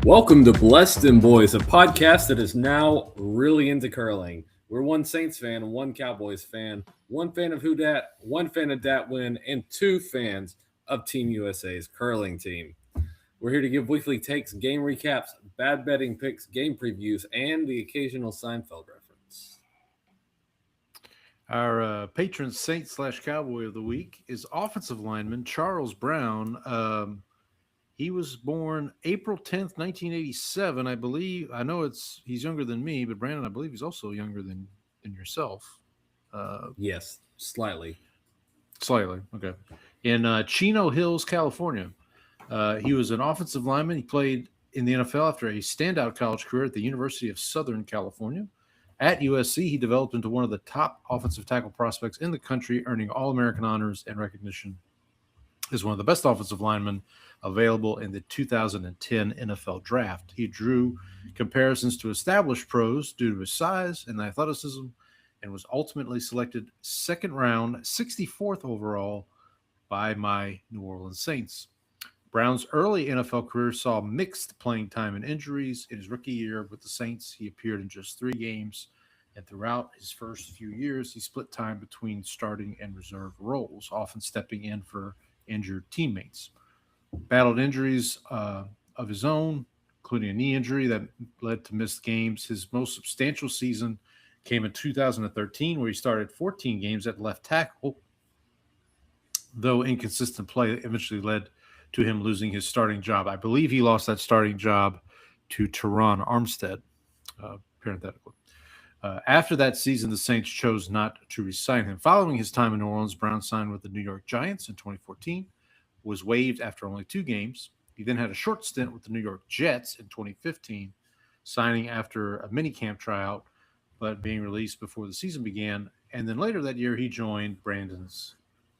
Welcome to Blessed and Boys, a podcast that is now really into curling. We're one Saints fan, one Cowboys fan, one fan of Who Dat, one fan of Dat Win, and two fans of Team USA's curling team. We're here to give weekly takes, game recaps, bad betting picks, game previews, and the occasional Seinfeld reference. Our patron Saint/Cowboy of the week is offensive lineman Charles Brown. He was born April 10th, 1987, I believe. I know he's younger than me, but Brandon, I believe he's also younger than yourself. Yes, slightly. Slightly, okay. In Chino Hills, California. He was an offensive lineman. He played in the NFL after a standout college career at the University of Southern California. At USC, he developed into one of the top offensive tackle prospects in the country, earning All-American honors and recognition as one of the best offensive linemen available in the 2010 NFL Draft. He drew comparisons to established pros due to his size and athleticism and was ultimately selected second round, 64th overall by my New Orleans Saints. Brown's early NFL career saw mixed playing time and injuries. In his rookie year with the Saints, he appeared in just 3 games, and throughout his first few years, he split time between starting and reserve roles, often stepping in for injured teammates. Battled injuries of his own, including a knee injury that led to missed games. His most substantial season came in 2013, where he started 14 games at left tackle, though inconsistent play eventually led to him losing his starting job. I believe he lost that starting job to Teron Armstead, parenthetically. After that season, the Saints chose not to re-sign him. Following his time in New Orleans, Brown signed with the New York Giants in 2014, was waived after only 2 games. He then had a short stint with the New York Jets in 2015, signing after a minicamp tryout, but being released before the season began. And then later that year, he joined Brandon's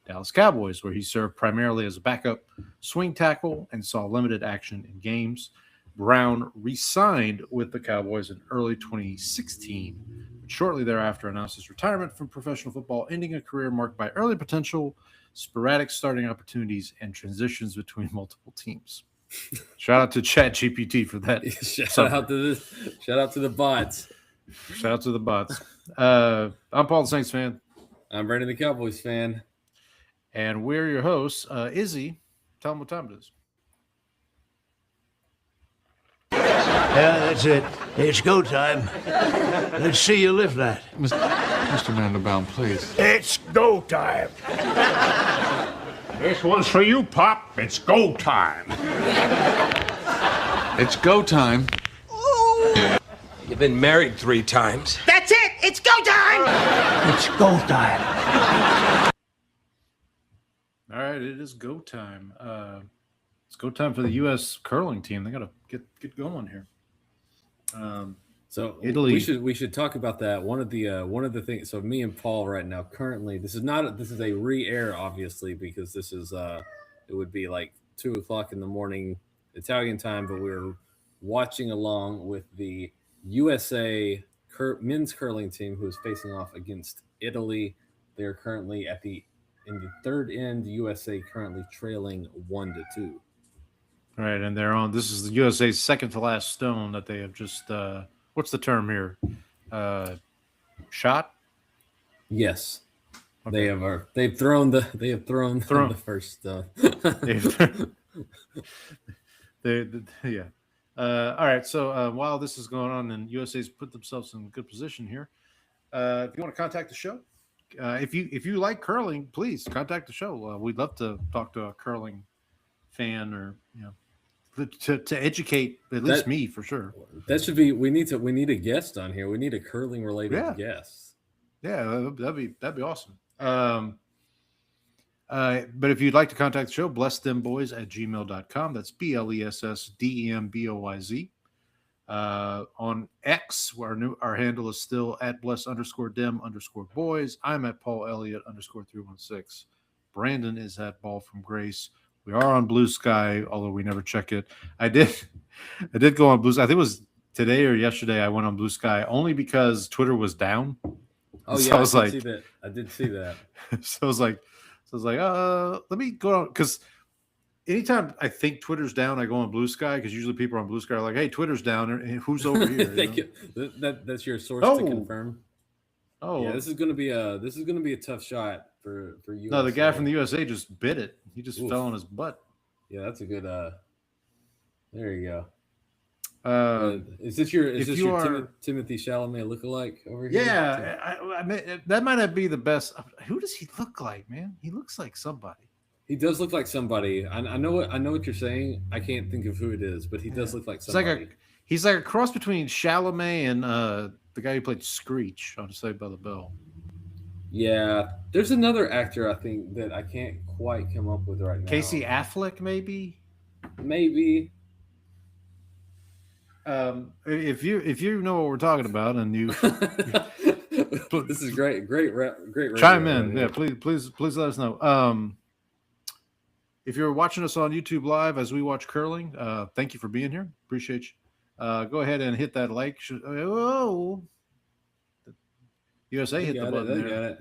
Dallas Cowboys, where he served primarily as a backup swing tackle and saw limited action in games. Brown re-signed with the Cowboys in early 2016, but shortly thereafter announced his retirement from professional football, ending a career marked by early potential, sporadic starting opportunities, and transitions between multiple teams. Shout out to ChatGPT for that. Shout out to the bots. Shout out to the bots. I'm Paul the Saints fan. I'm Brandon the Cowboys fan. And we're your hosts. Izzy, tell them what time it is. Yeah, that's it. It's go time. Let's see you lift that. Mr. Mandelbaum, please. It's go time. This one's for you, Pop. It's go time. It's go time. You've been married 3 times. That's it! It's go time! It's go time. All right, it is go time. It's go time for the U.S. curling team. They got to get going here. So Italy. we should talk about that. One of the things. So me and Paul right now currently, this is a re-air obviously, because this is it would be like 2:00 in the morning Italian time, but we're watching along with the USA men's curling team who is facing off against Italy. They're currently in the third end. USA currently trailing 1-2. All right, and they're on. This is the USA's second to last stone that they have just. What's the term here? Shot. Yes, Okay. They've thrown the first. Yeah. All right. So while this is going on, and USA's put themselves in a good position here. If you want to contact the show, if you like curling, please contact the show. We'd love to talk to a curling fan, or to educate at least me for sure. That should be. We need a guest on here. We need a curling related guest. Yeah, that'd be awesome. But if you'd like to contact the show, blessthemboys@gmail.com. That's BLESSDEMBOYZ. On X, our handle is still at bless_dem_boys. I'm at Paul Elliott _316. Brandon is at Ball from Grace. We are on Blue Sky, although we never check it. I did go on Blue Sky. I think it was today or yesterday. I went on Blue Sky only because Twitter was down. Oh So yeah, I was like, see that. I did see that. so I was like, let me go on because anytime I think Twitter's down, I go on Blue Sky because usually people on Blue Sky are like, "Hey, Twitter's down, and who's over here?" Thank you. That's your source to confirm. Oh, yeah, this is gonna be a tough shot for you. No, the guy from the USA just bit it. He just fell on his butt. Yeah, that's a good. There you go. Is this your Timothy Chalamet lookalike over here? Yeah, I mean, that might not be the best. Who does he look like, man? He looks like somebody. He does look like somebody. I know what you're saying. I can't think of who it is, but he does look like somebody. He's like a cross between Chalamet and the guy who played Screech on Saved by the Bell. Yeah, there's another actor I think that I can't quite come up with right now. Casey Affleck, maybe. Maybe. If you know what we're talking about and you, this is great. Chime in, yeah. Please let us know. If you're watching us on YouTube Live as we watch curling, thank you for being here. Appreciate you. Go ahead and hit that like. Oh, USA hit the button there. Got it.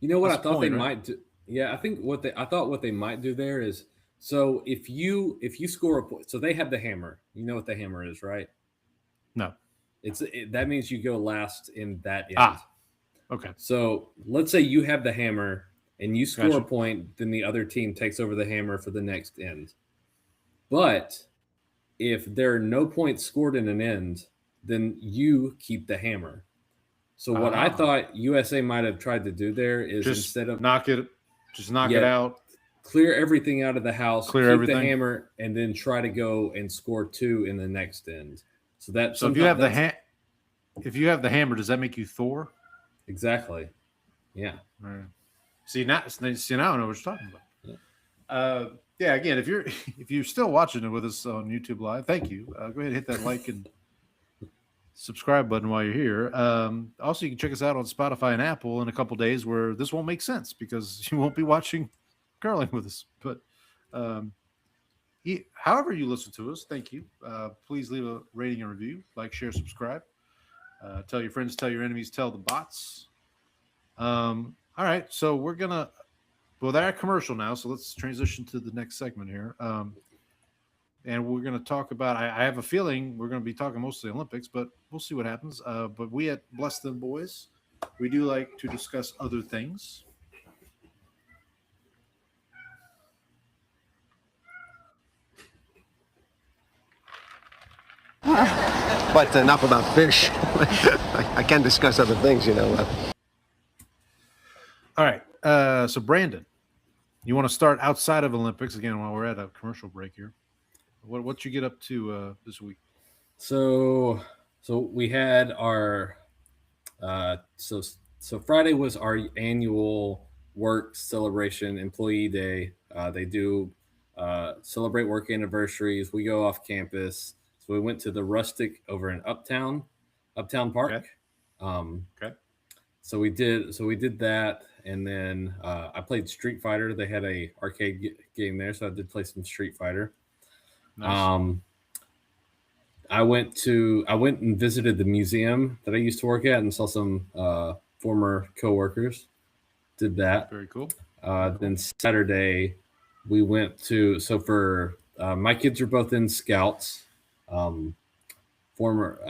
You know what That's I thought they right? might do? Yeah, I think what they might do there is so if you score a point, so they have the hammer. You know what the hammer is, right? No. That means you go last in that end. Okay. So let's say you have the hammer and you score a point, then the other team takes over the hammer for the next end. But if there are no points scored in an end, then you keep the hammer. So what I thought USA might have tried to do there is instead of knock it out, clear everything out of the house, keep the hammer, and then try to go and score 2 in the next end. So if you have the hammer, does that make you Thor? Exactly. Yeah. Right. See now I know what you're talking about. Yeah. Again, if you're still watching it with us on YouTube Live, thank you. Go ahead and hit that like and subscribe button while you're here. Also, you can check us out on Spotify and Apple in a couple days where this won't make sense because you won't be watching curling with us. But however you listen to us, thank you. Please leave a rating and review, like, share, subscribe. Tell your friends, tell your enemies, tell the bots. All right, so they're at commercial now, so let's transition to the next segment here. And we're going to talk about, I have a feeling we're going to be talking mostly Olympics, but we'll see what happens. But we at Bless Them Boys, we do like to discuss other things. But enough about fish. I can discuss other things, you know. All right. So, Brandon, you want to start outside of Olympics again while we're at a commercial break here? What you get up to this week? So we had our so Friday was our annual work celebration, employee day. They do celebrate work anniversaries. We go off campus. So we went to the Rustic over in Uptown Park. Okay. Okay. So we did that, and then I played Street Fighter. They had a arcade game there, so I did play some Street Fighter. Nice. I went and visited the museum that I used to work at and saw some former coworkers. Did that. Very cool. Then Saturday we went to for my kids are both in Scouts. Former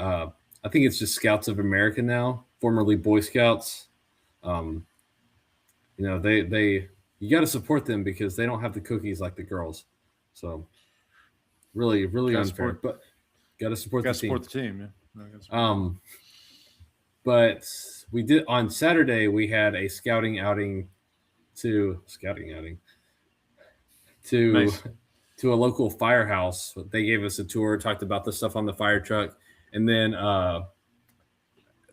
I think it's just Scouts of America now, formerly Boy Scouts. You know, they you got to support them because they don't have the cookies like the girls. So really unfair, but got to support the team. Yeah. But we did on Saturday. We had a scouting outing to a local firehouse. They gave us a tour, talked about the stuff on the fire truck, and then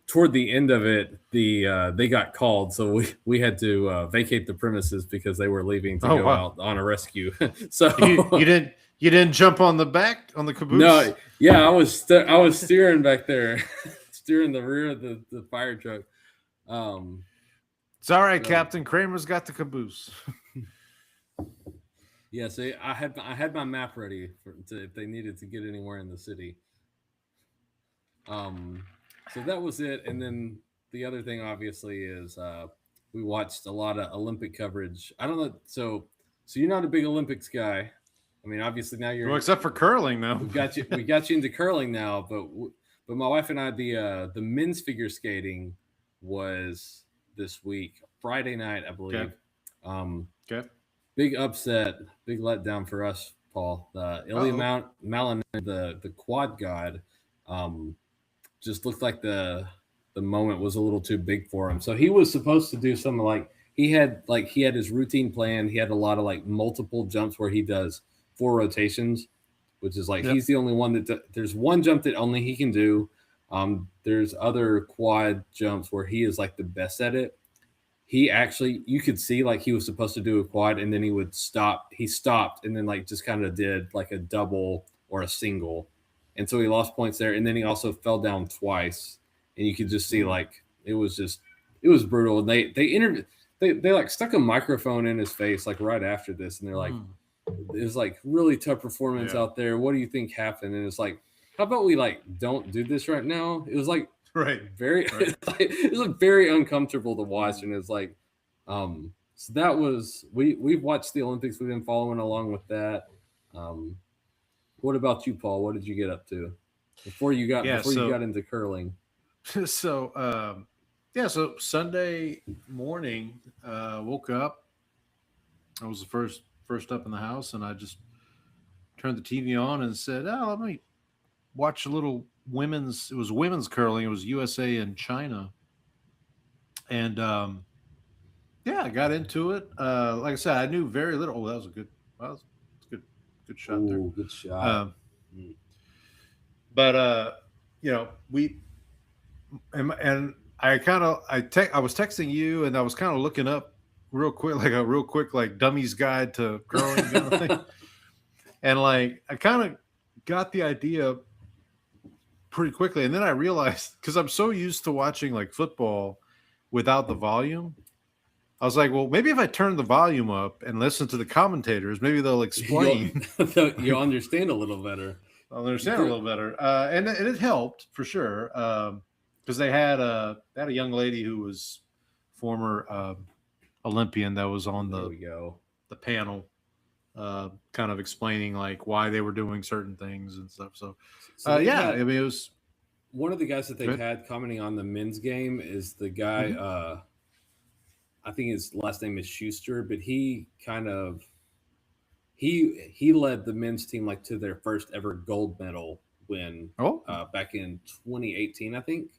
toward the end of it, they got called, so we had to vacate the premises because they were leaving to go out on a rescue. So you didn't jump on the back on the caboose? No, yeah, I was steering back there, steering the rear of the fire truck. It's all right, Captain Kramer's got the caboose. Yeah, so I had my map ready if they needed to get anywhere in the city. So that was it, and then the other thing obviously is we watched a lot of Olympic coverage. I don't know, so you're not a big Olympics guy. I mean, obviously now Well, you're except for curling, though. we got you into curling now, but my wife and I the men's figure skating was this week Friday night, I believe. Okay. Um, Okay. big upset, big letdown for us, Paul. Ilya Malin, the quad god, um, just looked like the moment was a little too big for him. So he was supposed to do something like he had his routine plan. He had a lot of like multiple jumps where he does 4 rotations, which is like he's the only one there's one jump that only he can do. There's other quad jumps where he is like the best at it. He actually, you could see like he was supposed to do a quad and then he would stop. He stopped and then like just kind of did like a double or a single. And so he lost points there. And then he also fell down twice. And you could just see like it was brutal. And they interviewed, they like stuck a microphone in his face like right after this. And they're like, it was like really tough performance out there. What do you think happened? And it's like, how about we like don't do this right now? It was like very it was like very uncomfortable to watch, and it's like so that was we've watched the Olympics. We've been following along with that. What about you, Paul? What did you get up to before you got into curling? So so Sunday morning, woke up. I was the first up in the house, and I just turned the TV on and said, "Oh, let me watch a little women's." It was women's curling. It was USA and China, and I got into it. Like I said, I knew very little. Oh, that was a good. That was a good shot there. Good shot. But we and I was texting you, and I was kind of looking up real quick like dummies guide to curling kind of thing. And like I kind of got the idea pretty quickly, and then I realized, because I'm so used to watching like football without the volume, I was like, well, maybe if I turn the volume up and listen to the commentators, maybe they'll explain. You'll understand a little better. I'll understand a little better, and it helped for sure, because they had a young lady who was former Olympian that was on the panel, kind of explaining like why they were doing certain things and stuff. So I mean, it was one of the guys that they've had commenting on the men's game is the guy. I think his last name is Schuster, but he kind of he led the men's team like to their first ever gold medal win back in 2018, I think.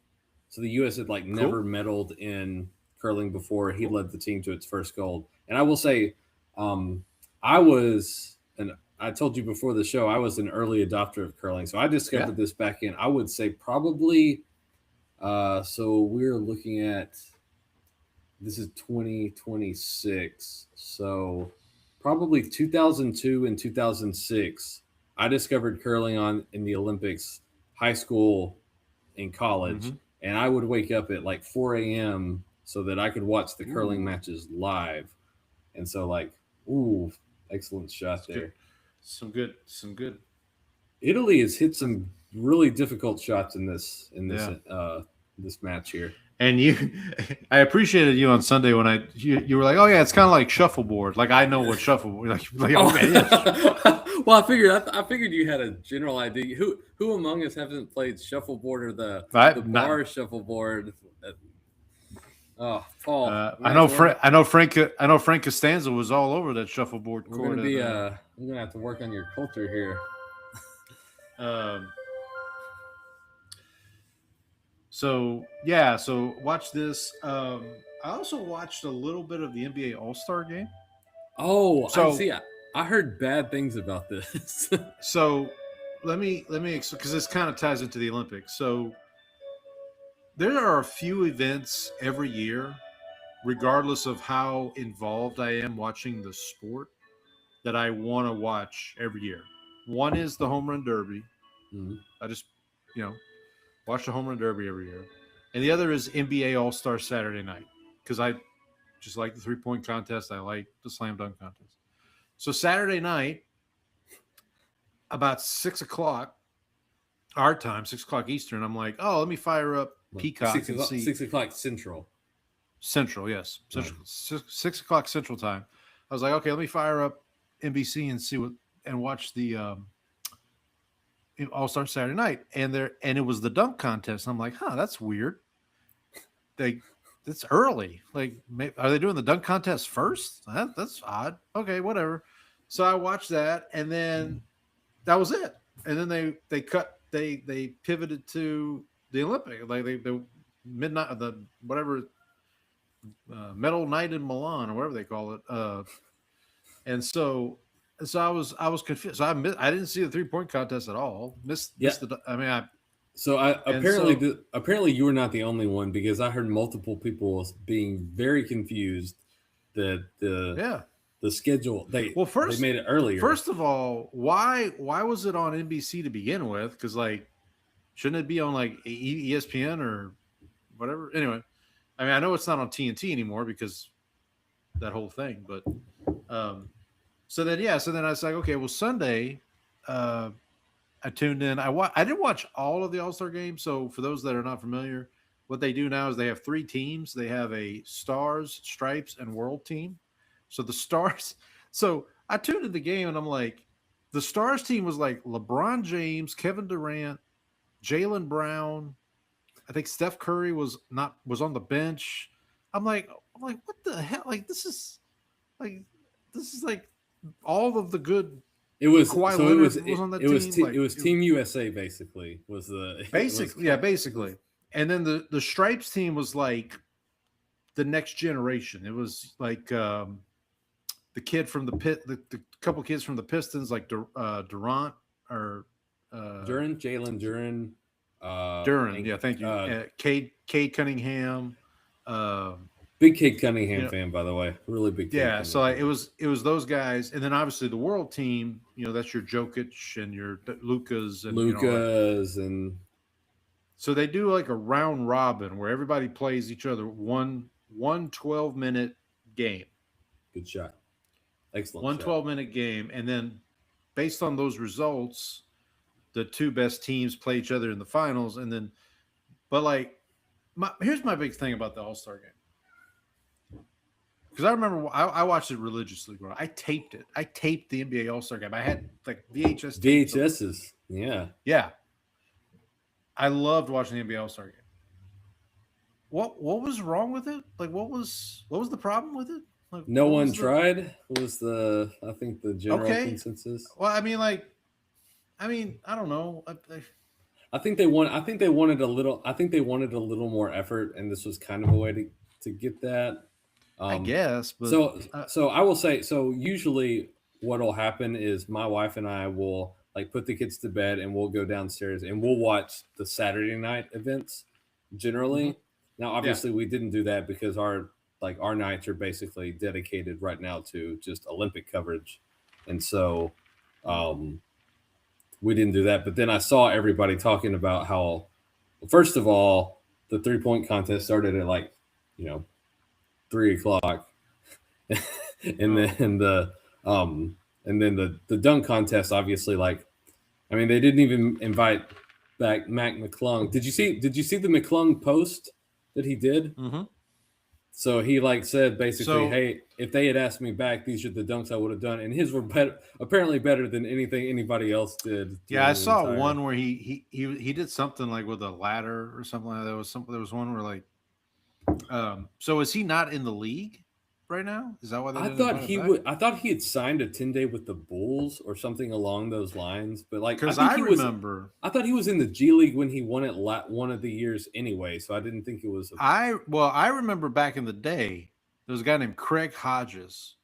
So the U.S. had like never medaled in curling before. He led the team to its first gold. And I will say, I told you before the show, I was an early adopter of curling. So I discovered this back in, I would say probably, so we're looking at, this is 2026. So probably 2002 and 2006, I discovered curling in the Olympics, high school and college. And I would wake up at like 4 a.m. so that I could watch the curling matches live. And so like, excellent shot there. Some good. Italy has hit some really difficult shots in this match here. And I appreciated you on Sunday when you were like, oh yeah, it's kind of like shuffleboard. Like I know what shuffleboard. Like okay, yeah. Well, I figured you had a general idea. Who among us hasn't played shuffleboard or the bar shuffleboard? Oh, Paul. I know Frank Costanza was all over that shuffleboard court. We're gonna have to work on your culture here. So watch this. I also watched a little bit of the NBA All-Star game. Oh, I heard bad things about this. So let me because this kind of ties into the Olympics. So there are a few events every year, regardless of how involved I am watching the sport, that I want to watch every year. One is the Home Run Derby. I just, watch the Home Run Derby every year. And the other is NBA All-Star Saturday night, because I just like the three-point contest. I like the slam dunk contest. So Saturday night, about 6:00 our time, 6:00 Eastern, I'm like, oh, let me fire up Peacock 6 o'clock Central. Central, yes. Central, Right. 6:00 Central time. I was like, okay, let me fire up NBC and watch the All-Star Saturday night. And it was the dunk contest. I'm like, that's weird. It's early. Like, are they doing the dunk contest first? That's odd. Okay, whatever. So I watched that, and then that was it. And then they pivoted to the Olympic, like the midnight, the whatever metal night in Milan or whatever they call it. And so I was confused. So I didn't see the 3-point contest at all. Missed the. I mean, apparently you were not the only one, because I heard multiple people being very confused that the schedule they made it earlier. First of all, why was it on NBC to begin with? Because shouldn't it be on ESPN or whatever? Anyway, I mean, I know it's not on TNT anymore because that whole thing, but so then I was like, okay, well, Sunday, I tuned in. I didn't watch all of the All-Star game. So for those that are not familiar, what they do now is they have 3 teams. They have a Stars, Stripes, and World team. So the Stars. So I tuned in the game, and I'm like, the Stars team was like LeBron James, Kevin Durant, Jaylen Brown. I think Steph Curry was on the bench. I'm like, what the hell? This is like all of the good. It was Kawhi so Leonard it was on the it team. was it was Team USA basically was the basically. And then the Stripes team was like the next generation. It was like the kid from the couple kids from the Pistons, like Durant or Jalen Duren. Duren, yeah, thank you. Cade Cunningham. Big Cade Cunningham fan, by the way. Really big. Yeah, so it was those guys, and then obviously the World team. That's your Jokic and your Lukas and so they do like a round robin where everybody plays each other one 12-minute game. Good shot. Excellent. One 12-minute game, and then based on those results, the 2 best teams play each other in the finals, and then, but here's my big thing about the All-Star game. Because I remember I watched it religiously growing up. I taped it. I taped the NBA All-Star game. I had VHSs. Yeah. Yeah. I loved watching the NBA All-Star game. What was wrong with it? What was the problem with it? No one tried was I think the general consensus. Well, I mean, I don't know. I think they wanted a little more effort, and this was kind of a way to get that. I guess. But, so I will say, so usually what will happen is my wife and I will put the kids to bed, and we'll go downstairs and we'll watch the Saturday night events generally. Mm-hmm. Now, obviously we didn't do that because our nights are basically dedicated right now to just Olympic coverage. And so we didn't do that. But then I saw everybody talking about how, first of all, the 3-point contest started at 3 o'clock, and then the dunk contest, obviously, they didn't even invite back Mac McClung. Did you see the McClung post that he did? Mm-hmm. So he said basically, hey, if they had asked me back, these are the dunks I would have done, and his were apparently better than anything anybody else did. Yeah, I saw one where he did something with a ladder or something like that. There was one where so is he not in the league right now? Is that why they? I thought he had signed a 10-day with the Bulls or something along those lines. But because I remember, I thought he was in the G League when he won it one of the years anyway. So I didn't think it was. I remember back in the day, there was a guy named Craig Hodges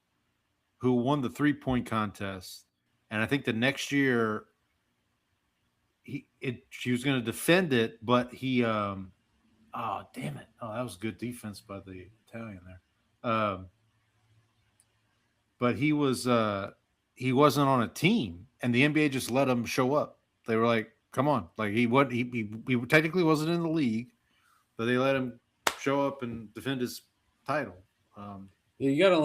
who won the 3-point contest, and I think the next year he was going to defend it, but he oh, damn it. Oh, that was good defense by the Italian there. But he wasn't on a team, and the NBA just let him show up. They were like, come on. He technically wasn't in the league, but they let him show up and defend his title. You gotta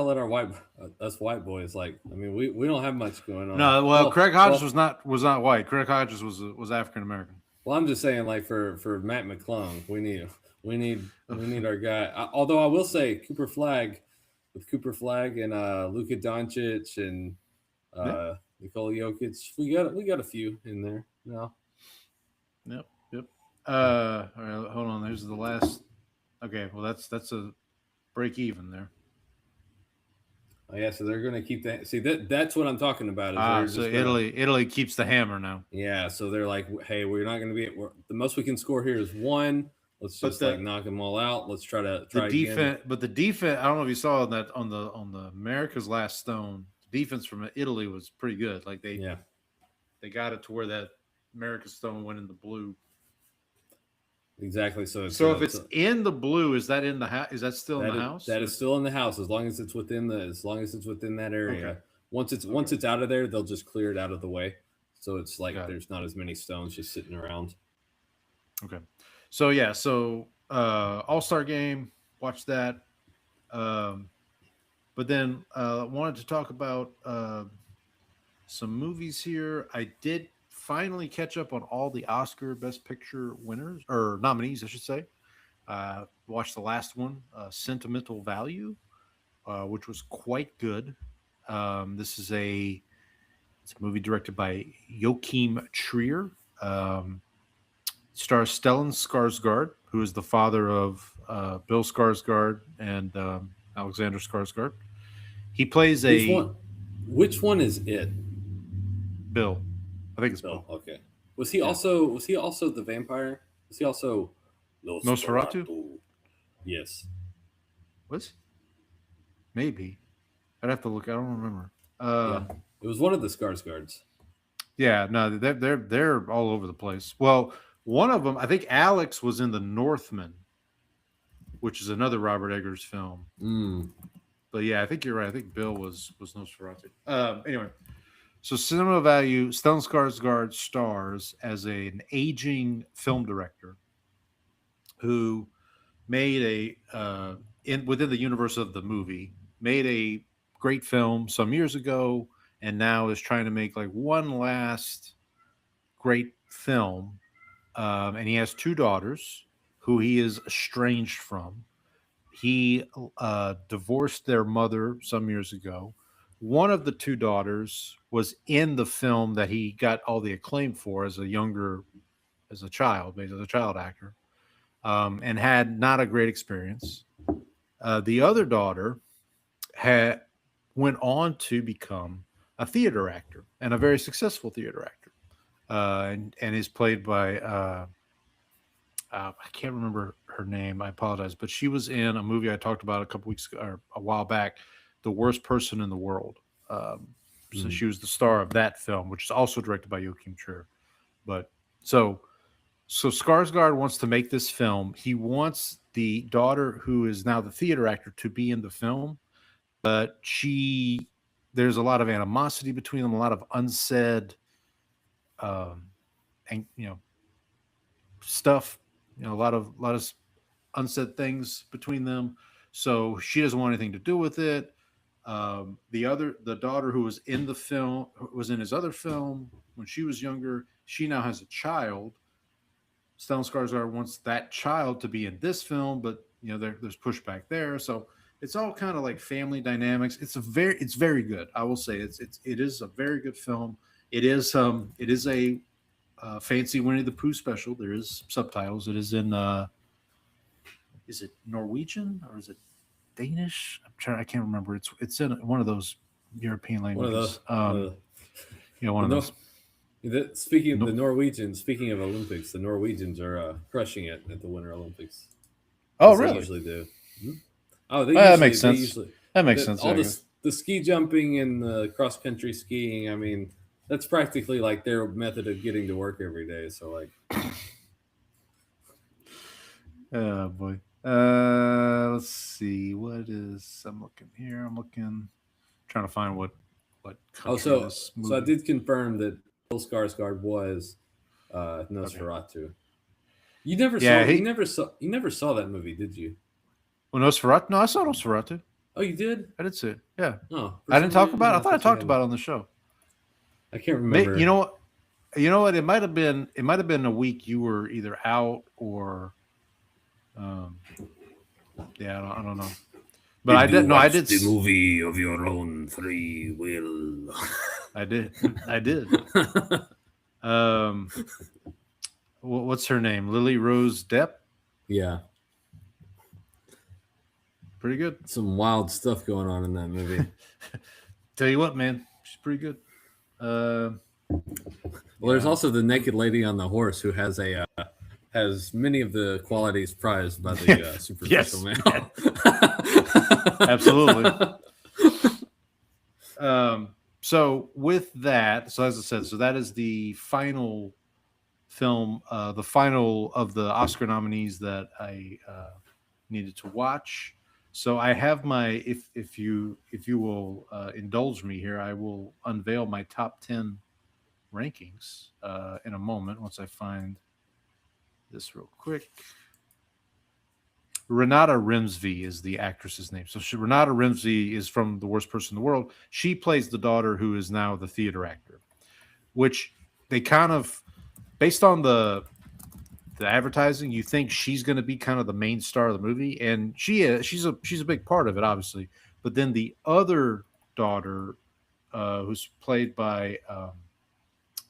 let our us white boys, like, I mean, we don't have much going on. No, well, Craig Hodges well, was not white. Craig Hodges was African American. well, I'm just saying, like, for Matt McClung, we need our guy. Although I will say Cooper Flag and Luka Doncic and Nikola Jokic, we got a few in there. No, Yep. All right, hold on. There's the last. Okay, well that's a break even there. oh, yeah, so they're gonna keep that. See, that's what I'm talking about. So Italy keeps the hammer now. Yeah, so they're like, hey, we're not gonna be the most we can score here is one. Let's just knock them all out. Let's try the defense. But the defense, I don't know if you saw that on the America's Last Stone. The defense from Italy was pretty good. Like they got it to where that America's Stone went in the blue. Exactly. So if it's in the blue, is that in the house? Is that still in the house? That is still in the house as long as it's within that area. Okay. Once it's out of there, they'll just clear it out of the way. So it's like there's not as many stones just sitting around. Okay. So yeah, All-Star game, watch that. But then wanted to talk about some movies here. I did finally catch up on all the Oscar Best Picture winners or nominees, I should say. Watched the last one, Sentimental Value, which was quite good. This is it's a movie directed by Joachim Trier. Stars Stellan Skarsgård, who is the father of Bill Skarsgård and Alexander Skarsgård. He plays Which one is it? Bill. I think it's Bill. Okay. Was he also the vampire? Was he also Nosferatu? Yes. Was? Maybe. I'd have to look. I don't remember. It was one of the Skarsgårds. Yeah, no, they're all over the place. Well, one of them, I think Alex was in The Northman, which is another Robert Eggers film. But yeah, I think you're right. I think Bill was Nosferatu. Anyway, so Cinema Value, Stellan Skarsgård stars as an aging film director who made within the universe of the movie, made a great film some years ago, and now is trying to make like one last great film. And he has two daughters who he is estranged from. He divorced their mother some years ago. One of the two daughters was in the film that he got all the acclaim for as a child actor, and had not a great experience. The other daughter went on to become a theater actor and a very successful theater actor. And is played by I can't remember her name. I apologize, but she was in a movie I talked about a couple weeks ago, or a while back, The Worst Person in the World. So she was the star of that film, which is also directed by Joachim Trier. But so Skarsgård wants to make this film. He wants the daughter, who is now the theater actor, to be in the film, but there's a lot of animosity between them, a lot of unsaid and stuff, a lot of unsaid things between them. So she doesn't want anything to do with it. The daughter who was in the film, was in his other film when she was younger, she now has a child. Stellan Skarsgård wants that child to be in this film, but there's pushback there. So it's all kind of like family dynamics. It's very good. I will say it is a very good film. It is a fancy Winnie the Pooh special. There is subtitles. It is in is it Norwegian or is it Danish? I can't remember. It's in one of those European languages. One of those. Speaking of the Norwegians, speaking of Olympics, the Norwegians are crushing it at the Winter Olympics. Oh, really? They usually do. Mm-hmm. That makes sense. That makes sense. All the ski jumping and the cross country skiing. I mean, that's practically like their method of getting to work every day. So like, oh boy. Let's see. I'm looking here. Trying to find what country this movie. So I did confirm that Bill Skarsgård was Nosferatu. Okay. You never saw that movie, did you? Well, Nosferatu? No, I saw Nosferatu. Oh, you did? I did see it. Yeah. Oh, I didn't talk about it. I thought I you talked hadn't. about it on the show. I can't remember. You know what? You know what? It might have been a week you were either out or, yeah, I don't know. But I did. No, I did. The movie of your own free will. I did. I did. What's her name? Lily Rose Depp. Yeah. Pretty good. Some wild stuff going on in that movie. Tell you what, man, she's pretty good. Well, there's also the naked lady on the horse who has many of the qualities prized by the superficial male. Absolutely. So with that, so as I said, so that is the final film, the final of the Oscar nominees that I needed to watch. So I have my, if you will indulge me here, I will unveil my top 10 rankings in a moment once I find this real quick. Renata Rimsby is the actress's name. So Renata Rimsby is from The Worst Person in the World. She plays the daughter who is now the theater actor, which they kind of, based on the advertising, you think she's going to be kind of the main star of the movie, and she is. She's a big part of it, obviously. But then the other daughter, who's played by,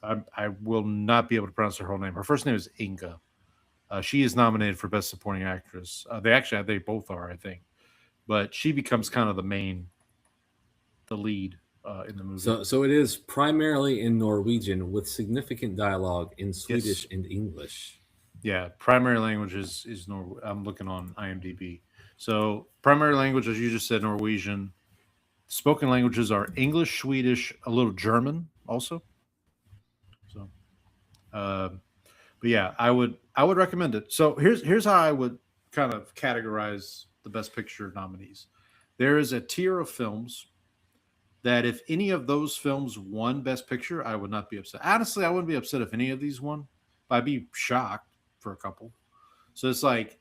I will not be able to pronounce her whole name. Her first name is Inga. She is nominated for Best Supporting Actress. They both are, I think. But she becomes kind of the lead in the movie. So it is primarily in Norwegian with significant dialogue in Swedish and English. Yeah, primary language is Norway. I'm looking on IMDb. So primary language, as you just said, Norwegian. Spoken languages are English, Swedish, a little German also. So, but yeah, I would recommend it. So here's how I would kind of categorize the Best Picture nominees. There is a tier of films that if any of those films won Best Picture, I would not be upset. Honestly, I wouldn't be upset if any of these won. But I'd be shocked for a couple. So it's like,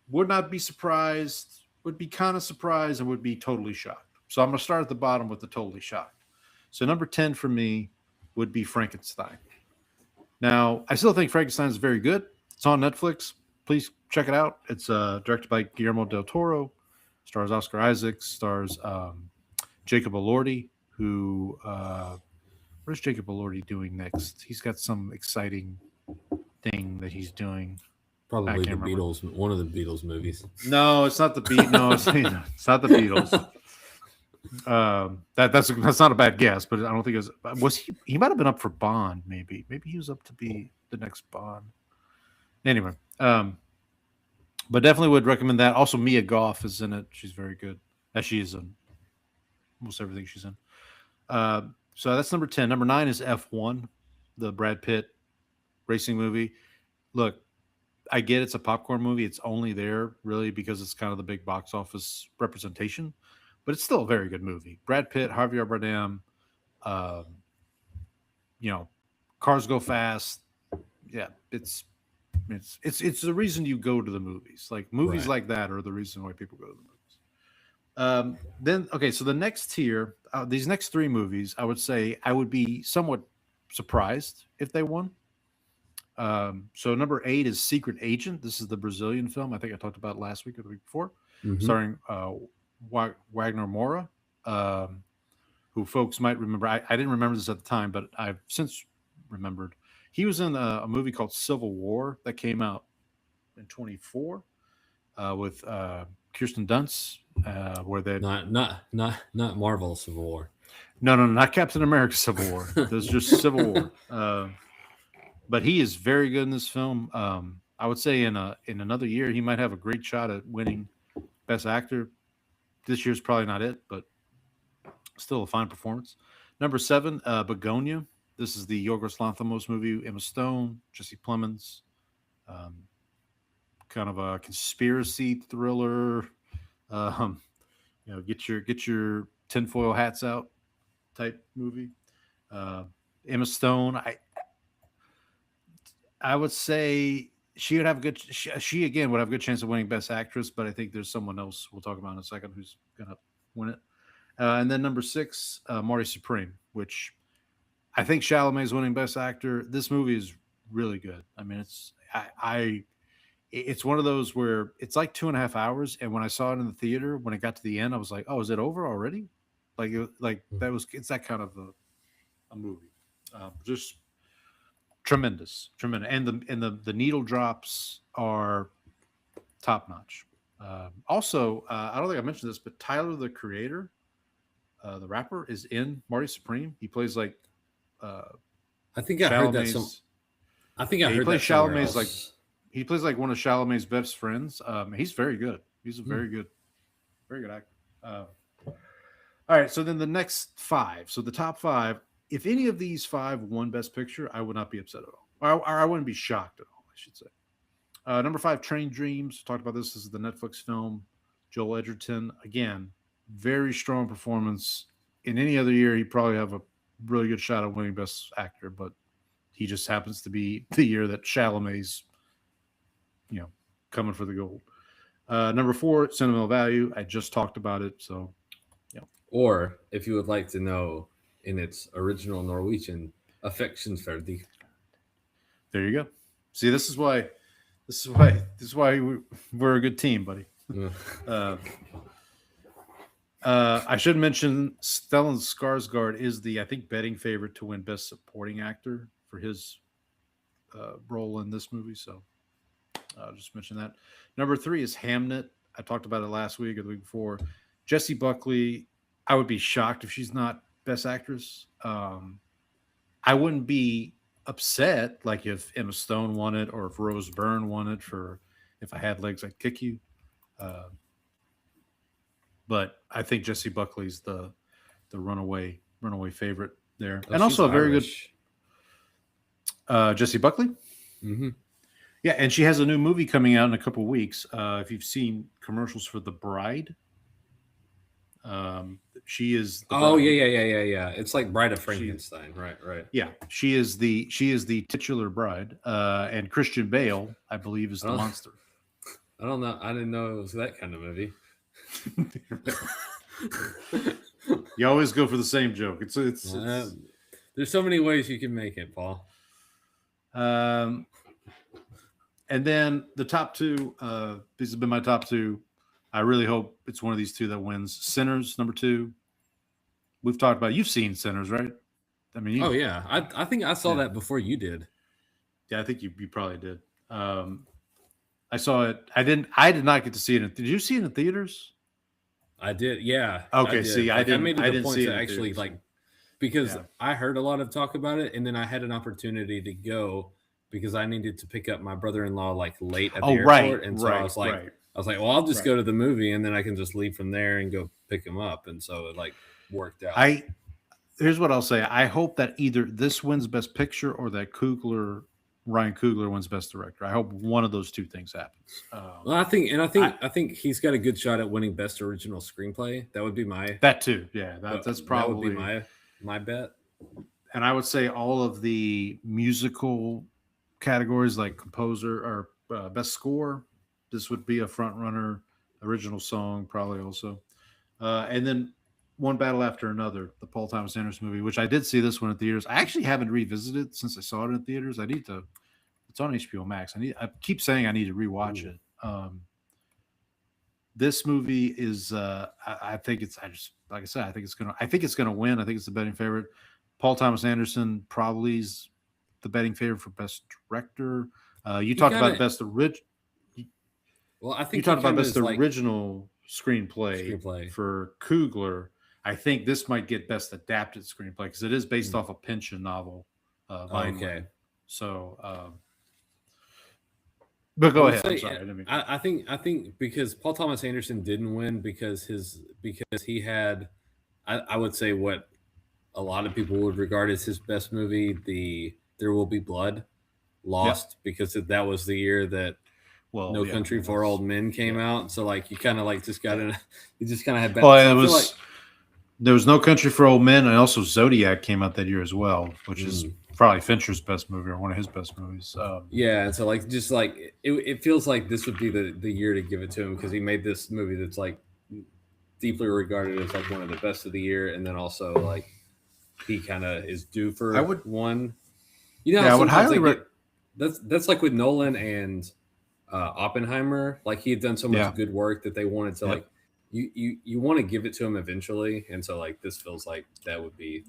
would not be surprised, would be kind of surprised, and would be totally shocked. So I'm going to start at the bottom with the totally shocked. So number 10 for me would be Frankenstein. Now, I still think Frankenstein is very good. It's on Netflix. Please check it out. It's directed by Guillermo del Toro. Stars Oscar Isaac. Stars Jacob Elordi, who... where's Jacob Elordi doing next? He's got some exciting thing that he's doing. Probably the Beatles, one of the Beatles movies. No, it's not the Beatles. No, it's not the Beatles. That's not a bad guess, but I don't think it was he. He might have been up for Bond, maybe. Maybe he was up to be the next Bond. Anyway, but definitely would recommend that. Also, Mia Goth is in it. She's very good, as she is in almost everything she's in. So that's number 10. Number 9 is F1, the Brad Pitt racing movie. Look, I get it's a popcorn movie. It's only there really because it's kind of the big box office representation, but it's still a very good movie. Brad Pitt, Javier Bardem, cars go fast. Yeah, it's the reason you go to the movies. Like movies like that are the reason why people go to the movies. So the next tier, these next 3 movies, I would say I would be somewhat surprised if they won. So number 8 is Secret Agent. This is the Brazilian film. I think I talked about it last week or the week before, starring Wagner Moura, who folks might remember. I didn't remember this at the time, but I've since remembered. He was in a movie called Civil War that came out in 24 with Kirsten Dunst, where they not Marvel Civil War. No, not Captain America Civil War. There's just Civil War. But he is very good in this film. I would say in another year he might have a great shot at winning Best Actor. This year's probably not it, but still a fine performance. Number 7, Begonia. This is the Yorgos Lanthimos movie. Emma Stone, Jesse Plemons. Kind of a conspiracy thriller. Get your tinfoil hats out type movie. Emma Stone. I would say she would have a good. She again would have a good chance of winning Best Actress, but I think there's someone else we'll talk about in a second who's gonna win it. And then number 6, Marty Supreme, which I think Chalamet is winning Best Actor. This movie is really good. I mean, it's one of those where it's like 2.5 hours, and when I saw it in the theater, when it got to the end, I was like, "Oh, is it over already?" It's that kind of a movie. Just tremendous, and the needle drops are top notch. Also, I don't think I mentioned this, but Tyler the Creator, the rapper, is in Marty Supreme. He plays like I think I heard that. I think I he heard plays that somewhere Chalamet's else. he plays like one of Chalamet's best friends. He's very good. He's a very good actor. All right, so then the next 5. So the top 5. If any of these 5 won Best Picture, I would not be upset at all. Or I wouldn't be shocked at all, I should say. Number 5, Train Dreams. Talked about this. This is the Netflix film. Joel Edgerton. Again, very strong performance. In any other year, he'd probably have a really good shot at winning Best Actor, but he just happens to be the year that Chalamet's, coming for the gold. Number 4, Sentimental Value. I just talked about it, so Or if you would like to know, in its original Norwegian, affectionsverdig. there you go. See, this is why we're a good team, buddy. I should mention Stellan Skarsgård is the, I think, betting favorite to win Best Supporting Actor for his role in this movie. So I'll just mention that. Number 3 is Hamnet. I talked about it last week or the week before. Jessie Buckley, I would be shocked if she's not Best Actress. I wouldn't be upset like if Emma Stone won it or if Rose Byrne won it for If I Had Legs, I'd Kick You. But I think Jessie Buckley's the runaway favorite there. Oh, and also a very Irish. good Jessie Buckley. Mm-hmm. Yeah, and she has a new movie coming out in a couple of weeks. If you've seen commercials for The Bride, she is. The Oh bride. yeah. It's like Bride of Frankenstein, right? Yeah, she is the titular bride, and Christian Bale, I believe, is the monster. I don't know. I didn't know it was that kind of movie. You always go for the same joke. It's there's so many ways you can make it, Paul. And then the top 2, these have been my top 2. I really hope it's one of these 2 that wins. Sinners, number 2. We've talked about. You've seen Sinners, right? I mean, Oh yeah, I think I saw that before you did. Yeah, I think you probably did. I saw it. I did not get to see it. Did you see it in theaters? I did. Yeah. Okay. I did. See, I made it I a didn't point see to it in actually theaters. because I heard a lot of talk about it, and then I had an opportunity to go because I needed to pick up my brother-in-law like late at the airport, and so I was like, well, I'll just go to the movie, and then I can just leave from there and go pick him up, and so it like worked out. Here's what I'll say. I hope that either this wins Best Picture or that Ryan Coogler wins Best Director. I hope one of those 2 things happens. Well, I think he's got a good shot at winning Best Original Screenplay. That would be that too. Yeah, that's probably that would be my bet. And I would say all of the musical categories like composer or best score, this would be a front runner. Original song probably also, and then One Battle After Another, the Paul Thomas Anderson movie, which I did see this one in theaters. I actually haven't revisited since I saw it in theaters. I need to. It's on HBO Max. I keep saying I need to rewatch it. This movie is. I think it's. I think it's gonna win. I think it's the betting favorite. Paul Thomas Anderson probably is the betting favorite for Best Director. You talked about Best Original. Well, I think you talked about Best Original Screenplay for Coogler. I think this might get Best Adapted Screenplay because it is based off a Pynchon novel. Okay. So, but go ahead. I'm sorry. I think because Paul Thomas Anderson didn't win because he had, I would say what a lot of people would regard as his best movie, the There Will Be Blood, lost because that was the year that No Country for Old Men came out. So like you kind of like just got in, you just kind of had bad. There was No Country for Old Men, and also Zodiac came out that year as well, which is probably Fincher's best movie or one of his best movies. Yeah, and so like just like it feels like this would be the year to give it to him because he made this movie that's like deeply regarded as like one of the best of the year, and then also like he kind of is due for one. You know, yeah, how I would sometimes highly that's like with Nolan and Oppenheimer. Like he had done so much good work that they wanted to like you want to give it to him eventually, and so like this feels like that would be.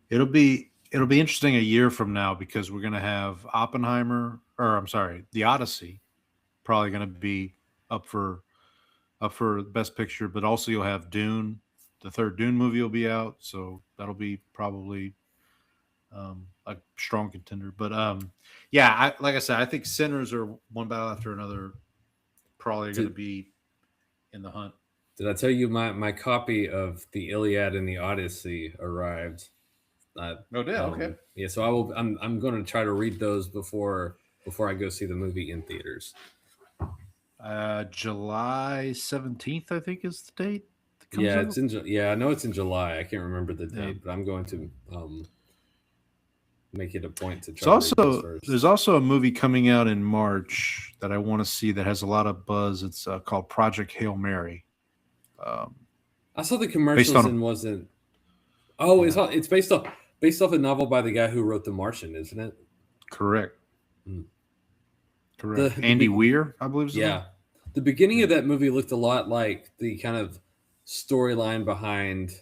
It'll be interesting a year from now because we're gonna have Oppenheimer, or I'm sorry, The Odyssey, probably gonna be up for Best Picture, but also you'll have Dune. The third Dune movie will be out, so that'll be probably a strong contender. But yeah, like I said, I think Sinners are one battle after another, probably going to be in the hunt. Did I tell you my copy of the Iliad and the Odyssey arrived? Okay. Yeah, so I will. I'm going to try to read those before I go see the movie in theaters. July 17th, I think, is the date. Yeah, it's in. Yeah, I know it's in July. I can't remember the date, but I'm going to make it a point to try. There's also a movie coming out in March that I want to see that has a lot of buzz. It's called Project Hail Mary. I saw the commercials and wasn't. Oh, yeah. It's based off a novel by the guy who wrote The Martian, isn't it? Correct. Correct. Andy Weir, I believe. Yeah. The beginning of that movie looked a lot like the kind of storyline behind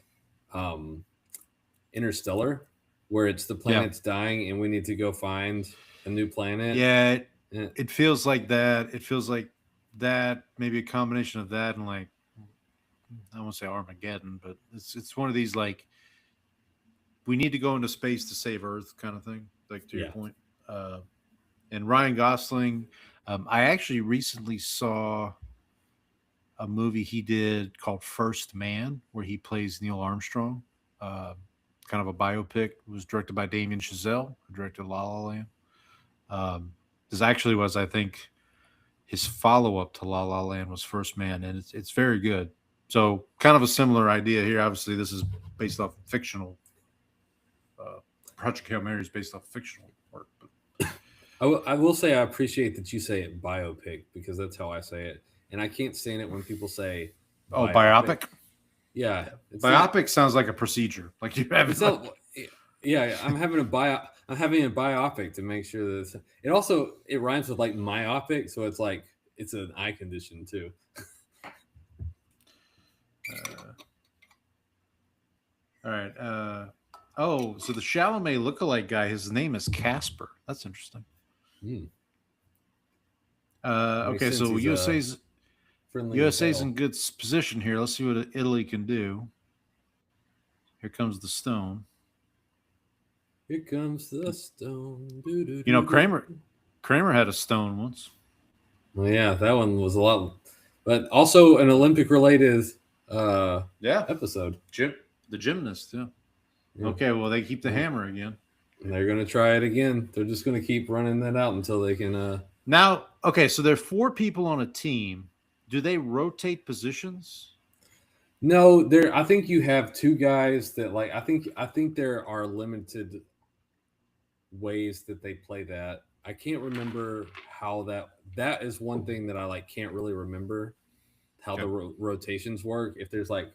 Interstellar, where it's the planet's dying and we need to go find a new planet. Yeah, it feels like that. It feels like that, maybe a combination of that and like, I won't say Armageddon, but it's one of these like, we need to go into space to save Earth kind of thing, like to your point. And Ryan Gosling, I actually recently saw a movie he did called First Man, where he plays Neil Armstrong, kind of a biopic. It was directed by Damien Chazelle, who directed La La Land. This actually was, I think, his follow-up to La La Land was First Man, and it's very good. So kind of a similar idea here. Obviously, this is based off fictional. Project Hail Mary is based off fictional work. But I will say I appreciate that you say it biopic because that's how I say it. And I can't stand it when people say biopic? Yeah. Biopic sounds like a procedure. Like you have I'm having a biopic to make sure that it rhymes with like myopic, so it's like it's an eye condition too. All right. So the Chalamet lookalike guy, his name is Casper. That's interesting. Okay, so USA's in good position here. Let's see what Italy can do. Here comes the stone. Here comes the stone. You know, Kramer had a stone once. Well, yeah, that one was a lot, but also an Olympic-related episode. The gymnast, yeah. Okay, well, they keep the hammer again. And they're going to try it again. They're just going to keep running that out until they can. Now, okay, so there are 4 people on a team. Do they rotate positions? No, I think you have 2 guys that like. I think there are limited ways that they play that. I can't remember how that is one thing that I like can't really remember how the rotations work. If there's like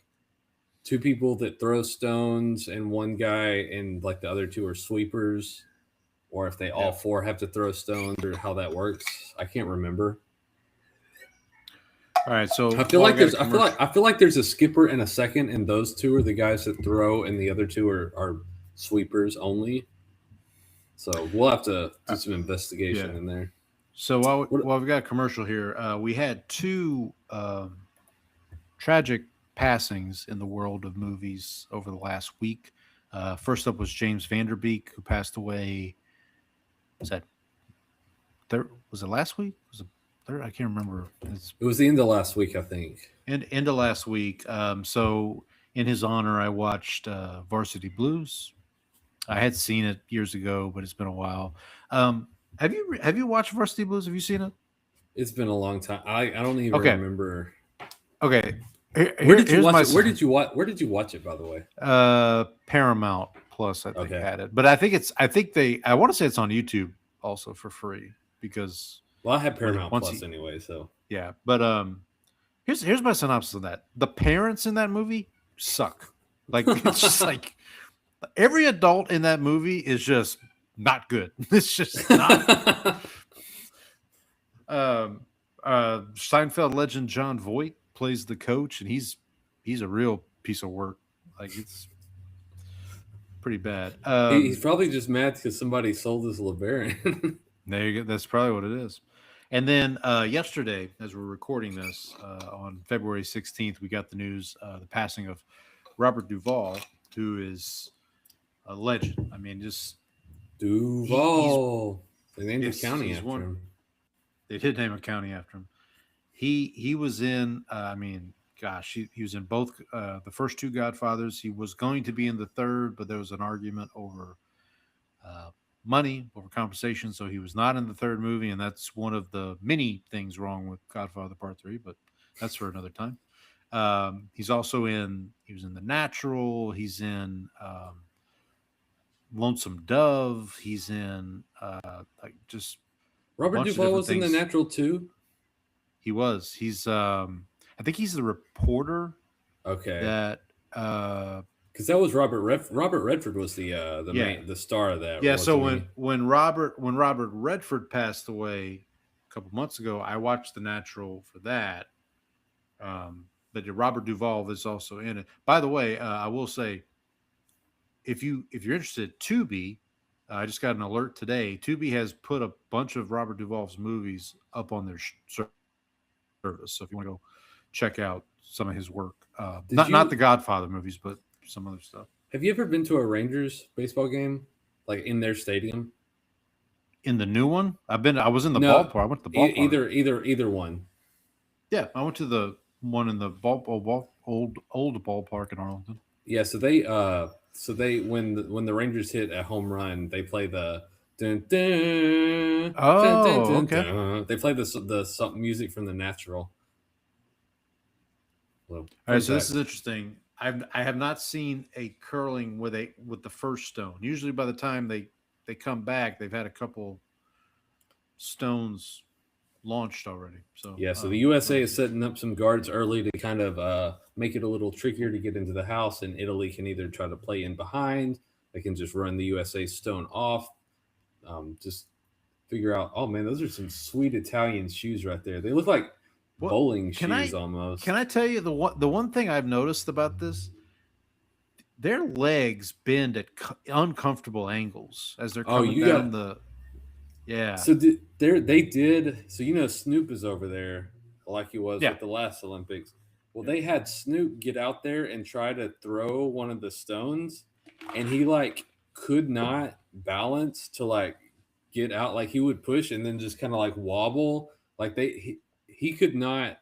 2 people that throw stones and one guy and like the other 2 are sweepers, or if they all 4 have to throw stones, or how that works, I can't remember. All right, so I feel like there's a skipper and a second, and those 2 are the guys that throw, and the other 2 are sweepers only. So we'll have to do some investigation in there. So while we've got a commercial here, we had 2 tragic passings in the world of movies over the last week. First up was James Van Der Beek, who passed away. Was it last week? Was it third? I can't remember. It was the end of last week, I think. End of last week. So in his honor, I watched Varsity Blues. I had seen it years ago, but it's been a while. Have you watched Varsity Blues? Have you seen it? It's been a long time. I don't even remember. Okay. Where did you watch it, by the way? Paramount Plus, I think, Okay. had it. But I want to say it's on YouTube also for free because Well, I have Paramount once Plus anyway, so yeah. But here's my synopsis of that. The parents in that movie suck. Like it's just like every adult in that movie is just not good. It's just not. Seinfeld legend John Voight plays the coach, and he's a real piece of work. Like it's pretty bad. he's probably just mad because somebody sold his LeBaron. There you go. That's probably what it is. And then yesterday, as we're recording this on February 16th, we got the news, the passing of Robert Duvall, who is a legend. I mean, just Duval. They named a Yes, county he's after one- him. they did name a county after him. He was in. I mean, gosh, he was in both the first two Godfathers. He was going to be in the third, but there was an argument over money, over compensation, so he was not in the third movie, and that's one of the many things wrong with Godfather Part 3. But that's for another time. He's also in. He was in The Natural. He's in Lonesome Dove. He's in like just Robert bunch of Duvall different was in The things. Natural too. He was. He's I think he's the reporter Okay, that because that was Robert Redford was the star of that. yeah, so wasn't he? when Robert Redford passed away a couple months ago, I watched The Natural for that. But Robert Duvall is also in it. By the way, I will say if you're interested, Tubi, I just got an alert today. Tubi has put a bunch of Robert Duvall's movies up on their service. So if you want to go check out some of his work, not the Godfather movies, but some other stuff. Have you ever been to a Rangers baseball game, like in their stadium? In the new one, I was in the ballpark. I went to the ballpark. Either one. Yeah, I went to the one in the old ballpark in Arlington. Yeah, so they when the Rangers hit a home run, they play the dun, dun, Oh, dun, dun, okay. dun. They play the music from The Natural. Well, All right, so this is interesting. I have not seen a curling with the first stone. Usually, by the time they come back, they've had a couple stones launched already. So yeah, so the USA is setting up some guards early to kind of make it a little trickier to get into the house, and Italy can either try to play in behind, they can just run the USA stone off, just figure out. Oh man, those are some sweet Italian shoes right there. They look like bowling shoes almost. Can I tell you the one thing I've noticed about this? Their legs bend at uncomfortable angles as they're coming down the. Yeah. So they did. So Snoop is over there, like he was with the last Olympics. Well, they had Snoop get out there and try to throw one of the stones, and he could not balance to get out. Like he would push and then just kind of wobble. Like he could not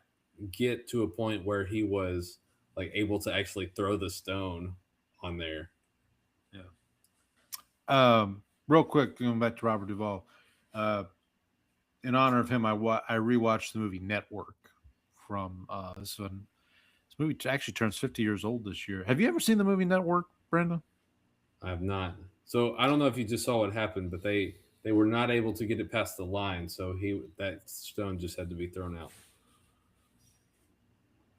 get to a point where he was able to actually throw the stone on there. Yeah. Real quick, going back to Robert Duvall. In honor of him, I rewatched the movie Network from this one. This movie actually turns 50 years old this year. Have you ever seen the movie Network, Brenda? I have not. So I don't know if you just saw what happened, but they were not able to get it past the line, so that stone just had to be thrown out.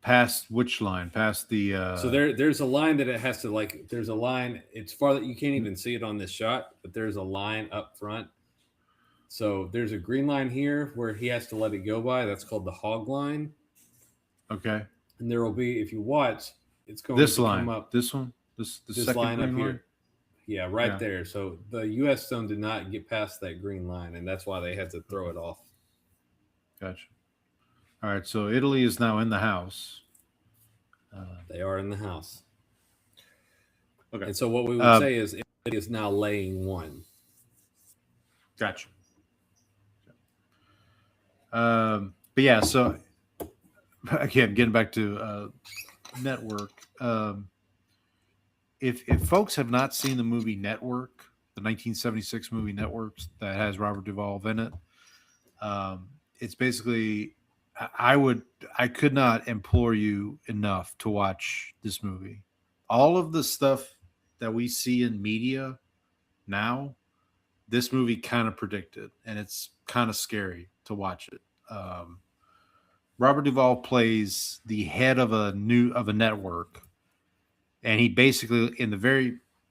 Past which line? Past the. So there's a line that it has to There's a line. It's far that you can't even see it on this shot, but there's a line up front. So there's a green line here where he has to let it go by. That's called the hog line. Okay. And there will be, if you watch, it's going this to line. come up. This one. This line up here. Line? Yeah, right there. So the U.S. stone did not get past that green line, and that's why they had to throw it off. Gotcha. All right. So Italy is now in the house. They are in the house. Okay. And so what we would say is Italy is now laying one. Gotcha. But yeah, so again, getting back to Network. If folks have not seen the movie Network, the 1976 movie Network that has Robert Duvall in it, it's basically I could not implore you enough to watch this movie. All of the stuff that we see in media now, this movie kind of predicted, and it's kind of scary to watch it. Robert Duvall plays the head of a network, and he basically,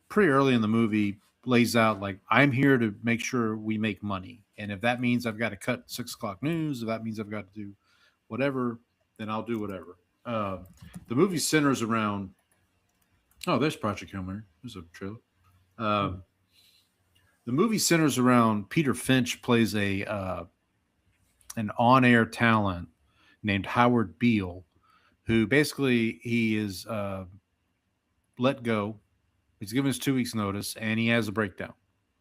pretty early in the movie, lays out like, I'm here to make sure we make money, and if that means I've got to cut 6 o'clock news, if that means I've got to do whatever, then I'll do whatever. The movie centers around. Oh, there's Project Hail Mary. There's a trailer. The movie centers around Peter Finch plays an on-air talent named Howard Beale, who basically he is let go. He's given his 2 weeks notice, and he has a breakdown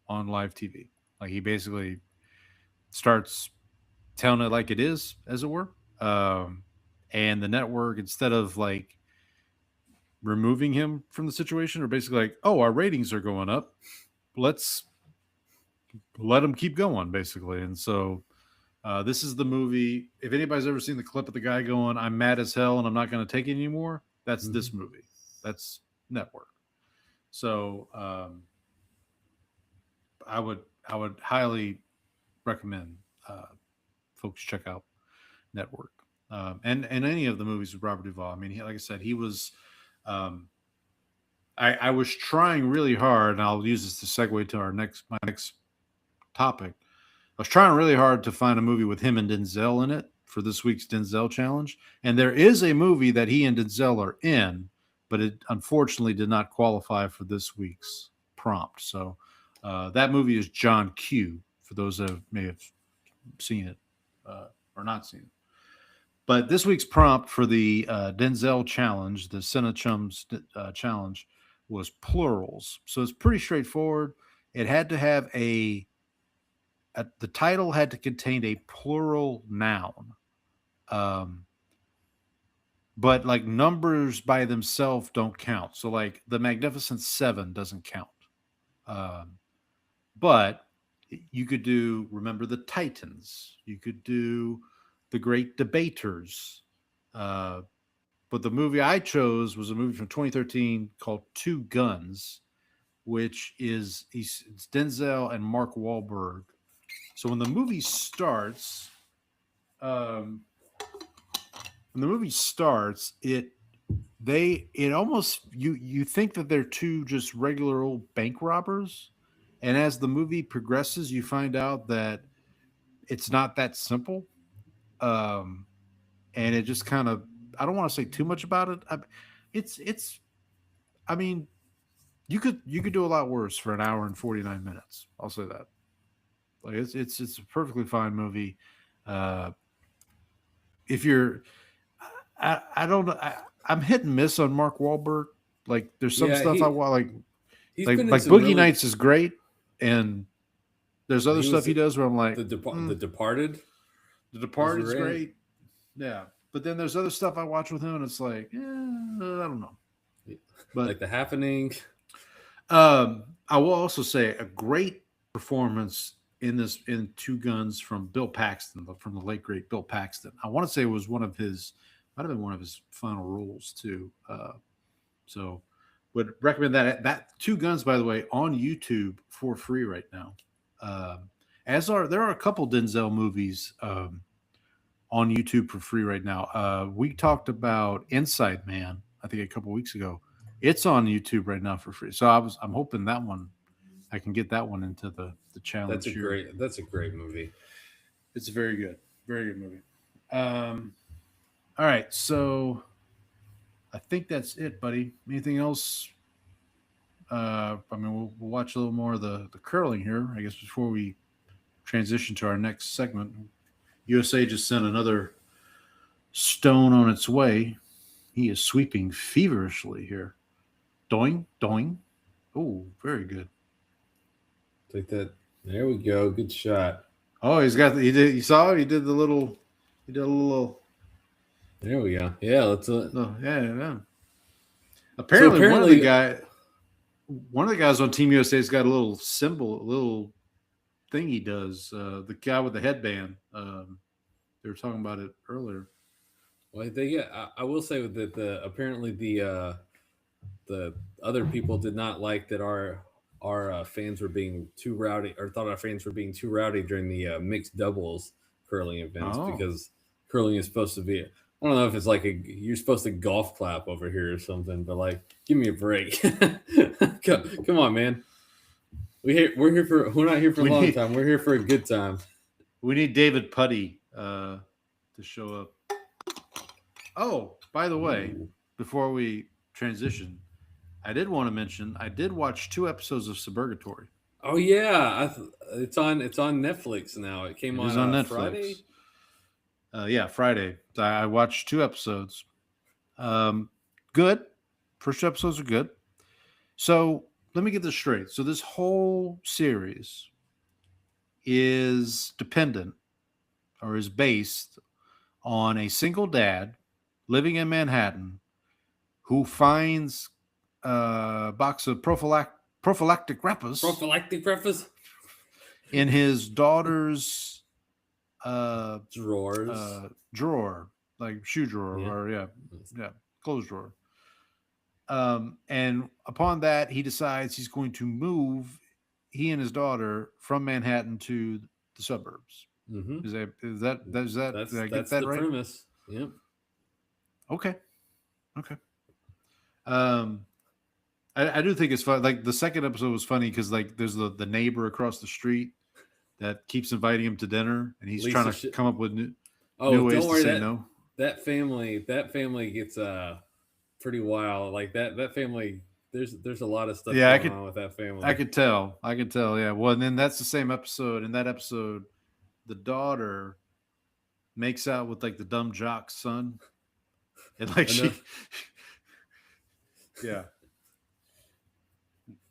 on live TV. Like, he basically starts telling it like it is, as it were. And the network, instead of like removing him from the situation, are basically like, oh, our ratings are going up, let's let him keep going, basically. And so this is the movie. If anybody's ever seen the clip of the guy going, I'm mad as hell and I'm not going to take it anymore, that's this movie. That's Network. So I would highly recommend folks check out Network. And any of the movies with Robert Duvall. I mean, like I said, he was. I was trying really hard, and I'll use this to segue to my next topic. I was trying really hard to find a movie with him and Denzel in it for this week's Denzel Challenge, and there is a movie that he and Denzel are in, but it unfortunately did not qualify for this week's prompt. So that movie is John Q. For those that may have seen it or not seen it. But this week's prompt for the Denzel Challenge, the Cinechums Challenge, was plurals. So it's pretty straightforward. It had to have the title had to contain a plural noun. But like numbers by themselves don't count. So like the Magnificent Seven doesn't count. But you could do Remember the Titans. You could do The Great Debaters. But the movie I chose was a movie from 2013 called Two Guns, which is it's Denzel and Mark Wahlberg. So when the movie starts, it almost you think that they're two just regular old bank robbers, and as the movie progresses, you find out that it's not that simple. And it just kind of, I don't want to say too much about it. I mean, you could do a lot worse for an hour and 49 minutes. I'll say that. Like it's a perfectly fine movie. If you're, I don't know. I'm hit and miss on Mark Wahlberg. Like there's some stuff I want, like Boogie Nights is great, and there's other stuff he does where I'm like The Departed. The Departed is great. Yeah. But then there's other stuff I watch with him, and it's like, I don't know. But like The Happening. I will also say a great performance in Two Guns from Bill Paxton, from the late great Bill Paxton. I want to say it was might have been one of his final roles too. So would recommend that Two Guns, by the way, on YouTube for free right now. There are a couple Denzel movies on YouTube for free right now. We talked about Inside Man, I think a couple weeks ago. It's on YouTube right now for free. So I'm hoping that one, I can get that one into the challenge. That's a great movie. It's very good movie. All right, so I think that's it, buddy. Anything else? I mean, we'll watch a little more of the curling here, I guess, before we transition to our next segment. USA just sent another stone on its way. He is sweeping feverishly here. Doing, doing. Oh, very good. Take that. There we go. Good shot. Oh, he did. You saw it? He did a little. There we go. Yeah, let's. Yeah. Apparently, one of the guys on Team USA has got a little symbol, a little thing he does. The guy with the headband. They were talking about it earlier. Well, I will say that apparently the the other people did not like that our fans were being too rowdy, or thought our fans were being too rowdy during the mixed doubles curling events, Oh. because curling is supposed to be. I don't know if it's like you're supposed to golf clap over here or something, but like, give me a break. Come on, man. We're not here for a long time. We're here for a good time. We need David Putty to show up. Oh, by the way, before we transition, I did want to mention I did watch 2 episodes of Suburgatory. Oh yeah, it's on Netflix now. It came It is on on Netflix. Friday. Yeah, Friday. I watched 2 episodes. Good. First 2 episodes are good. So let me get this straight. So this whole series is dependent or is based on a single dad living in Manhattan who finds a box of prophylactic wrappers in his daughter's drawer, like shoe drawer, or clothes drawer. And upon that, he decides he's going to move he and his daughter from Manhattan to the suburbs. Mm-hmm. Is that did I get that the right? premise. Yep. Okay. I do think it's fun. Like the second episode was funny because like there's the neighbor across the street that keeps inviting him to dinner, and he's trying to come up with new ways to say no. That family gets pretty wild. Like that family, there's a lot of stuff going on with that family. I could tell. Yeah. Well, and then that's the same episode. In that episode, the daughter makes out with like the dumb jock's son, and like yeah.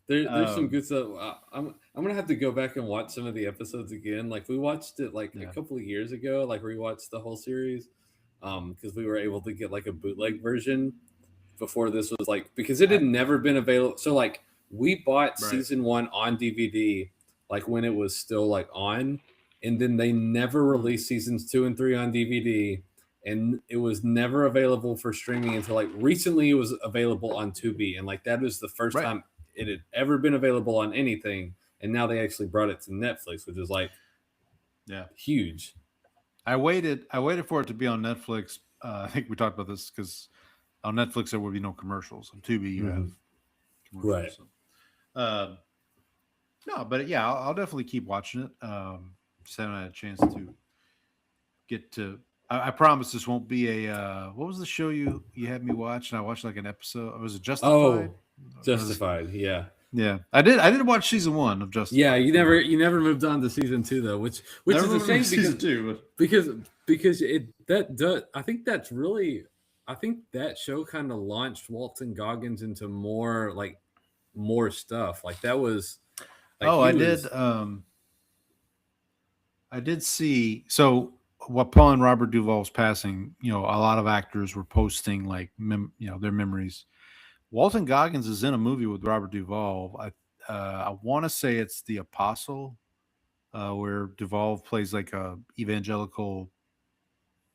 There's some good stuff. I'm gonna have to go back and watch some of the episodes again. Like we watched it like a couple of years ago. Like rewatched the whole series, because we were able to get like a bootleg version before this was like, because it had never been available. So like we bought season 1 on DVD, like when it was still like on, and then they never released seasons 2 and 3 on DVD, and it was never available for streaming until like recently. It was available on Tubi, and like that was the first time it had ever been available on anything, and now they actually brought it to Netflix, which is like huge. I waited for it to be on Netflix. I think we talked about this because on Netflix there would be no commercials. On Tubi you have commercials. So. No, but yeah, I'll definitely keep watching it. Just haven't had a chance to get to. I promise this won't be a. What was the show you had me watch? And I watched like an episode. Was it Justified? Justified, yeah. I did watch season 1 of Justified. Yeah, you never moved on to season 2 though, which is a shame because I think that show kind of launched Walton Goggins into more stuff. Like that was. Like I did see. So upon Robert Duvall's passing, a lot of actors were posting like their memories. Walton Goggins is in a movie with Robert Duvall. I want to say it's The Apostle, where Duvall plays like a evangelical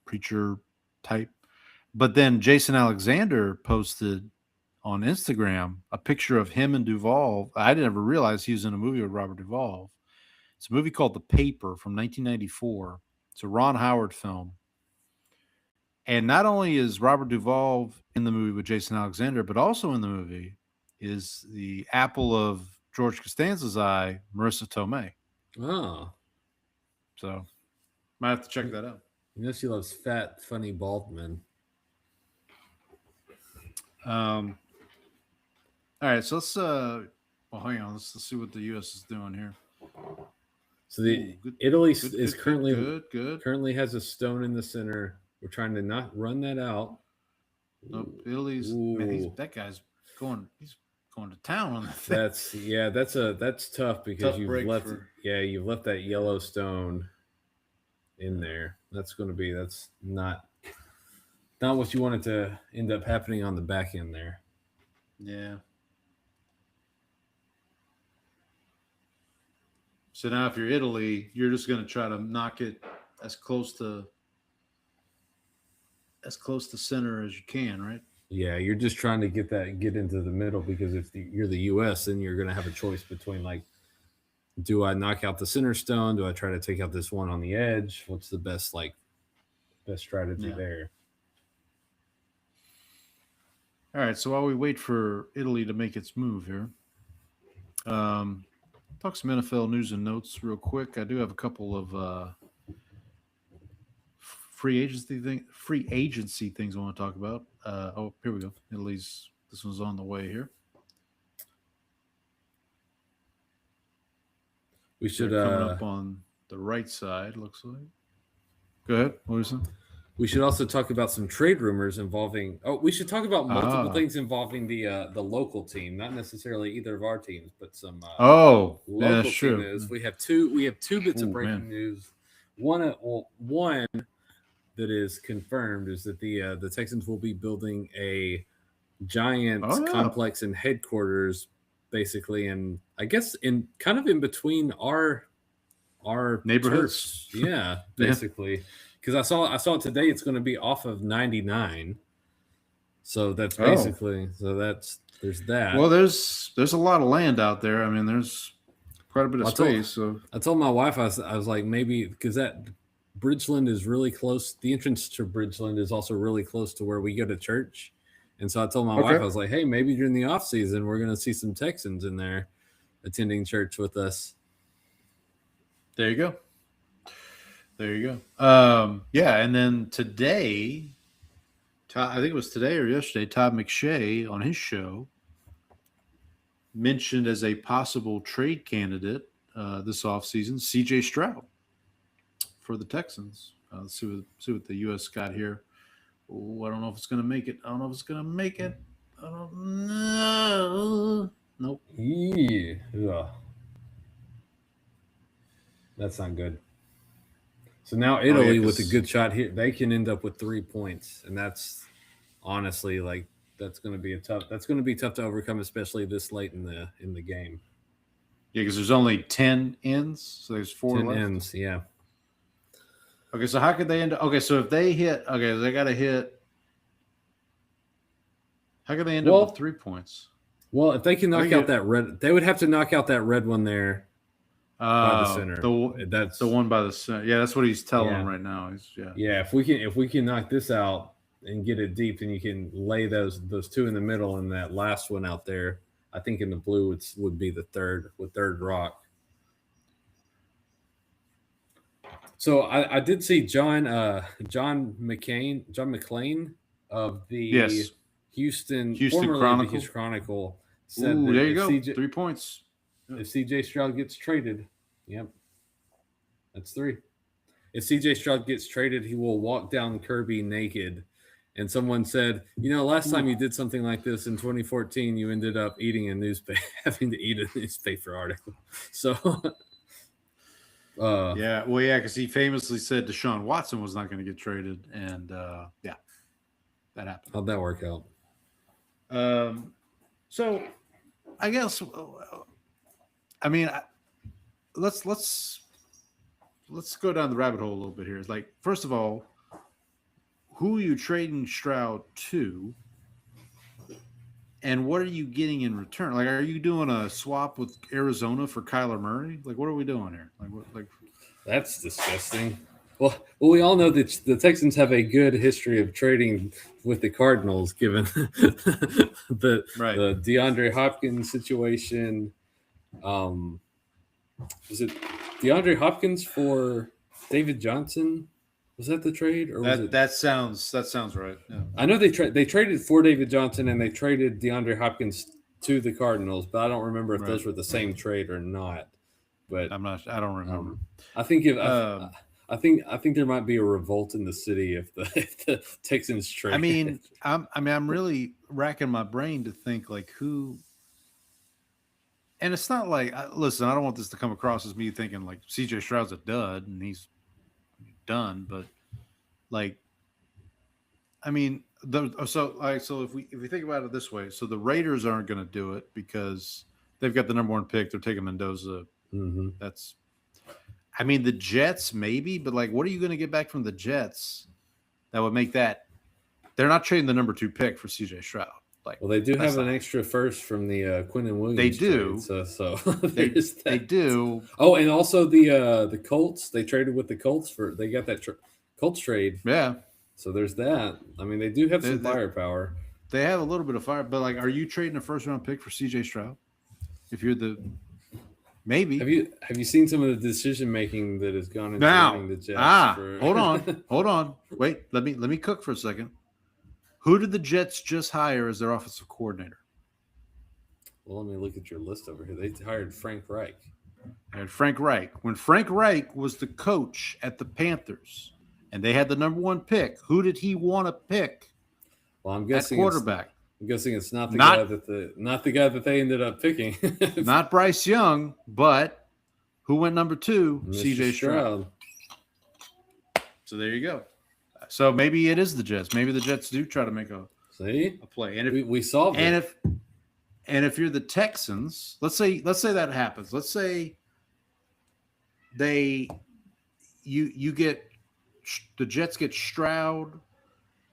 preacher type. But then Jason Alexander posted on Instagram a picture of him and Duvall. I didn't ever realize he was in a movie with Robert Duvall. It's a movie called The Paper from 1994. It's a Ron Howard film. And not only is Robert Duvall in the movie with Jason Alexander, but also in the movie is the apple of George Costanza's eye, Marissa Tomei. Oh. So might have to check that out. She loves fat, funny, bald men. All right, so let's hang on. Let's see what the U.S. is doing here. So Italy is currently good. Currently has a stone in the center. We're trying to not run that out. Nope, Italy's man. That guy's going. He's going to town on that thing. That's tough because you've left that yellow stone in there. That's not what you wanted to end up happening on the back end there. Yeah. So now if you're Italy, you're just going to try to knock it as close to center as you can, right? Yeah, you're just trying to get into the middle because if you're the U.S., then you're going to have a choice between like, do I knock out the center stone? Do I try to take out this one on the edge? What's the best strategy there? All right, so while we wait for Italy to make its move here, talk some NFL news and notes real quick. I do have a couple of free agency things I want to talk about. Here we go. Italy's this one's on the way here. We should coming up on the right side. Looks like. Go ahead. What was it? We should also talk about some trade rumors involving. Oh, we should talk about multiple things involving the local team, not necessarily either of our teams, but some local team news. We have two bits of breaking news. One that is confirmed is that the Texans will be building a giant complex and headquarters, basically, and I guess in between our neighborhoods. Yeah, basically. Because I saw it today. It's going to be off of 99. So that's basically there's that. Well, there's a lot of land out there. I mean, there's quite a bit of space. I told my wife I was like, maybe because that Bridgeland is really close. The entrance to Bridgeland is also really close to where we go to church. And so I told my wife, I was like, hey, maybe during the off season we're going to see some Texans in there attending church with us. There you go. And then today, I think it was today or yesterday, Todd McShay on his show mentioned as a possible trade candidate this offseason, CJ Stroud for the Texans. Let's see what the U.S. got here. Oh, I don't know if it's going to make it. I don't know. Nope. Yeah. That's not good. So now Italy with a good shot here, they can end up with 3 points, and that's honestly that's going to be tough to overcome, especially this late in the game. Yeah, because there's only 10 ends, so there's 4 10 left. ends, yeah. Okay, so how could they end up? Okay, so if they hit, they got to hit. How could they end up with 3 points? Well, if they can knock out that red, they would have to knock out that red one there. By the center. That's the one by the center. Yeah, that's what he's telling them right now. If we can knock this out and get it deep, then you can lay those two in the middle, and that last one out there, I think in the blue would be the third rock. So I did see John McClain of the Houston Chronicle. The Houston Chronicle said that there you go. 3 points. If CJ Stroud gets traded, that's 3. If CJ Stroud gets traded, he will walk down Kirby naked. And someone said, last time you did something like this in 2014, you ended up having to eat a newspaper article. So, because he famously said Deshaun Watson was not going to get traded, and that happened. How'd that work out? So, I guess. I mean, let's go down the rabbit hole a little bit here. It's like, first of all, who are you trading Stroud to, and what are you getting in return? Like, are you doing a swap with Arizona for Kyler Murray? Like, what are we doing here? That's disgusting. Well, we all know that the Texans have a good history of trading with the Cardinals, given the DeAndre Hopkins situation. Was it DeAndre Hopkins for David Johnson? Was that the trade, or was it? That sounds right. Yeah. I know they traded for David Johnson, and they traded DeAndre Hopkins to the Cardinals, but I don't remember if those were the same trade or not. But I don't remember. I think I think there might be a revolt in the city if the Texans trade. I mean, I'm really racking my brain to think like who. And it's not like, listen, I don't want this to come across as me thinking like CJ Stroud's a dud and he's done, but like, I mean, so if we think about it this way, so the Raiders aren't going to do it because they've got the number 1 pick. They're taking Mendoza. Mm-hmm. I mean, the Jets maybe, but like, what are you going to get back from the Jets that would make that they're not trading the number 2 pick for CJ Stroud. Well, they do have an extra first from the Quinnen Williams. They do. Trade, so they do. Oh, and also the Colts. They traded with the Colts they got that Colts trade. Yeah. So there's that. I mean, they do have some firepower. They have a little bit of fire, but are you trading a first round pick for CJ Stroud? If you're maybe. Have you seen some of the decision making that has gone into the Jets? Hold on. Wait, let me cook for a second. Who did the Jets just hire as their offensive coordinator? Well, let me look at your list over here. They hired Frank Reich. When Frank Reich was the coach at the Panthers and they had the number 1 pick, who did he want to pick? Well, I'm guessing quarterback. I'm guessing it's not the guy that they ended up picking. Not Bryce Young, but who went number 2? CJ Stroud. So there you go. So maybe it is the Jets. Maybe the Jets do try to make a play. And if we solved it. And if you're the Texans, let's say that happens. Let's say you get the Jets get Stroud,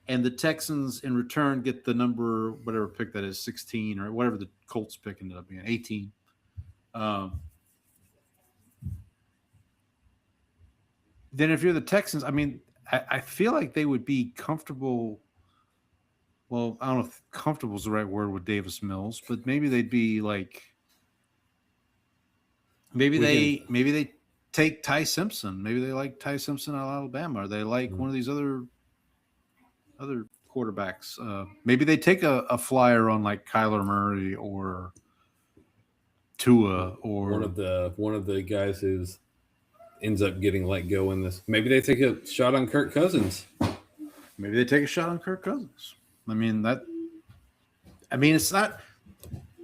and the Texans in return get the number, whatever pick that is, 16 or whatever the Colts pick ended up being, 18. Then if you're the Texans, I mean, I feel like they would be comfortable. Well, I don't know if comfortable is the right word with Davis Mills, but maybe they'd be like, maybe they take Ty Simpson. Maybe they like Ty Simpson out of Alabama, or they like one of these other quarterbacks. Maybe they take a flyer on like Kyler Murray or Tua or one of the guys who's ends up getting let go in this. Maybe they take a shot on Kirk Cousins. Maybe they take a shot on Kirk Cousins. I mean, it's not.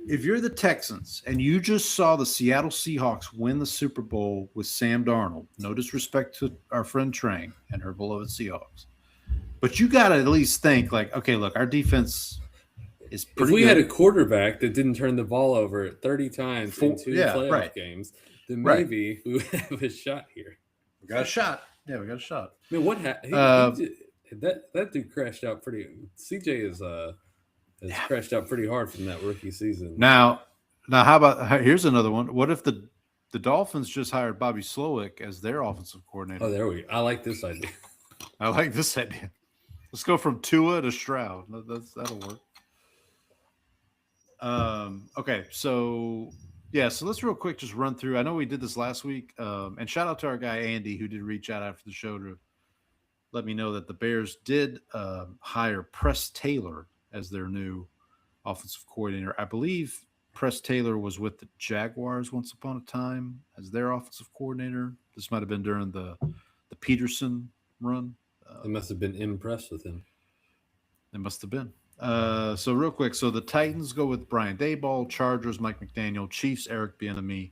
If you're the Texans and you just saw the Seattle Seahawks win the Super Bowl with Sam Darnold, no disrespect to our friend Trang and her beloved Seahawks, but you got to at least think like, okay, look, our defense is pretty good. If we had a quarterback that didn't turn the ball over 30 times in 2 playoff games, then maybe we would have a shot here. We got a shot. Yeah, we got a shot. I mean, what happened? That dude crashed out pretty. CJ has crashed out pretty hard from that rookie season. Now, how about here's another one? What if the Dolphins just hired Bobby Slowick as their offensive coordinator? Oh, there we go. I like this idea. Let's go from Tua to Stroud. That'll work. Okay, so let's real quick just run through. I know we did this last week, and shout out to our guy Andy who did reach out after the show to let me know that the Bears did hire Press Taylor as their new offensive coordinator. I believe Press Taylor was with the Jaguars once upon a time as their offensive coordinator. This might have been during the Peterson run. They must have been impressed with him. They must have been. So real quick, so the Titans go with Brian Daboll, Chargers Mike McDaniel, Chiefs Eric Bieniemy,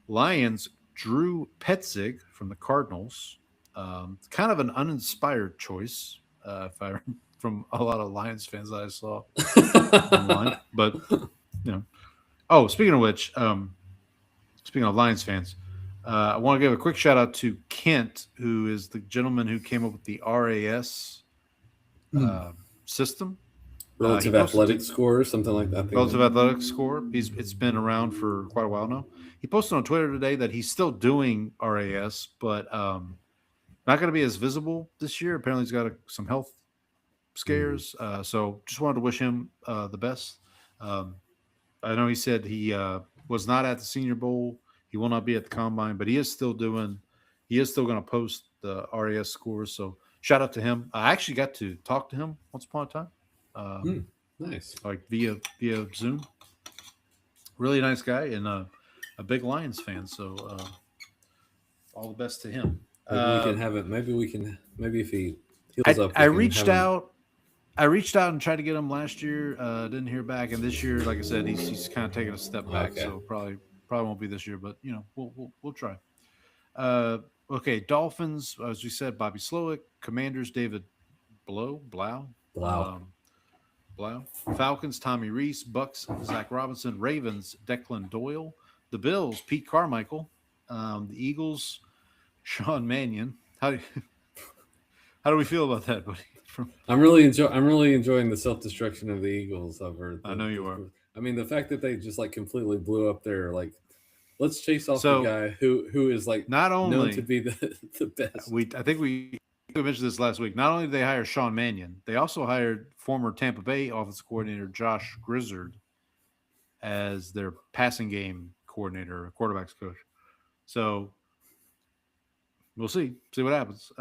Lions Drew Petzig from the Cardinals. Kind of an uninspired choice, from a lot of Lions fans that I saw online. But Oh, speaking of which, speaking of Lions fans, I want to give a quick shout out to Kent, who is the gentleman who came up with the RAS system. Relative athletic score, something like that. Relative athletic score. It's been around for quite a while now. He posted on Twitter today that he's still doing RAS, but not going to be as visible this year. Apparently, he's got some health scares. So just wanted to wish him the best. I know he said he was not at the Senior Bowl. He will not be at the Combine, but he is still going to post the RAS scores. So shout out to him. I actually got to talk to him once upon a time. Nice. Like via Zoom. Really nice guy and a big Lions fan. So all the best to him. Maybe we can have it. Maybe if he heals up. I reached out and tried to get him last year. Didn't hear back. And this year, like I said, he's kind of taking a step back. Okay. So probably won't be this year, but we'll try. Okay, Dolphins, as we said, Bobby Slowick. Commanders, David Blau. Falcons, Tommy Reese. Bucks, Zach Robinson. Ravens, Declan Doyle. The Bills, Pete Carmichael. The Eagles, Sean Mannion. How do we feel about that, buddy? I'm really enjoying the self-destruction of the Eagles over. I know you are. I mean, the fact that they just like completely blew up their like. Let's chase off So, the guy who is like not known only to be the best. I think we mentioned this last week. Not only did they hire Sean Mannion, they also hired former Tampa Bay offensive coordinator Josh Grizzard as their passing game coordinator, quarterbacks coach. So we'll see what happens.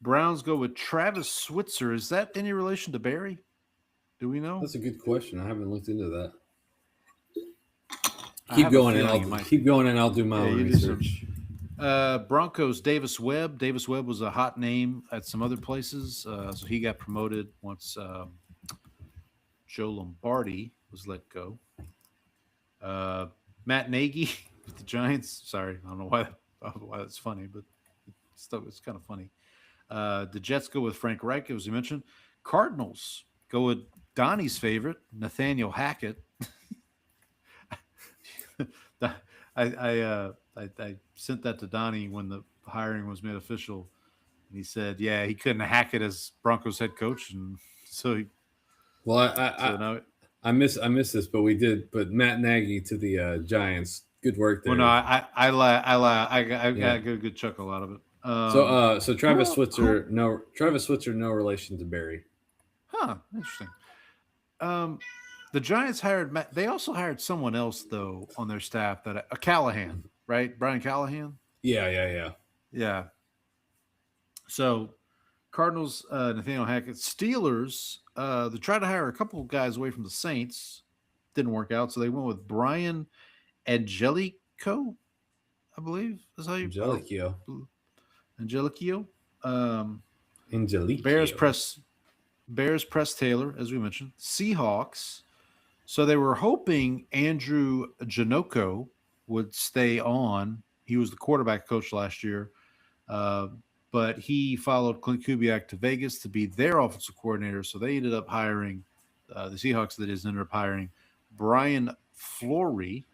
Browns go with Travis Switzer. Is that any relation to Barry? Do we know? That's a good question. I haven't looked into that. I Keep have a going, feeling and I'll do my own research. Broncos Davis Webb. Davis Webb was a hot name at some other places, so he got promoted once Joe Lombardi was let go. Matt Nagy with the Giants. Sorry, I don't know why that's funny, but it's kind of funny. The Jets go with Frank Reich, as you mentioned. Cardinals go with Donnie's favorite, Nathaniel Hackett. I sent that to Donnie when the hiring was made official, and he said, "Yeah, he couldn't hack it as Broncos head coach," and so he. Well, I miss this, but we did. But Matt Nagy to the Giants, good work there. Well, no, I got a good chuckle out of it. So Travis Switzer, no relation to Barry. Huh, interesting. The Giants hired Matt. They also hired someone else though on their staff that Callahan, right? Brian Callahan. Yeah. So, Cardinals, Nathaniel Hackett. Steelers, they tried to hire a couple of guys away from the Saints. Didn't work out, so they went with Brian Angelico, I believe is how you Angelico. Bears press Taylor, as we mentioned. Seahawks. So they were hoping Andrew Janocko would stay on. He was the quarterback coach last year, but he followed Clint Kubiak to Vegas to be their offensive coordinator. So they ended up hiring the Seahawks. That is, ended up hiring Brian Fleury,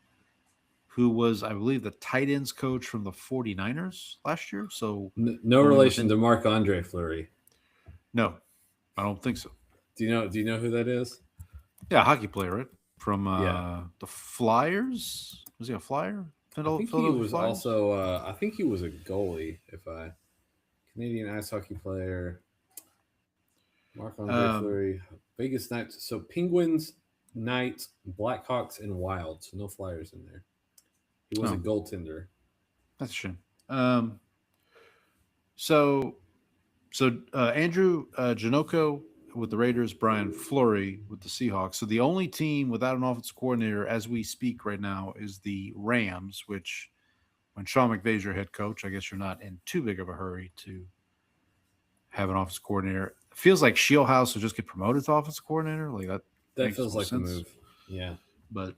who was, I believe, the tight ends coach from the 49ers last year. So no relation to Marc-Andre Fleury. No, I don't think so. Do you know who that is? Yeah, hockey player, right? From the Flyers. Was he a Flyer? I think he was also. I think he was a goalie. Canadian ice hockey player. Marc-Andre Fleury, Vegas Knights. So Penguins, Knights, Blackhawks, and Wild. So no Flyers in there. He was a goaltender. That's a shame. So Andrew Janocko with the Raiders, Brian Fleury with the Seahawks. So the only team without an offensive coordinator as we speak right now is the Rams, which when Sean McVay's your head coach, I guess you're not in too big of a hurry to have an offensive coordinator. It feels like Shieldhouse will just get promoted to offensive coordinator. Like that feels like sense. the move. Yeah. But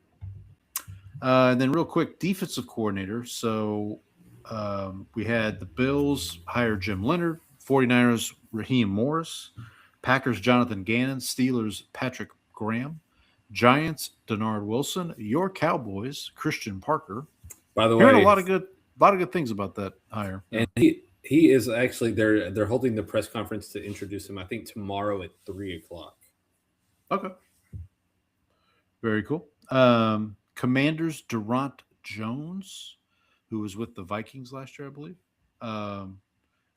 and then real quick, defensive coordinator. So we had the Bills hire Jim Leonard, 49ers Raheem Morris, Packers Jonathan Gannon, Steelers Patrick Graham, Giants Denard Wilson, your Cowboys Christian Parker. By the way, hearing a lot of good things about that hire. And he is actually they're holding the press conference to introduce him. I think tomorrow at 3:00. Okay, very cool. Commanders Durant Jones, who was with the Vikings last year, I believe.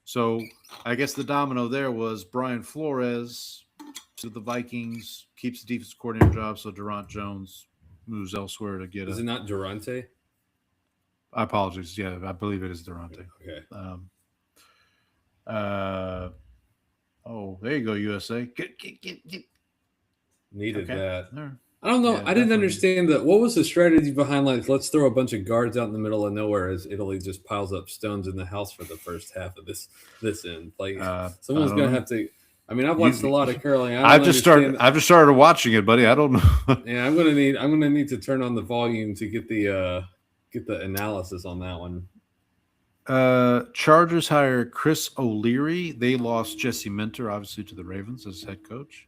So I guess the domino there was Brian Flores to the Vikings, keeps the defensive coordinator job, so Durant Jones moves elsewhere to get Is it not Durante? I apologize. Yeah, I believe it is Durante. Okay. There you go, USA. Needed that. Right. I don't know. Yeah, I didn't definitely. understand that. What was the strategy behind let's throw a bunch of guards out in the middle of nowhere as Italy just piles up stones in the house for the first half of this end? Someone's gonna have to. I mean, I've watched a lot of curling. I've just started watching it, buddy. I don't know. Yeah, I'm gonna need to turn on the volume to get the analysis on that one. Chargers hire Chris O'Leary. They lost Jesse Minter, obviously, to the Ravens as head coach.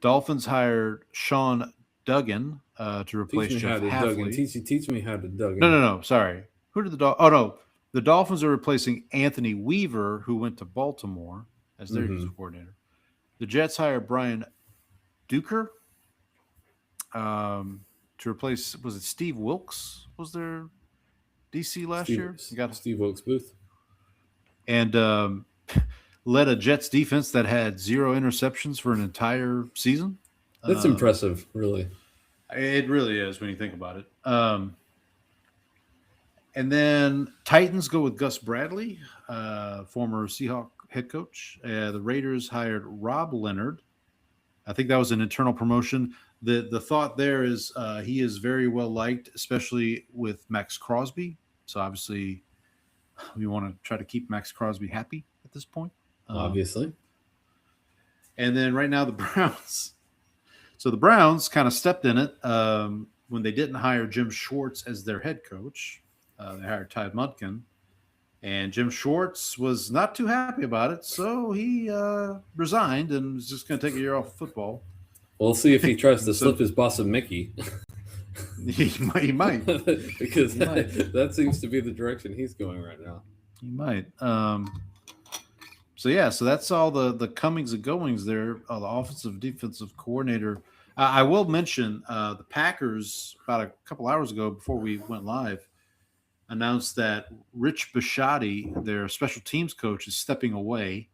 Dolphins hired Sean Duggan to replace Jeff Hafley. Teach me how to Duggan. No. Sorry. Who did the Dolphins? Oh, no. The Dolphins are replacing Anthony Weaver, who went to Baltimore as their defensive coordinator. The Jets hired Brian Duker to replace, was it Steve Wilkes? Was their DC last year? Steve Wilkes Booth. And led a Jets defense that had 0 interceptions for an entire season. That's impressive, really. It really is when you think about it. And then Titans go with Gus Bradley, former Seahawk head coach. The Raiders hired Rob Leonard. I think that was an internal promotion. The thought there is he is very well liked, especially with Max Crosby. So obviously we want to try to keep Max Crosby happy at this point. Obviously. And then right now the Browns. So the Browns kind of stepped in it when they didn't hire Jim Schwartz as their head coach. They hired Ty Mudkin. And Jim Schwartz was not too happy about it, so he resigned and was just going to take a year off of football. We'll see if he tries to slip his boss a Mickey. He might. Because that seems to be the direction he's going right now. He might. So that's all the comings and goings there. The offensive defensive coordinator. I will mention the Packers about a couple hours ago before we went live announced that Rich Bisciotti, their special teams coach, is stepping away,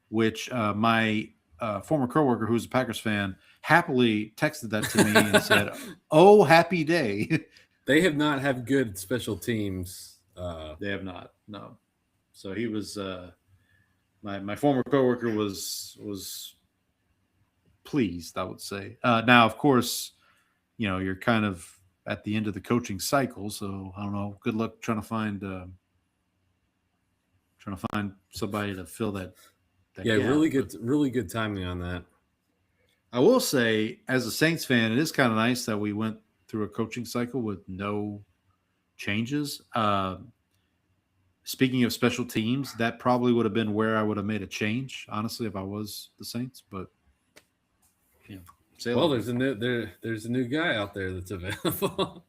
which my former coworker, who's a Packers fan, happily texted that to me and said, "Oh, happy day." They have not had good special teams. They have not. No. So he was my former coworker was pleased, I would say. Now, of course, you're kind of at the end of the coaching cycle, so I don't know. Good luck trying to find somebody to fill that yeah, gap. really good timing on that. I will say, as a Saints fan, it is kind of nice that we went through a coaching cycle with no changes. Speaking of special teams, that probably would have been where I would have made a change, honestly, if I was the Saints. But well, there's a new guy out there that's available.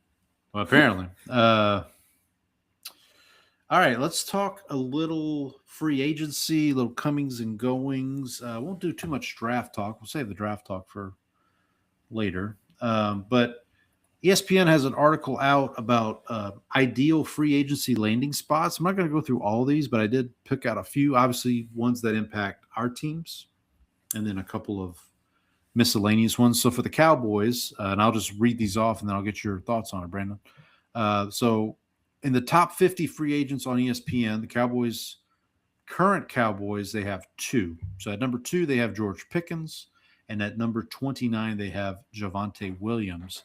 Well, apparently. All right, let's talk a little free agency, little comings and goings. Won't do too much draft talk. We'll save the draft talk for later. But ESPN has an article out about ideal free agency landing spots. I'm not going to go through all these, but I did pick out a few, obviously ones that impact our teams, and then a couple of miscellaneous ones. So for the Cowboys, and I'll just read these off and then I'll get your thoughts on it, Brandon. So in the top 50 free agents on ESPN, the current Cowboys, they have 2. So at number 2, they have George Pickens. And at number 29, they have Javonte Williams.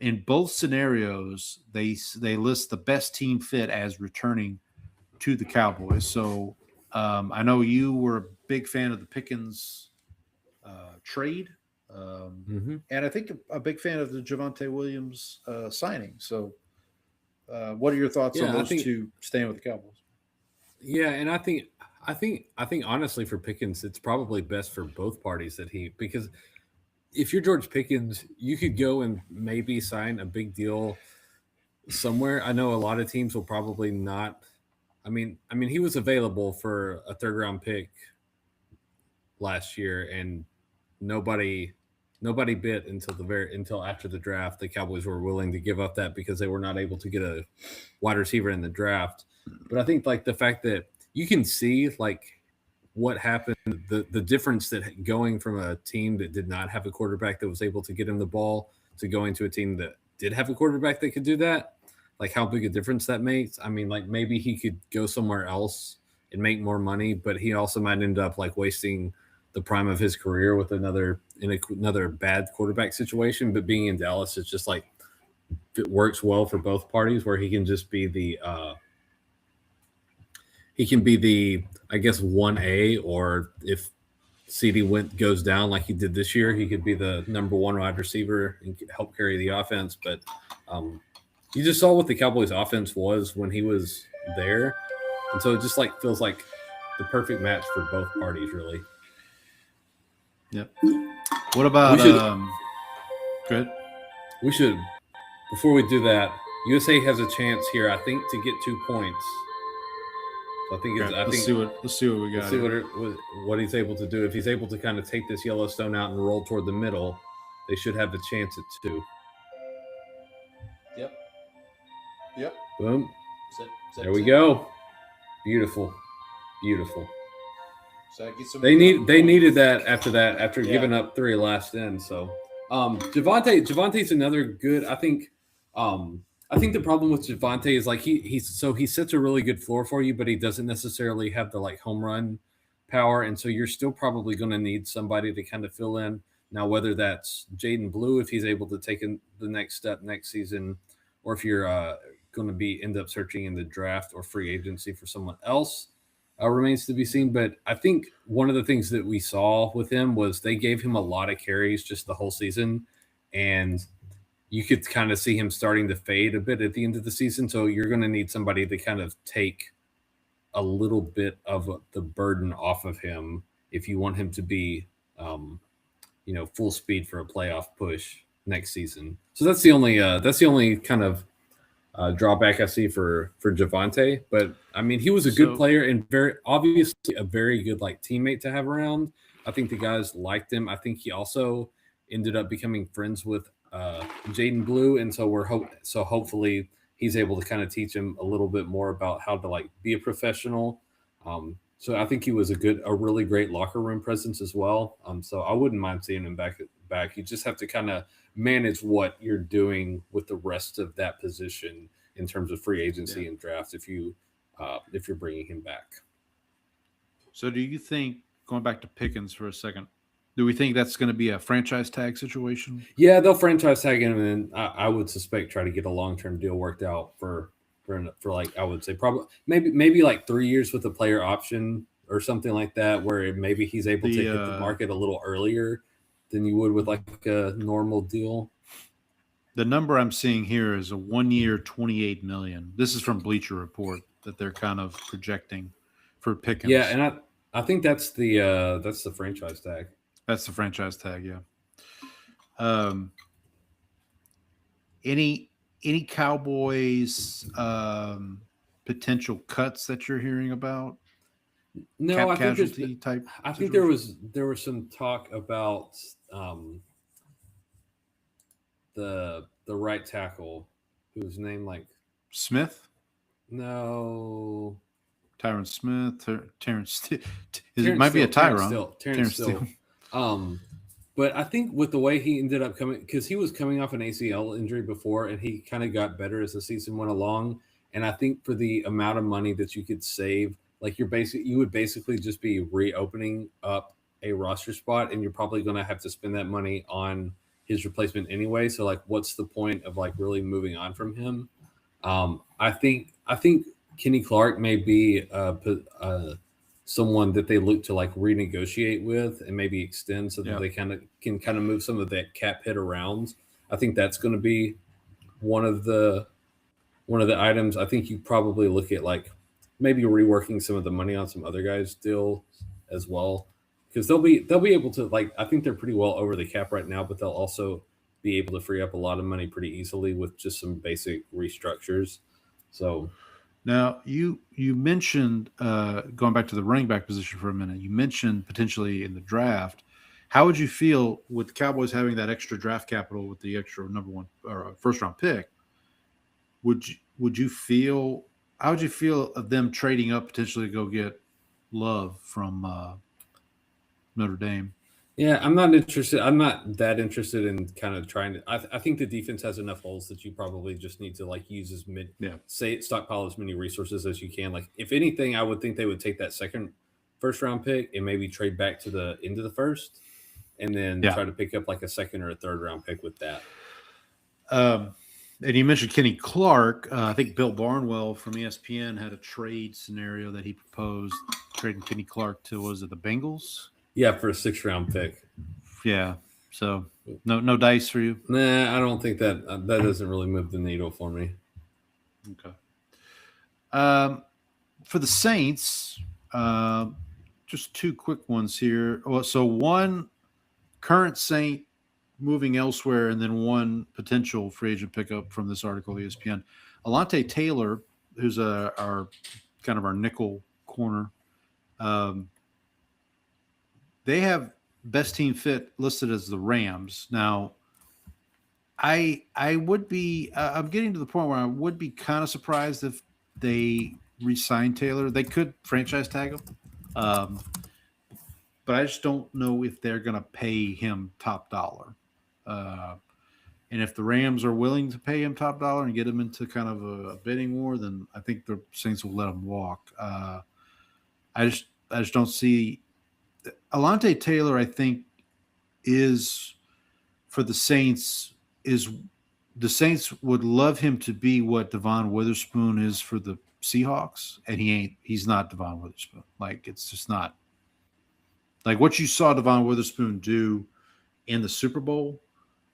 In both scenarios, they list the best team fit as returning to the Cowboys. So I know you were a big fan of the Pickens trade. And I think a big fan of the Javonte Williams signing. So what are your thoughts on those two staying with the Cowboys? Yeah, and I think honestly for Pickens, it's probably best for both parties because if you're George Pickens, you could go and maybe sign a big deal somewhere. I know a lot of teams will probably not. I mean, he was available for a 3rd round pick last year, and nobody bit until after the draft. The Cowboys were willing to give up that because they were not able to get a wide receiver in the draft. But I think like the fact that you can see like what happened, the difference that going from a team that did not have a quarterback that was able to get him the ball to going to a team that did have a quarterback that could do that, like how big a difference that makes. I mean, like maybe he could go somewhere else and make more money, but he also might end up like wasting the prime of his career with another bad quarterback situation. But being in Dallas, it's just like it works well for both parties, where he can just be the I guess 1A, or if CD goes down like he did this year, he could be the number 1 wide receiver and help carry the offense. But you just saw what the Cowboys offense was when he was there. And so it just like feels like the perfect match for both parties, really. Yep. What about good? We should, before we do that, USA has a chance here, I think, to get 2 points So I think it's. Okay, I think let's see what we got. let's see what he's able to do. If he's able to kind of take this Yellowstone out and roll toward the middle, they should have a chance at 2. Yep. Boom. Set There we 10. go. Beautiful. Beautiful. So get some They needed that after Yeah. giving up 3 last end. So Javante's another good. I think the problem with Javante is like he sets a really good floor for you, but he doesn't necessarily have the like home run power, and so you're still probably going to need somebody to kind of fill in. Now, whether that's Jaden Blue if he's able to take the next step next season, or if you're going to end up searching in the draft or free agency for someone else, remains to be seen. But I think one of the things that we saw with him was they gave him a lot of carries just the whole season, and you could kind of see him starting to fade a bit at the end of the season. So you're going to need somebody to kind of take a little bit of the burden off of him if you want him to be, full speed for a playoff push next season. So that's the only kind of drawback I see for Javante. But I mean, he was a good player and very obviously a very good like teammate to have around. I think the guys liked him. I think he also ended up becoming friends with Jaden Blue, and so hopefully he's able to kind of teach him a little bit more about how to like be a professional. So I think he was a really great locker room presence as well. So I wouldn't mind seeing him back. You just have to kind of manage what you're doing with the rest of that position in terms of free agency and draft if you're bringing him back. So do you think, going back to Pickens for a second, do we think that's going to be a franchise tag situation? Yeah, they'll franchise tag him, and I would suspect try to get a long-term deal worked out for like I would say probably maybe like 3 years with a player option or something like that, where maybe he's able to hit the market a little earlier than you would with like a normal deal. The number I'm seeing here is a 1 year, $28 million. This is from Bleacher Report that they're kind of projecting for Pickens. Yeah, and I think that's the franchise tag. That's the franchise tag, yeah. Any Cowboys potential cuts that you're hearing about? No, I think there was some talk about the right tackle whose name like Smith. No, Tyron Smith, Terrence. It might be a Tyron. Terrence Steele. But I think with the way he ended up coming, because he was coming off an ACL injury before, and he kind of got better as the season went along. And I think for the amount of money that you could save, like you would basically just be reopening up a roster spot, and you're probably going to have to spend that money on his replacement anyway. So like, what's the point of like really moving on from him? I think Kenny Clark may be someone that they look to like renegotiate with and maybe extend so that they can move some of that cap hit around. I think that's going to be one of the items. I think you probably look at like maybe reworking some of the money on some other guys' deal as well, because they'll be able to like, I think they're pretty well over the cap right now, but they'll also be able to free up a lot of money pretty easily with just some basic restructures. So now you mentioned going back to the running back position for a minute. You mentioned potentially in the draft. How would you feel with the Cowboys having that extra draft capital with the extra number one or first round pick? Would you feel? How would you feel of them trading up potentially to go get Love from Notre Dame? Yeah, I'm not interested. I'm not that interested in kind of trying to. I think the defense has enough holes that you probably just need to like use stockpile as many resources as you can. Like if anything, I would think they would take that first round pick and maybe trade back to the end of the first, and then try to pick up like a second or a third round pick with that. And you mentioned Kenny Clark. I think Bill Barnwell from ESPN had a trade scenario that he proposed, trading Kenny Clark to, was it the Bengals? Yeah, for a 6th round pick. Yeah. So no dice for you? Nah, I don't think that doesn't really move the needle for me. Okay. For the Saints, just 2 quick ones here. So one current Saint moving elsewhere, and then one potential free agent pickup from this article, ESPN. Alante Taylor, who's our nickel corner. They have best team fit listed as the Rams. Now, I would be I'm getting to the point where I would be kind of surprised if they re-sign Taylor. They could franchise tag him, but I just don't know if they're going to pay him top dollar. And if the Rams are willing to pay him top dollar and get him into kind of a bidding war, then I think the Saints will let him walk. I just don't see Alontae Taylor. I think is for the Saints is the Saints would love him to be what Devon Witherspoon is for the Seahawks, and he ain't. He's not Devon Witherspoon. Like it's just not like what you saw Devon Witherspoon do in the Super Bowl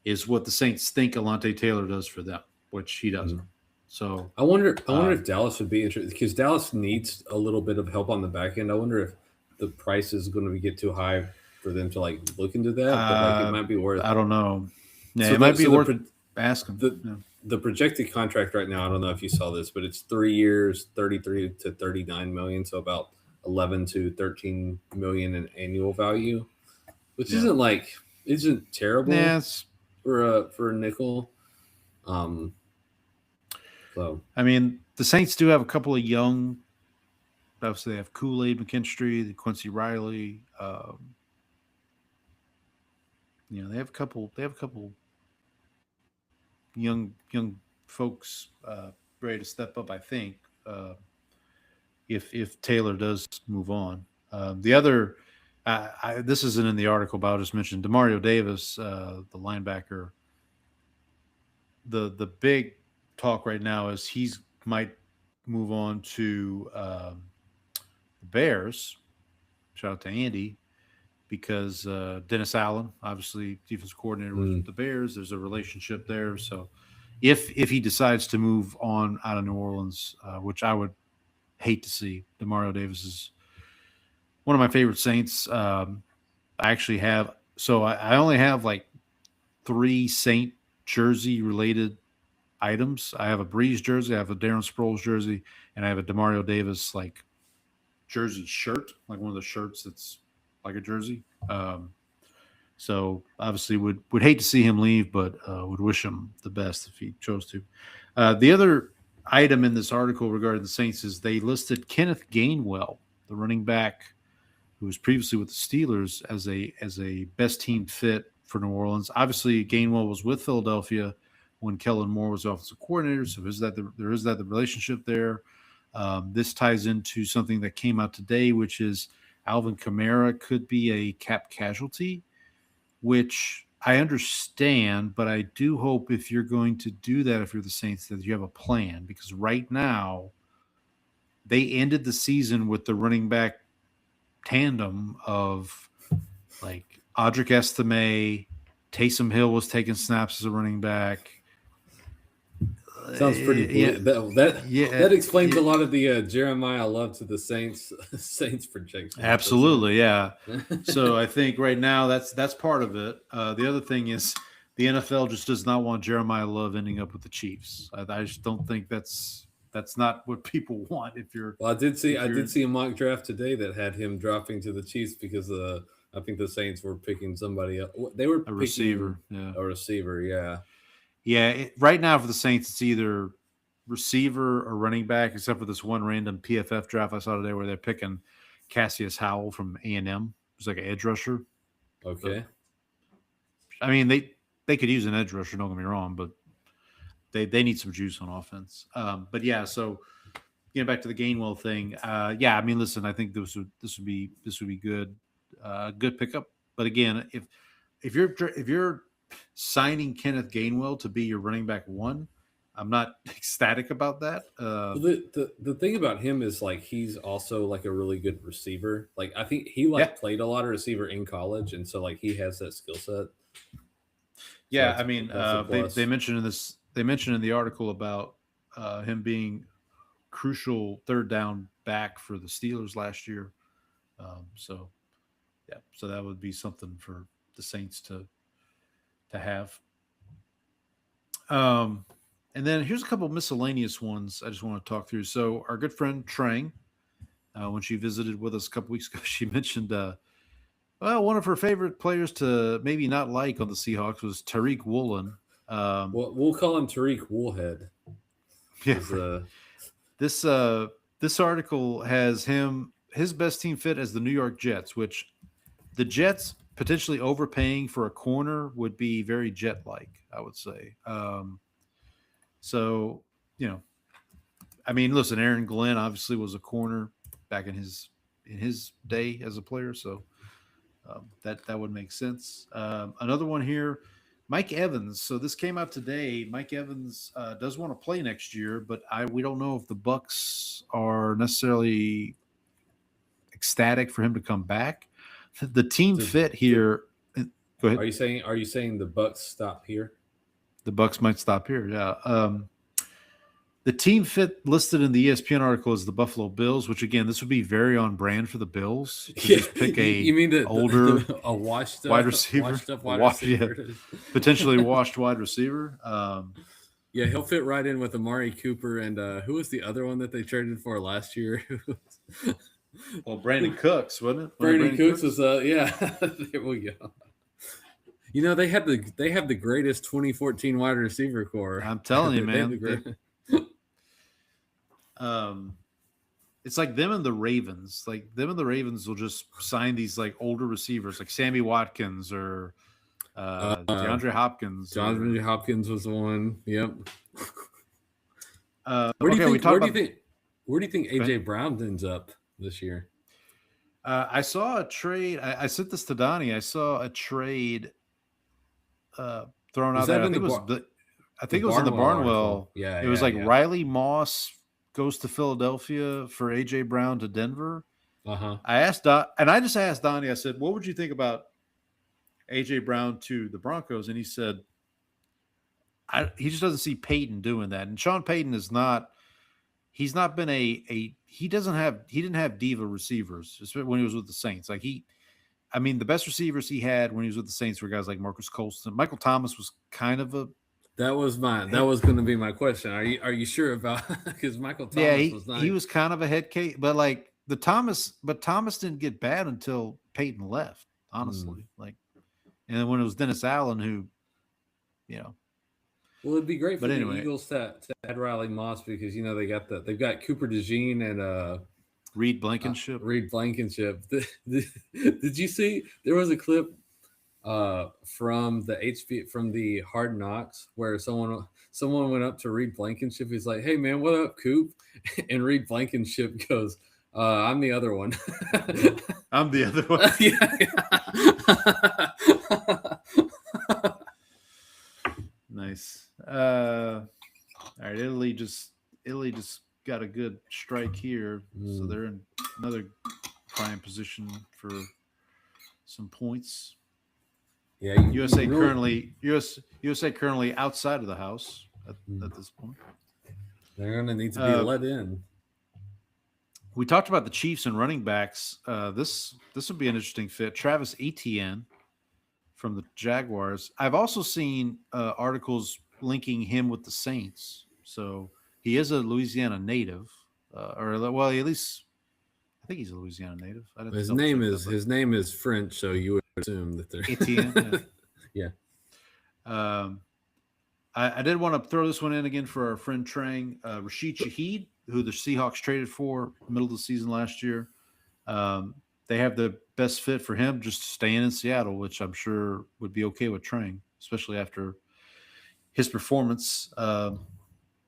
is what the Saints think Alontae Taylor does for them, which he doesn't. So I wonder if Dallas would be interested because Dallas needs a little bit of help on the back end. I wonder if the price is going to get too high for them to like look into that. But like it might be worth. I don't know. Yeah, So it might be worth asking. asking. The projected contract right now, I don't know if you saw this, but it's 3 years, 33 to 39 million, so about 11 to 13 million in annual value, which isn't terrible. Yeah, for a nickel. So I mean, the Saints do have a couple of young. Obviously, they have Kool-Aid McKinstry, the Quincy Riley. They have a couple. They have a couple young folks ready to step up. I think if Taylor does move on, the other. This isn't in the article, but I'll just mention Demario Davis, the linebacker. The big talk right now is he's might move on to the Bears. Shout out to Andy because Dennis Allen, obviously defensive coordinator with the Bears. There's a relationship there. So if he decides to move on out of New Orleans, which I would hate to see, Demario Davis is one of my favorite Saints. I actually have I only have like 3 Saint jersey related items. I have a Breeze jersey, I have a Darren Sproles jersey, and I have a Demario Davis like jersey shirt, like one of the shirts that's like a jersey. So obviously would hate to see him leave, but would wish him the best if he chose to. The other item in this article regarding the Saints is they listed Kenneth Gainwell, the running back who was previously with the Steelers, as a best team fit for New Orleans. Obviously, Gainwell was with Philadelphia when Kellen Moore was offensive coordinator, so there is the relationship there. This ties into something that came out today, which is Alvin Kamara could be a cap casualty, which I understand, but I do hope if you're going to do that, if you're the Saints, that you have a plan, because right now they ended the season with the running back tandem of like Audric Estime, Taysom Hill was taking snaps as a running back. Sounds pretty bleak. That explains a lot of the Jeremiah love to the Saints projection. Absolutely, yeah. So I think right now that's part of it. The other thing is the NFL just does not want Jeremiah Love ending up with the Chiefs. I just don't think that's not what people want. I did see a mock draft today that had him dropping to the Chiefs because I think the Saints were picking somebody else. They were picking receiver, yeah. A receiver, yeah. Yeah, right now for the Saints, it's either receiver or running back, except for this one random PFF draft I saw today where they're picking Cassius Howell from A&M. It's like an edge rusher. Okay. But, I mean, they could use an edge rusher, don't get me wrong, but they need some juice on offense. But yeah, so getting back to the Gainwell thing, I mean, listen, I think this would be good, good pickup. But again, if you're signing Kenneth Gainwell to be your running back 1, I'm not ecstatic about that. The thing about him is like he's also like a really good receiver. Like I think he played a lot of receiver in college, and so like he has that skill set. Yeah, so I mean, they mentioned in this. They mentioned in the article about him being crucial third down back for the Steelers last year. So that would be something for the Saints to have. And then here's a couple miscellaneous ones I just want to talk through. So our good friend Trang when she visited with us a couple weeks ago. She mentioned, well, one of her favorite players to maybe not like on the Seahawks was Tariq Woolen. Well, we'll call him Tariq Woolhead. Yeah, 'Cause, this article has his best team fit as the New York Jets, which the Jets potentially overpaying for a corner would be very Jet-like, I would say. So, I mean, listen, Aaron Glenn obviously was a corner back in his day as a player, so that would make sense. Another one here, Mike Evans. So this came out today. Mike Evans does want to play next year, but we don't know if the Bucks are necessarily ecstatic for him to come back. The team fit here. Go ahead. Are you saying the Bucks stop here? The Bucks might stop here. Yeah. The team fit listed in the ESPN article is the Buffalo Bills, which again, this would be very on brand for the Bills. Just pick you mean a washed wide receiver, receiver. Yeah, potentially washed wide receiver. Yeah, he'll fit right in with Amari Cooper and who was the other one that they traded for last year? Well, Brandon Cooks, wasn't it? Brandon Cooks was yeah. There we go. They have the greatest 2014 wide receiver core. I'm telling you, man. It's like them and the Ravens. Like them and the Ravens will just sign these like older receivers, like Sammy Watkins or DeAndre Hopkins. DeAndre Hopkins was the one. Yep. Where do you think AJ Brown ends up this year? I saw a trade. I sent this to Donnie. I saw a trade thrown out there. I think it was in the Barnwell. Yeah, it was Riley Moss goes to Philadelphia for AJ Brown to Denver. Uh-huh. I just asked Donnie. I said, "What would you think about AJ Brown to the Broncos?" And he said, "He just doesn't see Peyton doing that." And Sean Payton is not. He's not been he didn't have diva receivers when he was with the Saints. The best receivers he had when he was with the Saints were guys like Marcus Colston. Michael Thomas was kind of a. That was going to be my question. Are you sure about because Michael Thomas was nice. He was kind of a head case, but Thomas didn't get bad until Peyton left, honestly. And then when it was Dennis Allen who, Well, it'd be great for the Eagles to add Riley Moss because they've got Cooper DeJean and Reed Blankenship. Did you see there was a clip from the Hard Knocks where someone went up to Reed Blankenship. He's like, "Hey man, what up, Coop?" And Reed Blankenship goes, "I'm the other one." I'm the other one. Nice. All right, Italy just got a good strike here, so they're in another prime position for some points. Yeah, USA currently outside of the house at this point. They're going to need to be let in. We talked about the Chiefs and running backs. This would be an interesting fit. Travis Etienne from the Jaguars. I've also seen articles linking him with the Saints. So he is a Louisiana native, at least I think he's a Louisiana native. His name is French, so you would assume that they're Etienne. Yeah. I did want to throw this one in again for our friend Trang. Rashid Shaheed, who the Seahawks traded for middle of the season last year. They have the best fit for him just staying in Seattle, which I'm sure would be okay with Trang, especially after his performance.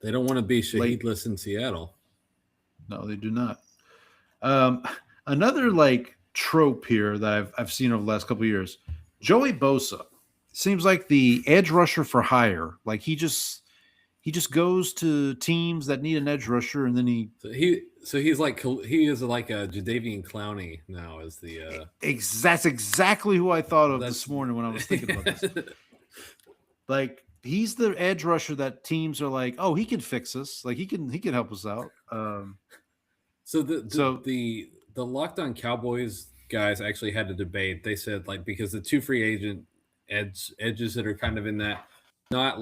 They don't want to be Shaheedless in Seattle. No, they do not. Another trope here that I've seen over the last couple of years, Joey Bosa seems like the edge rusher for hire. He just goes to teams that need an edge rusher, and then he is like a Jadeveon Clowney now as the that's exactly who I thought of this morning when I was thinking about this. He's the edge rusher that teams are like, oh, he can fix us. He can help us out. So the Locked On Cowboys guys actually had a debate. They said because the two free agent edges that are kind of in that not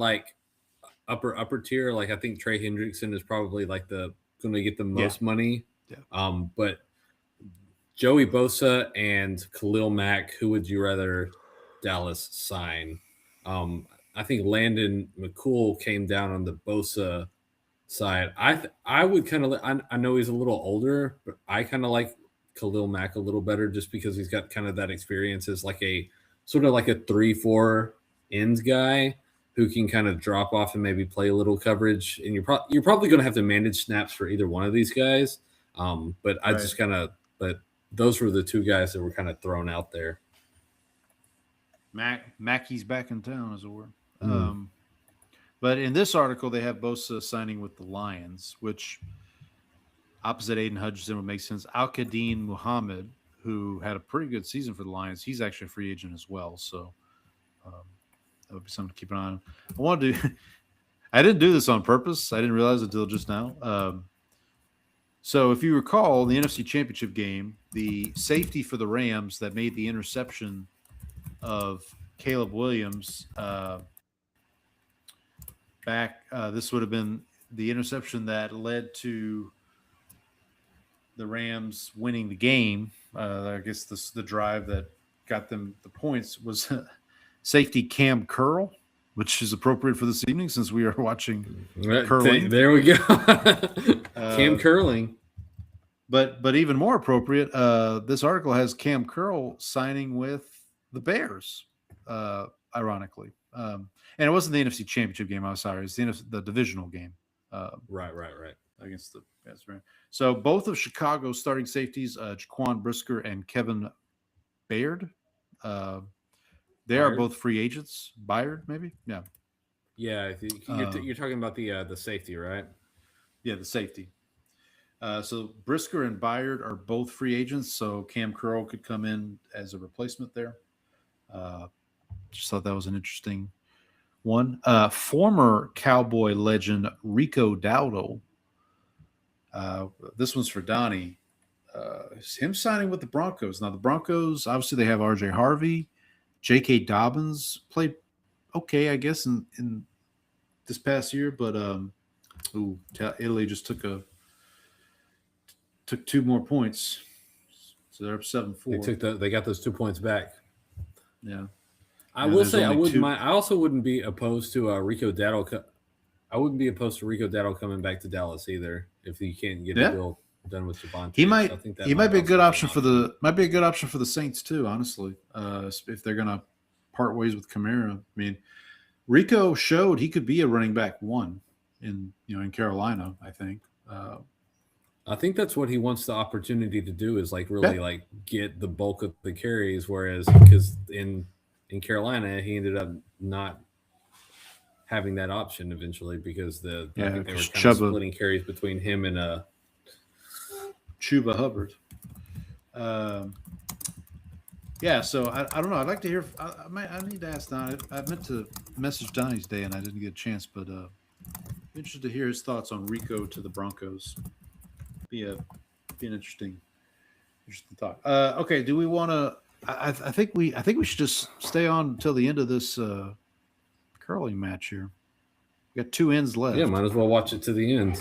upper tier. I think Trey Hendrickson is probably going to get the most money. Yeah. But Joey Bosa and Khalil Mack, who would you rather Dallas sign? I think Landon McCool came down on the Bosa side. I would kind of I know he's a little older, but I kind of like Khalil Mack a little better just because he's got kind of that experience as like a sort of like a 3-4 ends guy who can kind of drop off and maybe play a little coverage. And you're probably going to have to manage snaps for either one of these guys. But I just kind of but those were the two guys that were kind of thrown out there. Mackey's back in town, as it were. But in this article, they have Bosa signing with the Lions, which opposite Aiden Hutchinson would make sense. Al-Qadim Muhammad, who had a pretty good season for the Lions, he's actually a free agent as well. So that would be something to keep an eye on. I didn't do this on purpose. I didn't realize it until just now. So if you recall, in the NFC Championship game, the safety for the Rams that made the interception of Caleb Williams this would have been the interception that led to the Rams winning the game. I guess the drive that got them the points was safety Cam Curl, which is appropriate for this evening since we are watching curling. There we go. Cam curling. But even more appropriate, this article has Cam Curl signing with the Bears, ironically. And it wasn't the NFC Championship game. I'm sorry. It's the divisional game. Right. Against the Bears. Right. So both of Chicago's starting safeties, Jaquan Brisker and Kevin Bayard, they are both free agents. Bayard, maybe? Yeah. Yeah. You're talking about the safety, right? Yeah, the safety. So Brisker and Bayard are both free agents, so Cam Curl could come in as a replacement there. Just thought that was an interesting one. Former Cowboy legend Rico Dowdle. This one's for Donnie. Him signing with the Broncos. Now the Broncos, obviously, they have R.J. Harvey, J.K. Dobbins played okay, I guess, in this past year, but Italy just took 2 more points, so they're up 7-4. They got those 2 points back. Yeah. I will say I wouldn't mind. I also wouldn't be opposed to Rico Dowdle. I wouldn't be opposed to Rico Dowdle coming back to Dallas either if you can't get a deal done with Javonte. He might be a good option for the Saints too. Honestly, if they're gonna part ways with Kamara. I mean, Rico showed he could be a running back 1 in Carolina. I think. I think that's what he wants the opportunity to do is really get the bulk of the carries. Whereas because in Carolina, he ended up not having that option eventually because I think they were kind of splitting carries between him and Chuba Hubbard. So I don't know. I'd like to hear. I need to ask Don. I meant to message Donnie today and I didn't get a chance, but interested to hear his thoughts on Rico to the Broncos. Be an interesting thought. Okay, do we want to? I think we should just stay on until the end of this curling match here. We got 2 ends left. Yeah, might as well watch it to the end.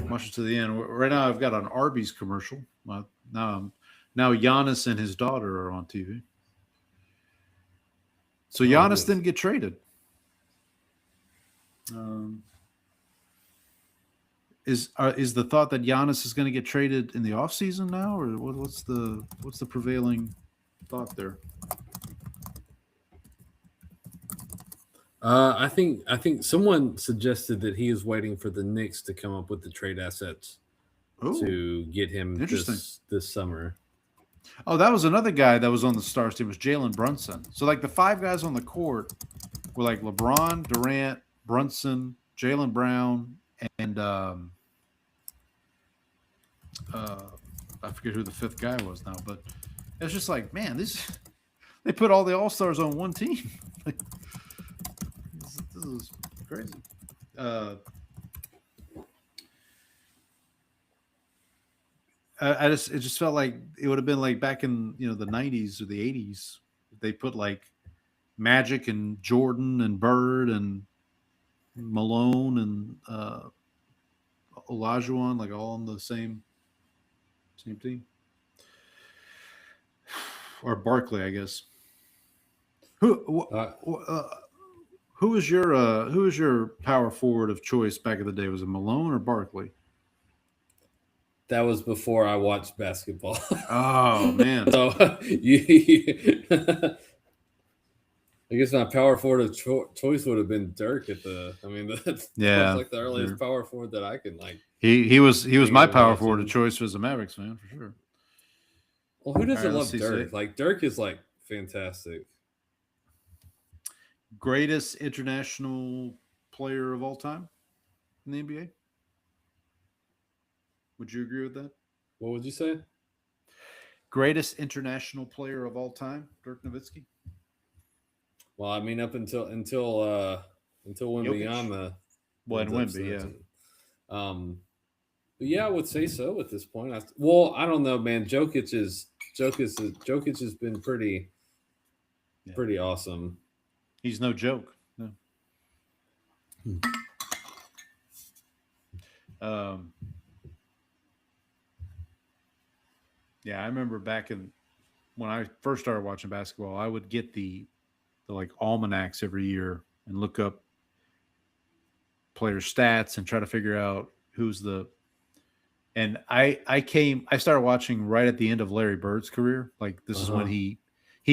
Watch it to the end. Right now, I've got an Arby's commercial. Now Giannis and his daughter are on TV. So Giannis didn't get traded. Is the thought that Giannis is going to get traded in the offseason now, or what's the prevailing thought there? I think someone suggested that he is waiting for the Knicks to come up with the trade assets to get him this summer. Oh, that was another guy that was on the Stars team, was Jalen Brunson. So like the 5 guys on the court were like LeBron, Durant, Brunson, Jaylen Brown, and I forget who the 5th guy was now, but it's just like, man, they put all the All-Stars on one team. This is crazy. It just felt like it would have been like back in the 90s or the 80s. They put like Magic and Jordan and Bird and Malone and Olajuwon like all on the same team. or Barkley, I guess. Who was your power forward of choice back in the day? Was it Malone or Barkley? That was before I watched basketball. Oh man! So I guess my power forward of choice would have been Dirk at the. I mean, that was like the earliest power forward that I can like. He was my power forward of choice as a Mavericks fan for sure. Well, who doesn't love Dirk? Like Dirk is like fantastic. Greatest international player of all time in the NBA. Would you agree with that? What would you say? Greatest international player of all time, Dirk Nowitzki. Well, I mean, up until Wembanyama. Well, and Wemby, yeah. But yeah, I would say so at this point. I don't know, man. Jokic has been pretty awesome. He's no joke. No. Yeah, I remember back when I first started watching basketball, I would get the like almanacs every year and look up player stats and try to figure out who's the. And I started watching right at the end of Larry Bird's career. Like this is when he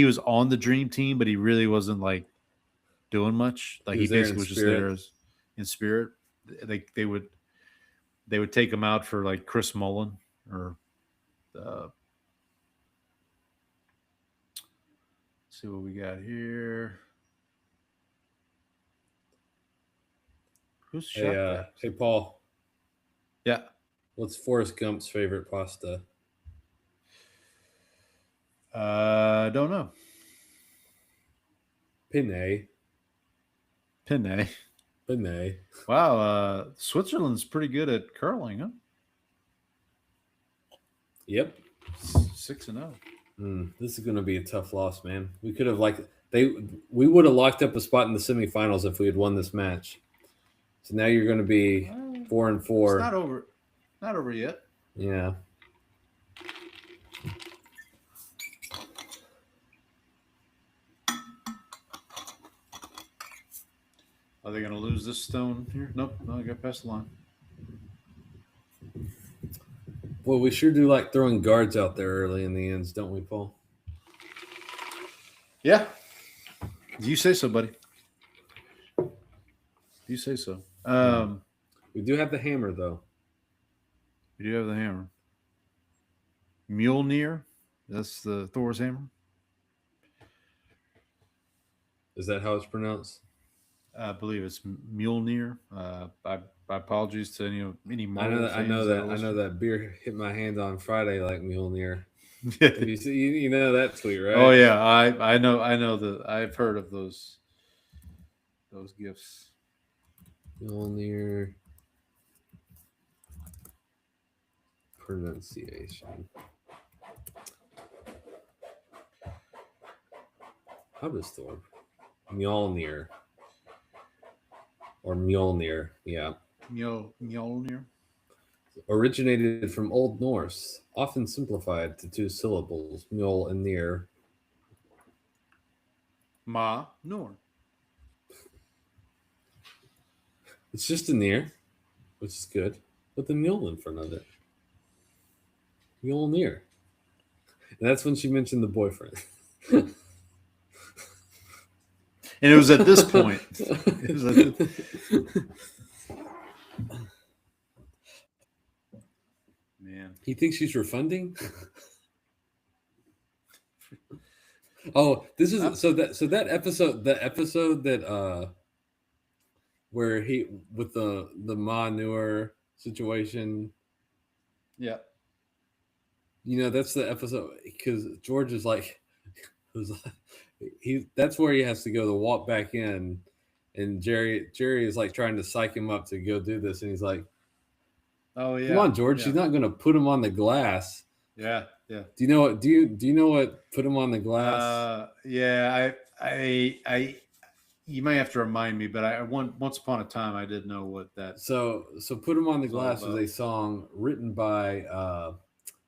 was on the dream team, but he really wasn't like doing much. Like he basically was just there in spirit. They would take him out for like Chris Mullin or let's see what we got here. Who's shot? Hey, Paul. Yeah. What's Forrest Gump's favorite pasta? Don't know. Penne. Wow. Switzerland's pretty good at curling, huh? Yep. 6-0. This is going to be a tough loss, man. We could have we would have locked up a spot in the semifinals if we had won this match. So now you're going to be 4-4. It's not over. Not over yet. Yeah. Are they going to lose this stone here? Nope. No, I got past the line. Well, we sure do like throwing guards out there early in the ends, don't we, Paul? Yeah. You say so, buddy. You say so. We do have the hammer, though. We do have the hammer. Mjolnir. That's the Thor's hammer. Is that how it's pronounced? I believe it's Mjolnir. My apologies to any Marvel I know that beer hit my hand on Friday like Mjolnir. you know that tweet, right? Oh yeah, I know I've heard of those gifts. Mjolnir pronunciation. How does Thor? Mjolnir. Or Mjolnir, yeah. Mjolnir. Originated from Old Norse, often simplified to 2 syllables, Mjol and Nir. Nor. It's just a Nir, which is good, with the Mjol in front of it. Mjolnir. And that's when she mentioned the boyfriend. And it was at this point. Man. He thinks she's refunding? Oh, this is that episode, the episode that where he with the Ma Noor situation. Yeah. You know, that's the episode because George is like that's where he has to go to walk back in, and Jerry is like trying to psych him up to go do this, and he's like, "Oh yeah, come on, George, she's not going to put him on the glass." Yeah, yeah. Do you know what? Do you know what put him on the glass? Yeah, I you might have to remind me, but once upon a time I did know what that. So put him on the glass is a song written by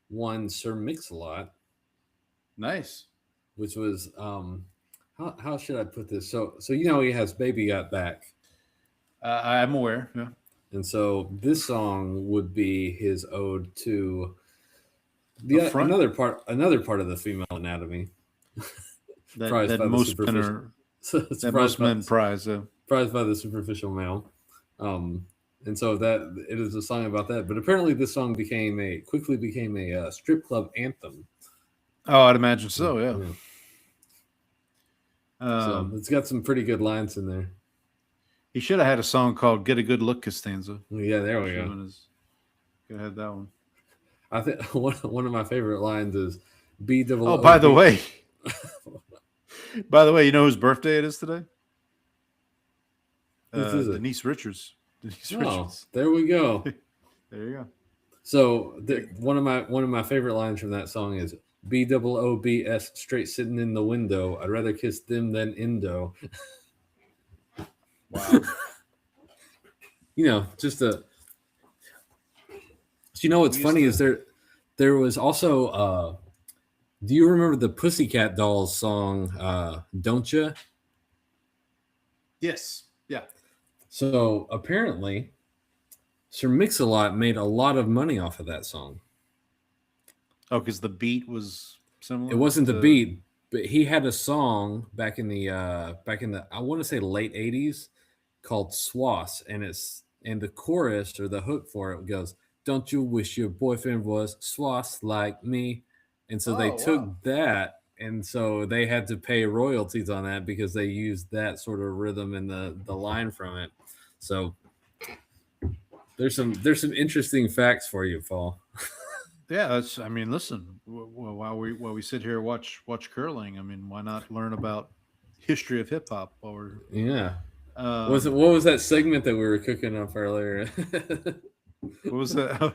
one Sir Mix-a-Lot. Nice. which was how should I put this? So you know he has Baby Got Back. I'm aware. Yeah. And so this song would be his ode to The front? another part of the female anatomy. That most men are that most men prize. Prized by the superficial male. And so that it is a song about that. But apparently this song quickly became a strip club anthem. Oh, I'd imagine so, yeah. So it's got some pretty good lines in there. He should have had a song called "Get a Good Look" Costanza. Yeah, there we go. Could have had that one. I think one of my favorite lines is "B double." Oh, by the way, you know whose birthday it is today? Denise Richards. Richards. There we go. There you go. So one of my favorite lines from that song is BOOBS straight sitting in the window. I'd rather kiss them than Indo. Wow. Just a. So you know what's funny is there was also. Do you remember the Pussycat Dolls song "Don't Ya"? Yes. Yeah. So apparently, Sir Mix-a-Lot made a lot of money off of that song. Oh, because the beat was similar. It wasn't the beat, but he had a song back in the I want to say late '80s called "Swass," and the chorus or the hook for it goes, "Don't you wish your boyfriend was swass like me?" And so they took that, and so they had to pay royalties on that because they used that sort of rhythm in the line from it. So there's some interesting facts for you, Paul. Yeah, that's. I mean, listen. While we sit here watch curling, I mean, why not learn about history of hip hop while we're What was that segment that we were cooking up earlier? What was that?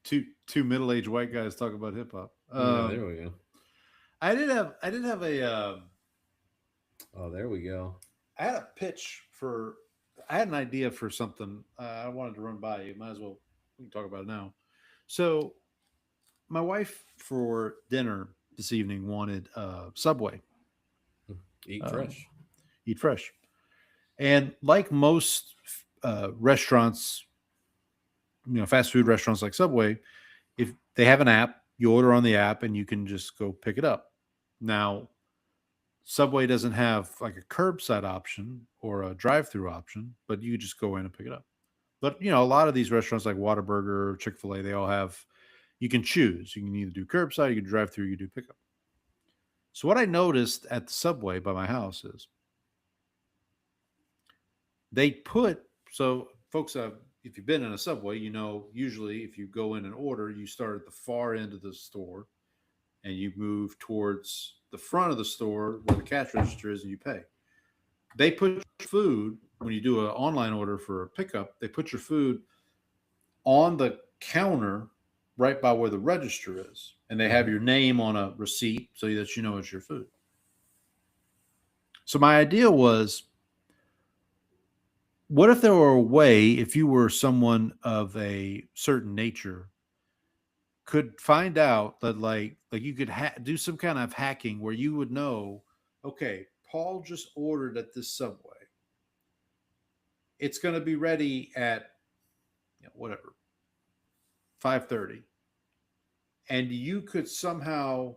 Two middle-aged white guys talk about hip hop. There we go. I did have a. Oh, there we go. I had a pitch for. I had an idea for something I wanted to run by you. Might as well. We can talk about it now. So, my wife for dinner this evening wanted Subway. Eat fresh. Eat fresh. And like most restaurants, fast food restaurants like Subway, if they have an app, you order on the app and you can just go pick it up. Now, Subway doesn't have like a curbside option or a drive-through option, but you just go in and pick it up. But, a lot of these restaurants like Whataburger, Chick-fil-A, they all have, you can choose. You can either do curbside, you can drive through, you can do pickup. So what I noticed at the Subway by my house is folks, if you've been in a Subway, usually if you go in and order, you start at the far end of the store and you move towards the front of the store where the cash register is and you pay. They put food, when you do an online order for a pickup, they put your food on the counter right by where the register is. And they have your name on a receipt so that you know it's your food. So my idea was, what if there were a way, if you were someone of a certain nature, could find out that like you could do some kind of hacking where you would know, okay, Paul just ordered at this Subway. It's going to be ready at whatever 5:30, and you could somehow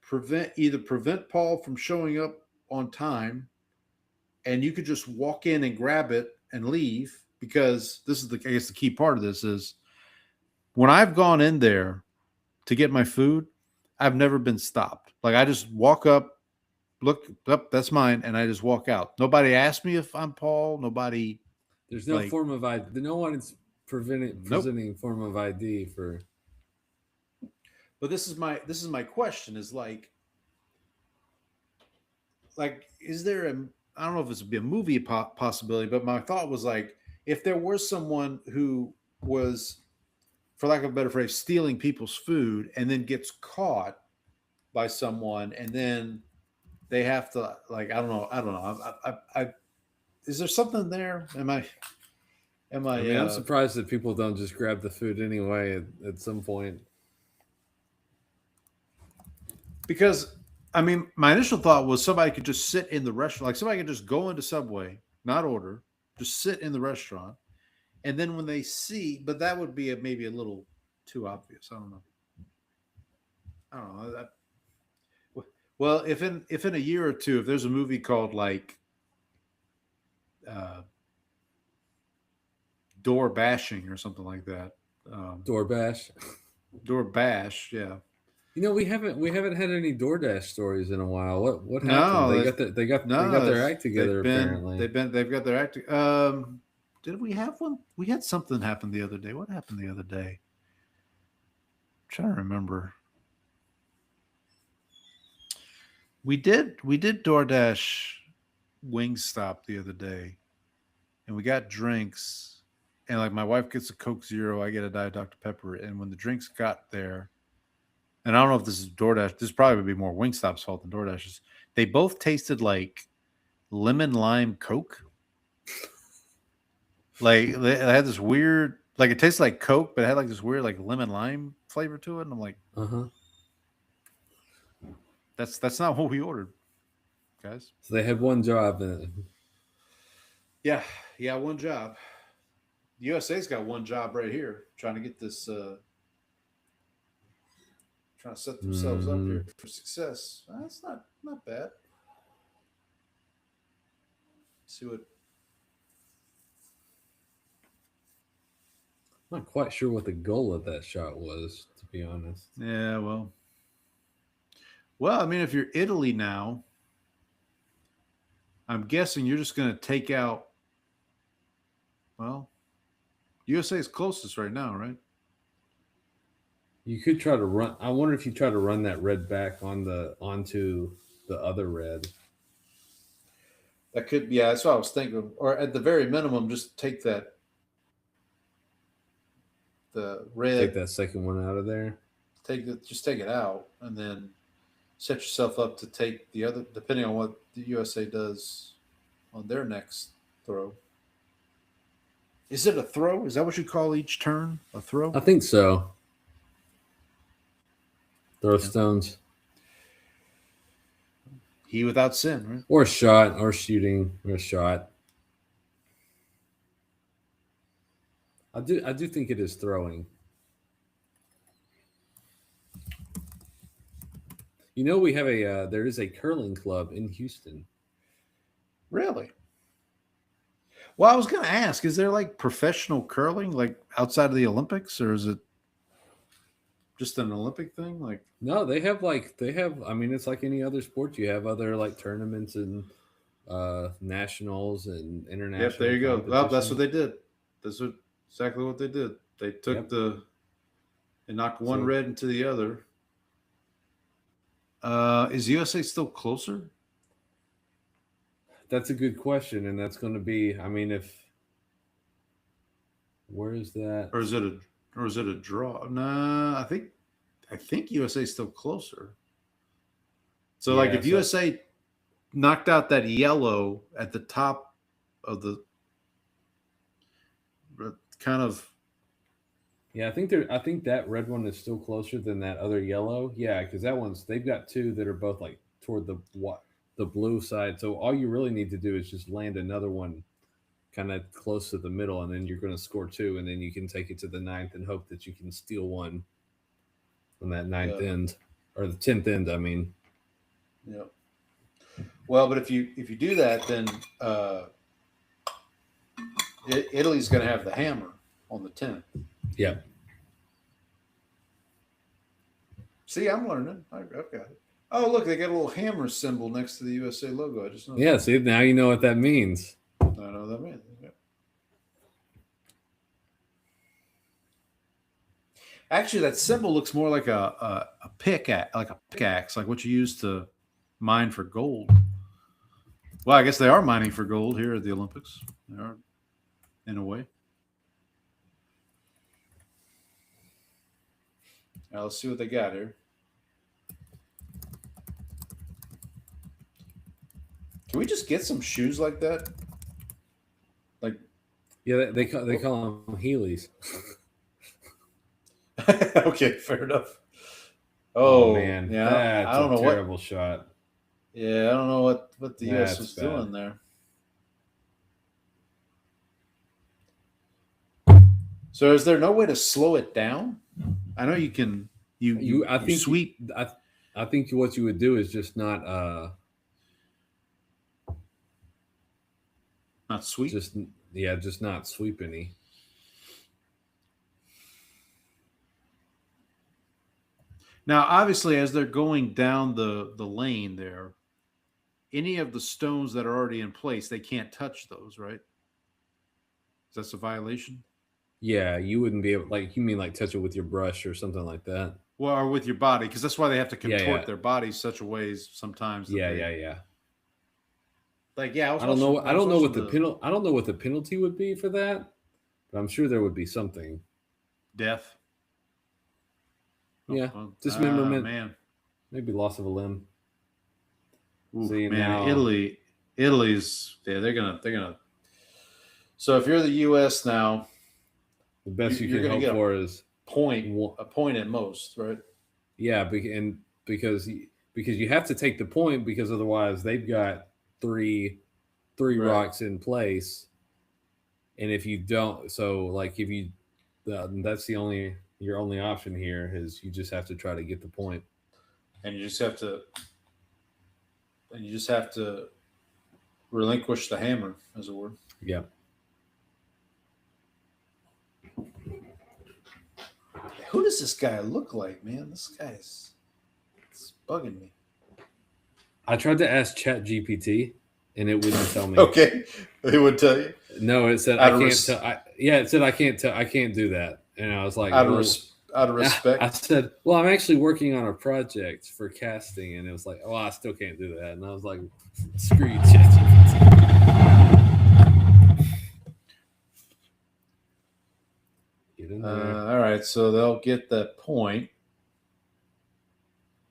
prevent Paul from showing up on time, and you could just walk in and grab it and leave, because this is I guess the key part of this is when I've gone in there to get my food, I've never been stopped. Like I just walk up, look up, that's mine, and I just walk out. Nobody asked me if I'm Paul. Nobody. There's no form of ID. No one is presenting form of ID for. But this is my question: is like, is there I don't know if this would be a movie possibility, but my thought was like, if there was someone who was, for lack of a better phrase, stealing people's food and then gets caught by someone, and then they have to I don't know. Is there something there? I'm surprised that people don't just grab the food anyway at some point. Because I mean, my initial thought was somebody could just sit in the restaurant, like somebody could just go into Subway, not order, just sit in the restaurant, and then when they see, but that would be maybe a little too obvious. I don't know. I don't know. Well, if in a year or two, if there's a movie called like uh, Door Bashing or something like that, DoorDash. Door Bash, yeah. You know, we haven't had any DoorDash stories in a while. What happened? No, they got their act together. Apparently, they've got their act. Did we have one? We had something happen the other day. What happened the other day? I'm trying to remember. We did DoorDash Wingstop the other day, and we got drinks, and like my wife gets a Coke Zero, I get a Diet Dr Pepper, and when the drinks got there, and I don't know if this is DoorDash, this probably would be more Wingstop's fault than DoorDash's. They both tasted like lemon lime Coke. Like they had this weird, like it tasted like Coke, but it had like this weird like lemon lime flavor to it, and I'm like, that's not what we ordered, guys. So they had one job. Yeah, one job. USA's got one job right here, trying to get this, trying to set themselves up here for success. That's not bad. See what. I'm not quite sure what the goal of that shot was, to be honest. Yeah, well, I mean, if you're Italy now, I'm guessing you're just going to take out. Well, USA is closest right now, right? You could try to run. I wonder if you try to run that red back onto the other red. That could, yeah, that's what I was thinking. Or at the very minimum, just take that. The red. Take that second one out of there. Just take it out, and then set yourself up to take the other, depending on what the USA does on their next throw. Is it a throw? Is that what you call each turn? A throw? I think so. Throw stones. He without sin, right? Or a shot, or shooting, or a shot. I do think it is throwing. You know, we have there is a curling club in Houston. Really? Well, I was going to ask, is there like professional curling, like outside of the Olympics, or is it just an Olympic thing? Like, no, they have. I mean, it's like any other sport. You have other like tournaments and nationals and international. Yep, there you go. Well, that's what they did. That's exactly what they did. They took and knocked one red into the other. Is USA still closer? That's a good question, and that's going to be. I mean, where is that? Or is it a draw? Nah, I think USA is still closer. So, like, if USA knocked out that yellow at the top of the kind of. Yeah, I think that red one is still closer than that other yellow. Yeah, because they've got two that are both like toward the blue side. So all you really need to do is just land another one kind of close to the middle, and then you're going to score two, and then you can take it to the 9th and hope that you can steal one on that 9th end or the 10th end. I mean, yeah. Well, but if you do that, then Italy's going to have the hammer on the 10th. Yeah. See, I'm learning. I've got it. Oh, look, they got a little hammer symbol next to the USA logo. I just know. Yeah, see, now you know what that means. I know what that means. Yeah. Actually, that symbol looks more like a pickaxe, like what you use to mine for gold. Well, I guess they are mining for gold here at the Olympics. They are, in a way. Now let's see what they got here. Can we just get some shoes like that? Like, yeah, they call them Heelys. Okay, fair enough. Oh, man, yeah. that's I don't a know terrible shot. Yeah, I don't know what the U.S. That's was bad. doing there. So is there no way to slow it down? I know you can. I think sweep. I think what you would do is just not Not sweep. just not sweep any. Now, obviously, as they're going down the lane there, any of the stones that are already in place, they can't touch those, right? That's a violation. Yeah, you wouldn't be able, like, you mean like touch it with your brush or something like that. Well, or with your body, because that's why they have to Yeah, contort yeah. their bodies such a ways sometimes. That Yeah. Like, yeah, I don't know. I don't know what the penalty would be for that, but I'm sure there would be something. Death. Yeah, Oh, dismemberment, man. maybe loss of a limb. Ooh, See, man, now Italy's they're gonna. So if you're the U.S. now, the best you you're can gonna hope get for is a point at most, right? yeah, because you have to take the point, because otherwise they've got three Right. rocks in place, and if you don't, so like if you that's your only option here is you just have to try to get the point. And you just have to relinquish the hammer, as it were. Yeah. Who does this guy look like, man? This guy's it's bugging me. I tried to ask ChatGPT and it wouldn't tell me. Okay, it would tell you. No, it said I can't tell. It said I can't tell. I can't do that. And I was like, out of respect. I said, well, I'm actually working on a project for casting, and it was like, oh, I still can't do that. And I was like, screw you, ChatGPT. Get in there. All right, so they'll get that point.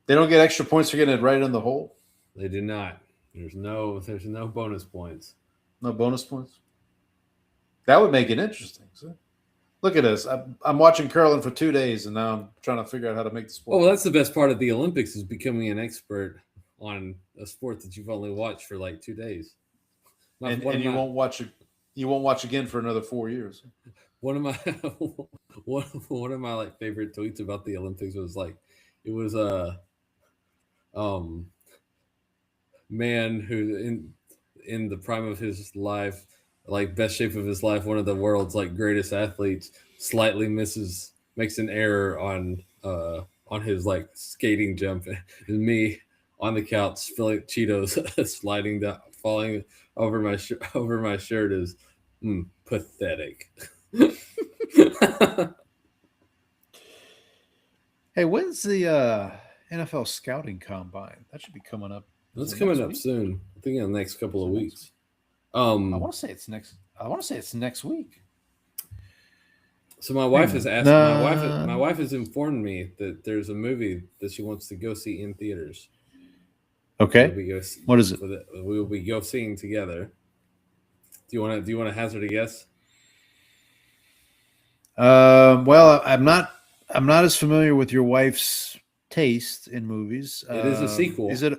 They don't get extra points for getting it right in the hole. They did not. There's no bonus points. No bonus points. That would make it interesting. So, look at this. I'm watching curling for 2 days, and now I'm trying to figure out how to make the sport. Oh, well, that's the best part of the Olympics, is becoming an expert on a sport that you've only watched for like 2 days. And you won't watch it. You won't watch again for another 4 years. One of my like favorite tweets about the Olympics was like, it was a man who in the prime of his life, like best shape of his life, one of the world's like greatest athletes, slightly makes an error on his like skating jump, and me on the couch spilling Cheetos, sliding down, falling over my shirt is pathetic. Hey, when's the NFL scouting combine? That should be coming up. That's coming up soon. I think in the next couple of weeks. I want to say it's next week. So my wife has asked. My wife has informed me that there's a movie that she wants to go see in theaters. Okay. What is it? We will be go seeing together. Do you want to hazard a guess? Well, I'm not as familiar with your wife's taste in movies. It is a sequel. Is it?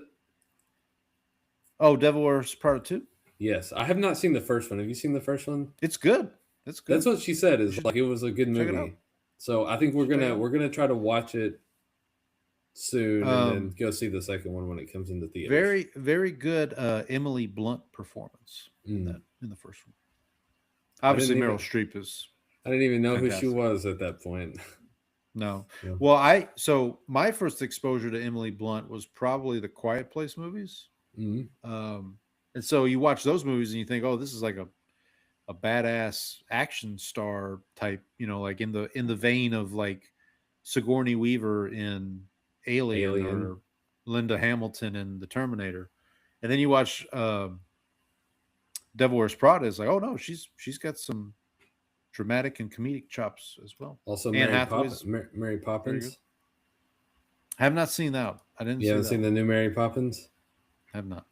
Oh, Devil Wears Prada 2? Yes. I have not seen the first one. Have you seen the first one? It's good. It's good. That's what she said, is like it was a good movie. So I think we're gonna try to watch it soon, and then go see the second one when it comes into theaters. Very, very good Emily Blunt performance in the first one. Obviously, Meryl Streep is. I didn't even know fantastic. who she was at that point. No. Yeah. Well, so my first exposure to Emily Blunt was probably the Quiet Place movies. Mm-hmm. And so you watch those movies and you think, oh, this is like a badass action star type, like in the vein of like Sigourney Weaver in Alien. Or Linda Hamilton in The Terminator. And then you watch Devil Wears Prada, is like, oh no, she's got some dramatic and comedic chops as well. Also, Mary Poppins. I have not seen that. I didn't. You haven't seen the new Mary Poppins? I have not.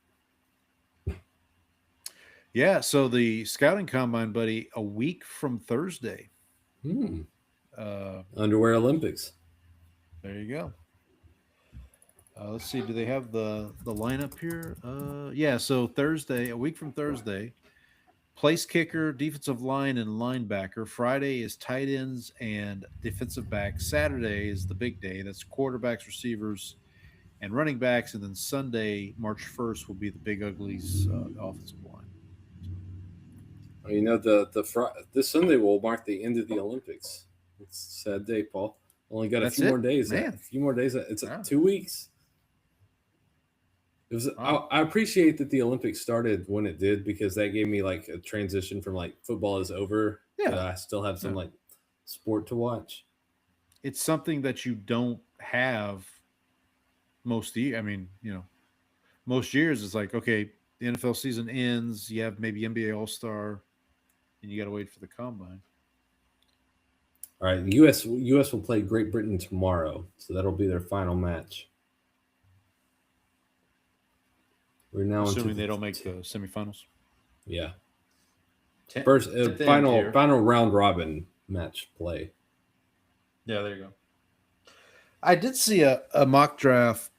Yeah, so the scouting combine, buddy, a week from Thursday. Underwear Olympics. There you go. Let's see. Do they have the lineup here? Yeah. So Thursday, a week from Thursday, place kicker, defensive line, and linebacker. Friday is tight ends and defensive backs. Saturday is the big day. That's quarterbacks, receivers, and running backs. And then Sunday, March 1st, will be the big uglies, the offensive line. You know, this Sunday will mark the end of the Olympics. It's a sad day, Paul. Only got a That's few it? more days. Man. A few more days. It's Wow. 2 weeks. It was. Wow. I appreciate that the Olympics started when it did because that gave me like a transition from like football is over. Yeah. But I still have some like sport to watch. It's something that you don't have most of the year. I mean, most years it's like, okay, the NFL season ends, you have maybe NBA All-Star, and you got to wait for the combine. All right, U.S. will play Great Britain tomorrow, so that'll be their final match. We're now assuming they don't make the semifinals. Yeah. First final round robin match play. Yeah, there you go. I did see a mock draft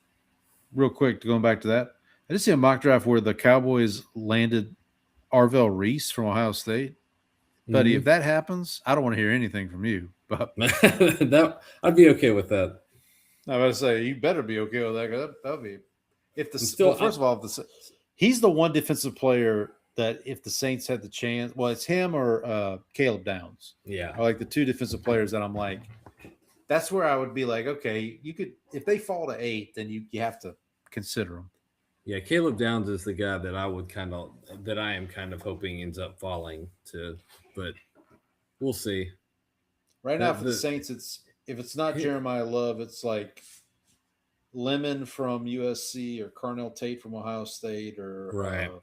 real quick, going back to that. I did see a mock draft where the Cowboys landed Arvell Reese from Ohio State. Buddy, if that happens, I don't want to hear anything from you. But I'd be okay with that. I was about to say, you better be okay with that. Cause that'd be first of all, he's the one defensive player that if the Saints had the chance, well, it's him or Caleb Downs. Yeah, are like the two defensive players that I'm like. That's where I would be like, okay, you could if they fall to 8, then you have to consider them. Yeah, Caleb Downs is the guy that I am kind of hoping ends up falling to, but we'll see. Right now for the Saints, if it's not Jeremiah Love, it's like Lemon from USC or Carnell Tate from Ohio State or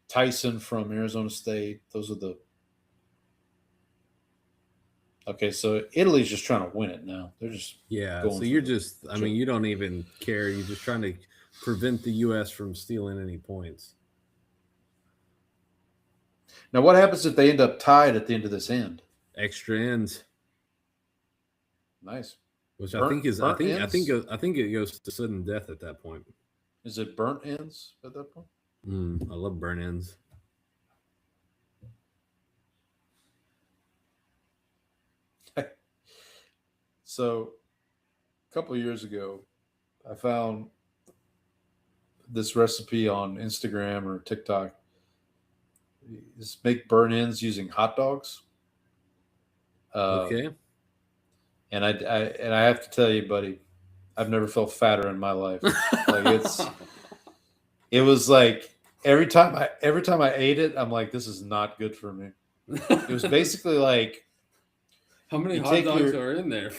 Tyson from Arizona State. Those are the okay. So Italy's just trying to win it now. They're just So you're just you don't even care. You're just trying to prevent the U.S. from stealing any points. Now, what happens if they end up tied at the end of this end? Extra ends. Nice. Which I think it goes to sudden death at that point. Is it burnt ends at that point? I love burnt ends. So, a couple of years ago, I found this recipe on Instagram or TikTok. Is make burnt ends using hot dogs. Okay. And I have to tell you, buddy, I've never felt fatter in my life. Like it was like every time I ate it, I'm like, this is not good for me. It was basically like, how many hot dogs are in there?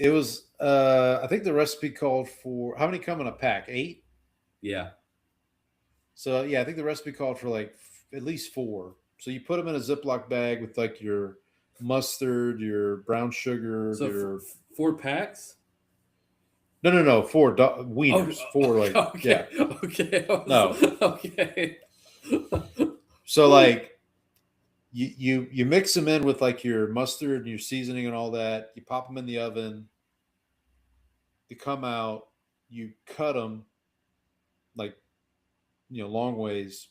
It was, I think the recipe called for how many come in a pack? 8. Yeah. So yeah, I think the recipe called for like at least 4. So you put them in a Ziploc bag with like your mustard, your brown sugar, so your 4 packs. No, 4 wieners. 4 like okay. Yeah. Okay. No. Okay. So like you mix them in with like your mustard and your seasoning and all that. You pop them in the oven. They come out. You cut them like long ways,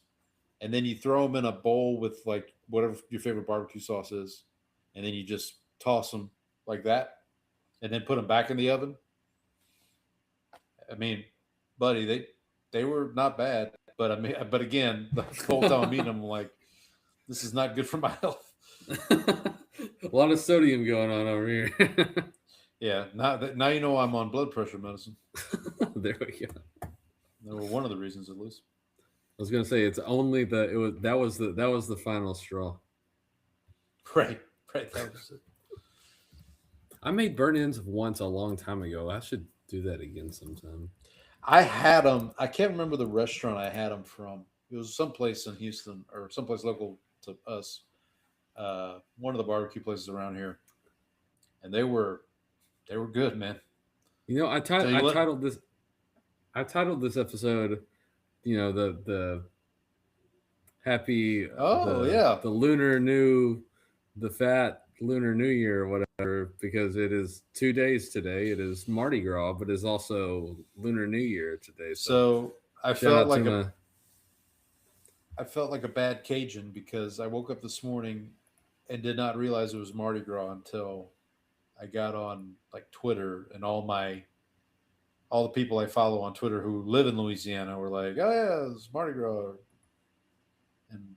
and then you throw them in a bowl with like whatever your favorite barbecue sauce is, and then you just toss them like that, and then put them back in the oven. I mean, buddy, they were not bad, but again, the whole time I'm eating them, I'm like, this is not good for my health. A lot of sodium going on over here. Yeah, now you know I'm on blood pressure medicine. There we go. That was one of the reasons, at least. I was gonna say that was the final straw. Right. That was it. I made burnt ends once a long time ago. I should do that again sometime. I had them. I can't remember the restaurant I had them from. It was someplace in Houston or someplace local to us. One of the barbecue places around here, and they were good, man. I titled this episode, the happy. Oh, yeah. The Lunar knew the fat Lunar New Year or whatever because it is 2 days today. It is Mardi Gras, but it's also Lunar New Year today. So I shout felt out like to I felt like a bad Cajun because I woke up this morning and did not realize it was Mardi Gras until I got on like Twitter, and all the people I follow on Twitter who live in Louisiana were like, "Oh yeah, it's Mardi Gras." And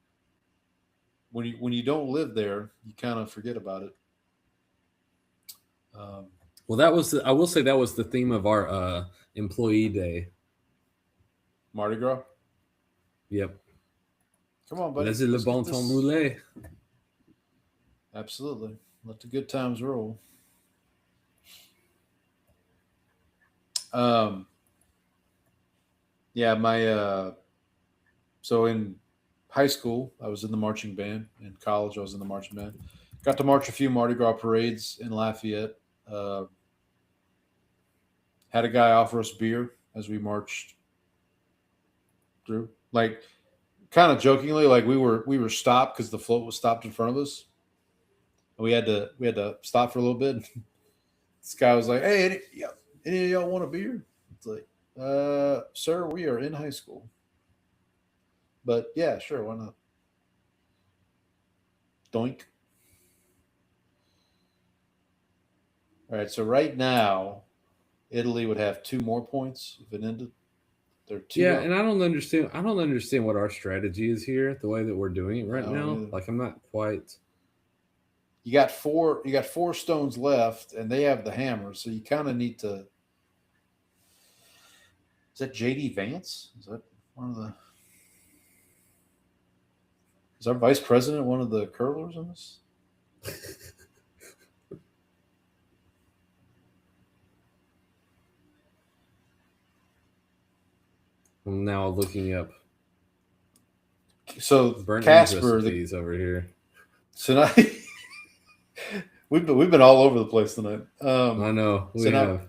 when you don't live there, you kind of forget about it. well, that was I will say that was the theme of our employee day. Mardi Gras. Yep. Come on, buddy. Laissez le Let's bon get temps this- rouler. Absolutely. Let the good times roll. Yeah, so in high school I was in the marching band. In college I was in the marching band. Got to march a few Mardi Gras parades in Lafayette. Had a guy offer us beer as we marched through. Like kind of jokingly, like we were stopped because the float was stopped in front of us. And we had to stop for a little bit. This guy was like, "Hey, any of y'all want a beer?" It's like, sir, we are in high school. But yeah, sure, why not? Doink. All right, so right now, Italy would have 2 more points if it ended. They're 2 Yeah, up. and I don't understand what our strategy is here, the way that we're doing it right No, now. neither. Like I'm not quite. You got 4 stones left, and they have the hammer, so you kind of need to. Is that JD Vance? Is that one of the? Is our vice president one of the curlers in this? I'm now looking up So burnt Casper, recipes over here. tonight we've been all over the place tonight. I know we so have.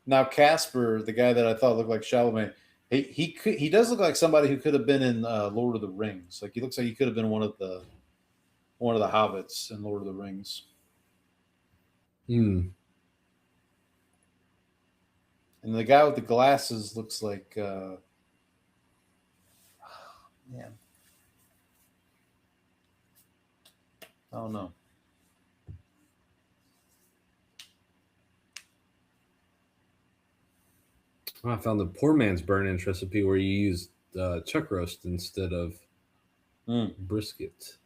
Now Casper, the guy that I thought looked like Chalamet, he does look like somebody who could have been in Lord of the Rings. Like he looks like he could have been one of the hobbits in Lord of the Rings. Hmm. And the guy with the glasses looks like man. I don't know. I found the poor man's burnt recipe where you use chuck roast instead of brisket.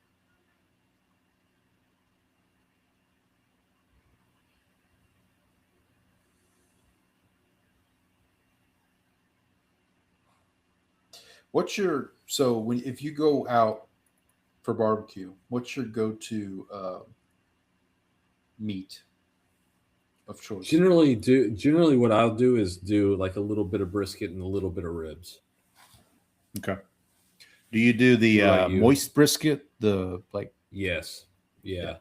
If you go out for barbecue, what's your go-to meat of choice? Generally what I'll do is do like a little bit of brisket and a little bit of ribs. Okay. Do you do the What about you? moist brisket? The like Yes. Yeah.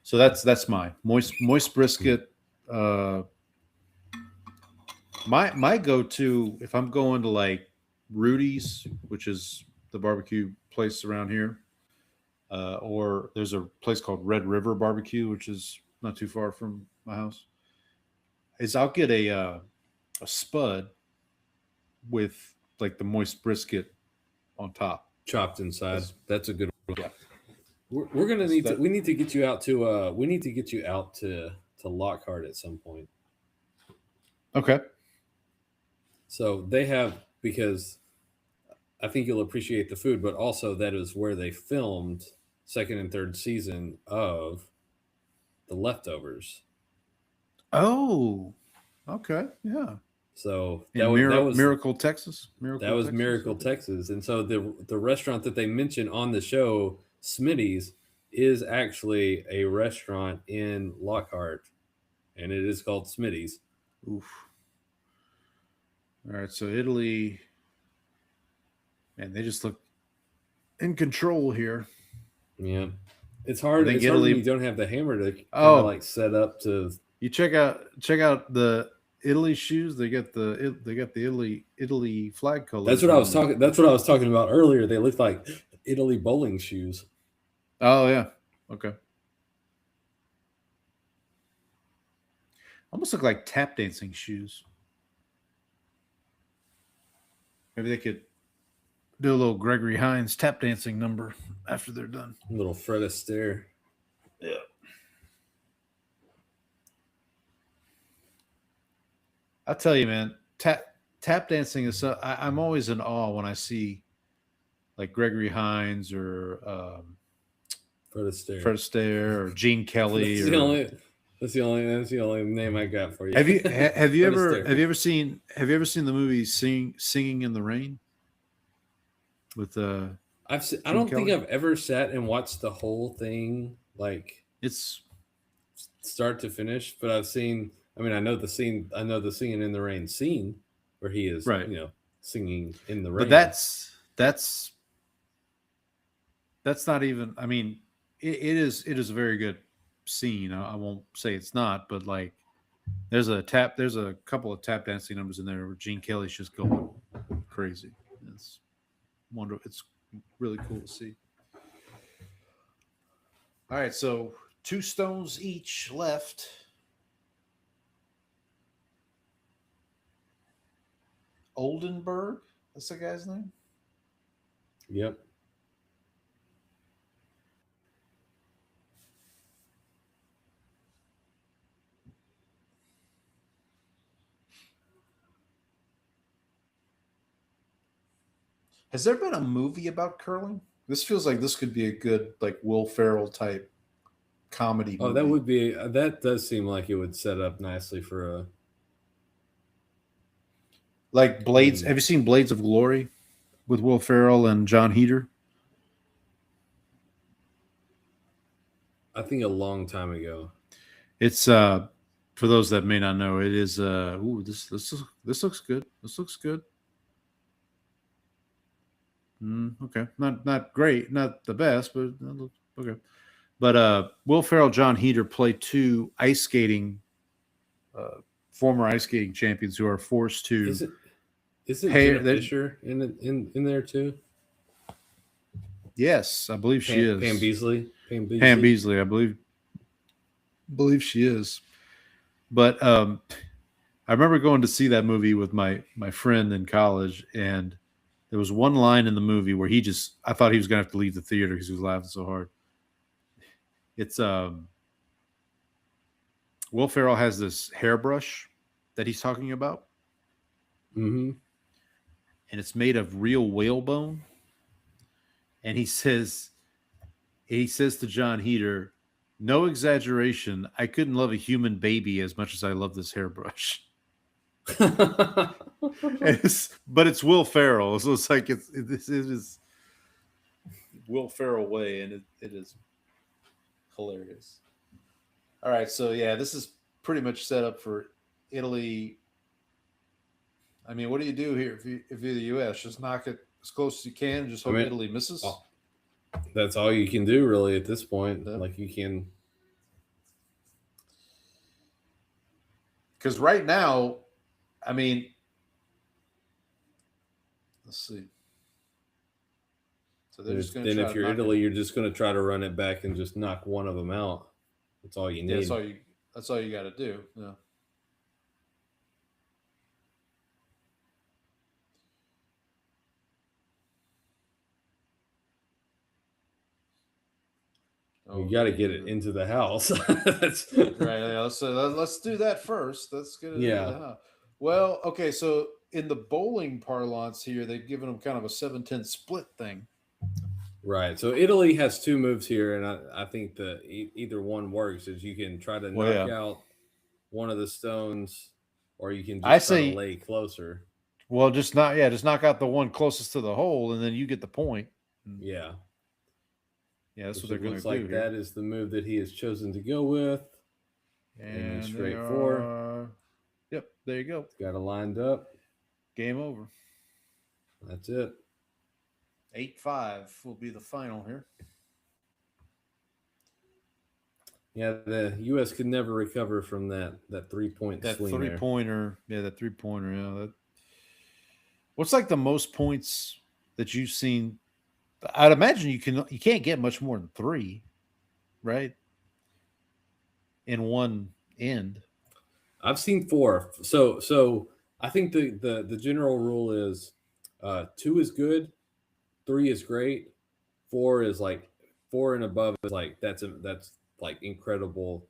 so that's mine. Moist brisket. My go-to if I'm going to like Rudy's, which is the barbecue place around here, or there's a place called Red River Barbecue, which is not too far from my house. Is I'll get a spud with like the moist brisket on top. Chopped inside. That's a good one. Yeah. We're gonna need to. We need to get you out to. We need to get you out to Lockhart at some point. Okay. So they have, because I think you'll appreciate the food, but also that is where they filmed second and third season of The Leftovers. Oh, okay, yeah. So That was Miracle, Texas. Miracle, Texas. And so the restaurant that they mention on the show, Smitty's, is actually a restaurant in Lockhart, and it is called Smitty's. Oof. All right, so Italy, man, they just look in control here. Yeah, it's hard. It's hard when you don't have the hammer to like set up to. You check out the Italy shoes. They got the Italy flag colors. That's what I was talking. That's what I was talking about earlier. They look like Italy bowling shoes. Oh yeah. Okay. Almost look like tap dancing shoes. Maybe they could do a little Gregory Hines tap dancing number after they're done. A little Fred Astaire. Yeah. I'll tell you, man, tap dancing is I'm always in awe when I see like Gregory Hines or Fred Astaire. Fred Astaire or Gene Kelly. That's the only name I got for you. Have you Fred ever Astaire. seen the movie Singing in the Rain? With I don't think I've ever sat and watched the whole thing like it's start to finish, but I've seen. I mean, I know the scene. I know the Singing in the Rain scene where he is, right. Singing in the rain. But that's not even. I mean, it is a very good scene. I won't say it's not, but like, there's a couple of tap dancing numbers in there where Gene Kelly's just going crazy. It's wonderful. It's really cool to see. All right, so 2 stones each left. Oldenburg, that's the guy's name? Yep. Has there been a movie about curling? This feels like this could be a good, like, Will Ferrell type comedy movie. Oh, that does seem like it would set up nicely for a. Like Blades. Have you seen Blades of Glory with Will Ferrell and John Heder? I think a long time ago. It's for those that may not know, it is this looks good. This looks good. Okay. Not great, not the best, but okay. But Will Ferrell, John Heder play 2 ice skating former ice skating champions who are forced to Is it Jenna Fisher in there too? Yes, I believe she is. Pam Beasley. Pam Beasley, I believe she is. But I remember going to see that movie with my friend in college, and there was one line in the movie where I thought he was going to have to leave the theater because he was laughing so hard. It's Will Ferrell has this hairbrush that he's talking about. Mm-hmm. And it's made of real whalebone. And he says to John Heder, no exaggeration, I couldn't love a human baby as much as I love this hairbrush. But it's Will Ferrell, so it's like this is Will Ferrell way, and it is hilarious. All right, so yeah, this is pretty much set up for Italy. I mean, what do you do here if you're the U.S.? Just knock it as close as you can and just hope Italy misses? That's all you can do, really, at this point. Yeah. Like, you can... Because right now, I mean, let's see. So they're just going to. Then, if you're Italy, you're just going to try to run it back and just knock one of them out. That's all you need. Yeah, that's all you got to do. Yeah. You got to get it into the house. That's right. Yeah, let's do that first. Let's get it into the house. Well, okay. So in the bowling parlance here, they've given them kind of a 7-10 split thing. Right. So Italy has 2 moves here, and I think that either one works. Is you can try to knock out one of the stones, or you can just try to lay closer. Well, just knock out the one closest to the hole, and then you get the point. Yeah. Yeah, that's what they're going to do. Looks like that is the move that he has chosen to go with. And straight 4. Yep, there you go. Got it lined up. Game over. That's it. 8-5 will be the final here. Yeah, the U.S. could never recover from that 3-point swing. That 3-pointer. Yeah, that 3-pointer. Yeah. What's like the most points that you've seen? I'd imagine you can't get much more than 3, right? In one end. I've seen 4. So I think the general rule is 2 is good, 3 is great, 4 is like 4 and above is like that's like incredible,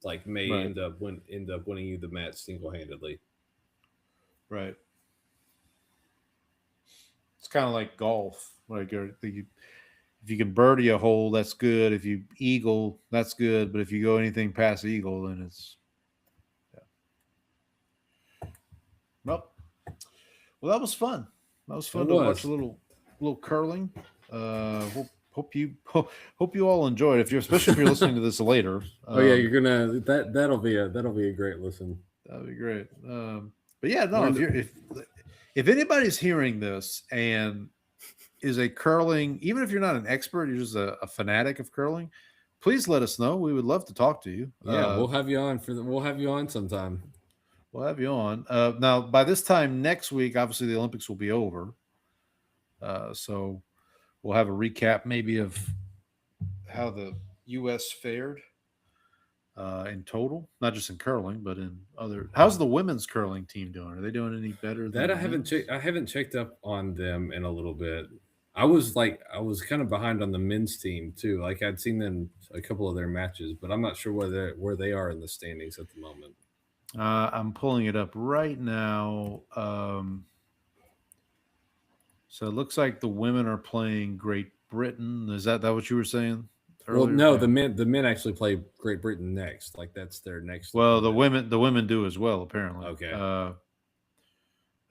like may Right. end up winning you the match single handedly. Right. It's kind of like golf. Like if you can birdie a hole, that's good. If you eagle, that's good. But if you go anything past eagle, then it's well. Well, that was fun. That was fun It to watch was. a little curling. Hope you all enjoyed. Especially if you're listening to this later. Oh yeah, you're gonna that'll be a great listen. That'd be great. But yeah, no. If anybody's hearing this and is a curling, even if you're not an expert, you're just a fanatic of curling, please let us know. We would love to talk to you. Yeah, we'll have you on we'll have you on sometime. We'll have you on. Now, by this time next week, obviously the Olympics will be over. So we'll have a recap maybe of how the U.S. fared in total, not just in curling, but in other. How's the women's curling team doing? Are they doing any better? That I haven't checked. I haven't checked up on them in a little bit. I was kind of behind on the men's team too. Like I'd seen them a couple of their matches, but I'm not sure where they are in the standings at the moment. I'm pulling it up right now. So it looks like the women are playing Great Britain. Is that what you were saying earlier? Well, no, the men actually play Great Britain next. Like that's their next. Well, opponent. the women do as well, apparently. Okay.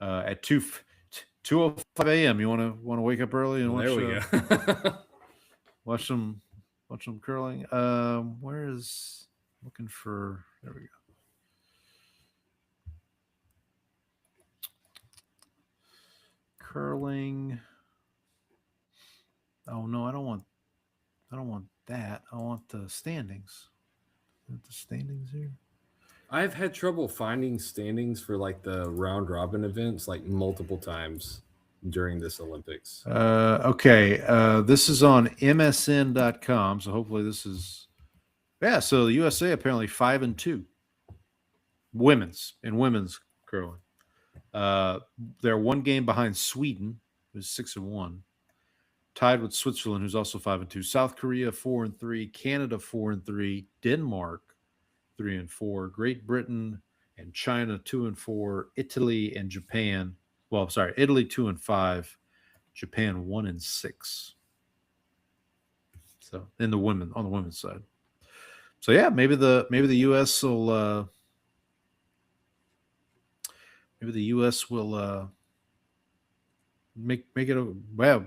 At 2:05 a.m. You want to wake up early and watch? There we go. watch some curling. Where is looking for? There we go. Curling. Oh no, I don't want that. I want the standings. The standings here. I've had trouble finding standings for like the round robin events like multiple times during this Olympics. Okay. This is on MSN.com. So hopefully this is so the USA apparently 5-2. Women's curling. They're one game behind Sweden, who's 6-1. Tied with Switzerland, who's also 5-2. South Korea 4-3. Canada 4-3. Denmark 3-4. Great Britain and China 2-4. Italy and Japan. Well, sorry, Italy 2-5. Japan 1-6. So on the women's side. So yeah, maybe the U.S. will make it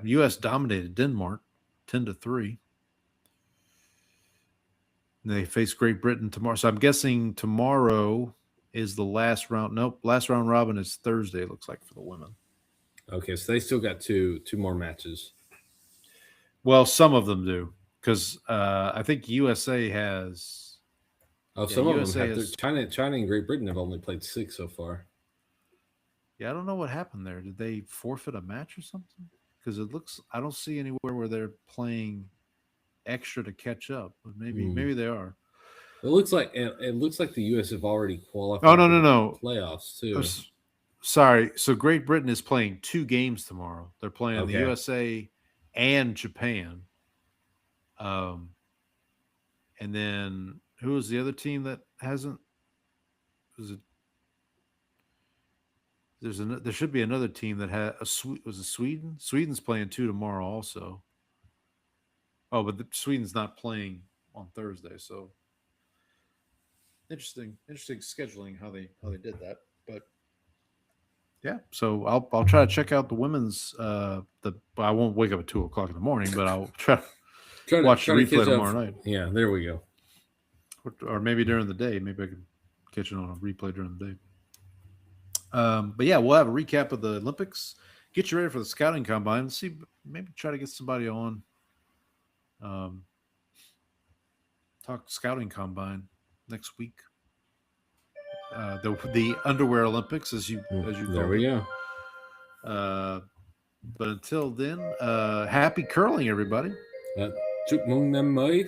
U.S. dominated Denmark 10-3. They face Great Britain tomorrow. So I'm guessing tomorrow is the last round. Nope, last round robin is Thursday. It looks like for the women. Okay, so they still got two more matches. Well, some of them do because I think USA has. Oh, some of them have. China and Great Britain have only played 6 so far. Yeah, I don't know what happened there. Did they forfeit a match or something? Because I don't see anywhere where they're playing extra to catch up. But maybe they are. It looks like the U.S. have already qualified. Oh no, playoffs too. Sorry, so Great Britain is playing 2 games tomorrow. They're playing the USA and Japan. And then who is the other team that hasn't? There should be another team that had was it Sweden? Sweden's playing 2 tomorrow also. Oh, but Sweden's not playing on Thursday, so interesting scheduling how they did that. But yeah, so I'll try to check out the women's. I won't wake up at 2:00 in the morning, but I'll try to watch the replay tomorrow night. Yeah, there we go. Or maybe during the day. Maybe I can catch it on a replay during the day. But yeah, we'll have a recap of the Olympics. Get you ready for the scouting combine. Let's see, maybe try to get somebody on. Talk scouting combine next week. The underwear Olympics, as you there we go. But until then, happy curling, everybody. Chúc mừng năm mới.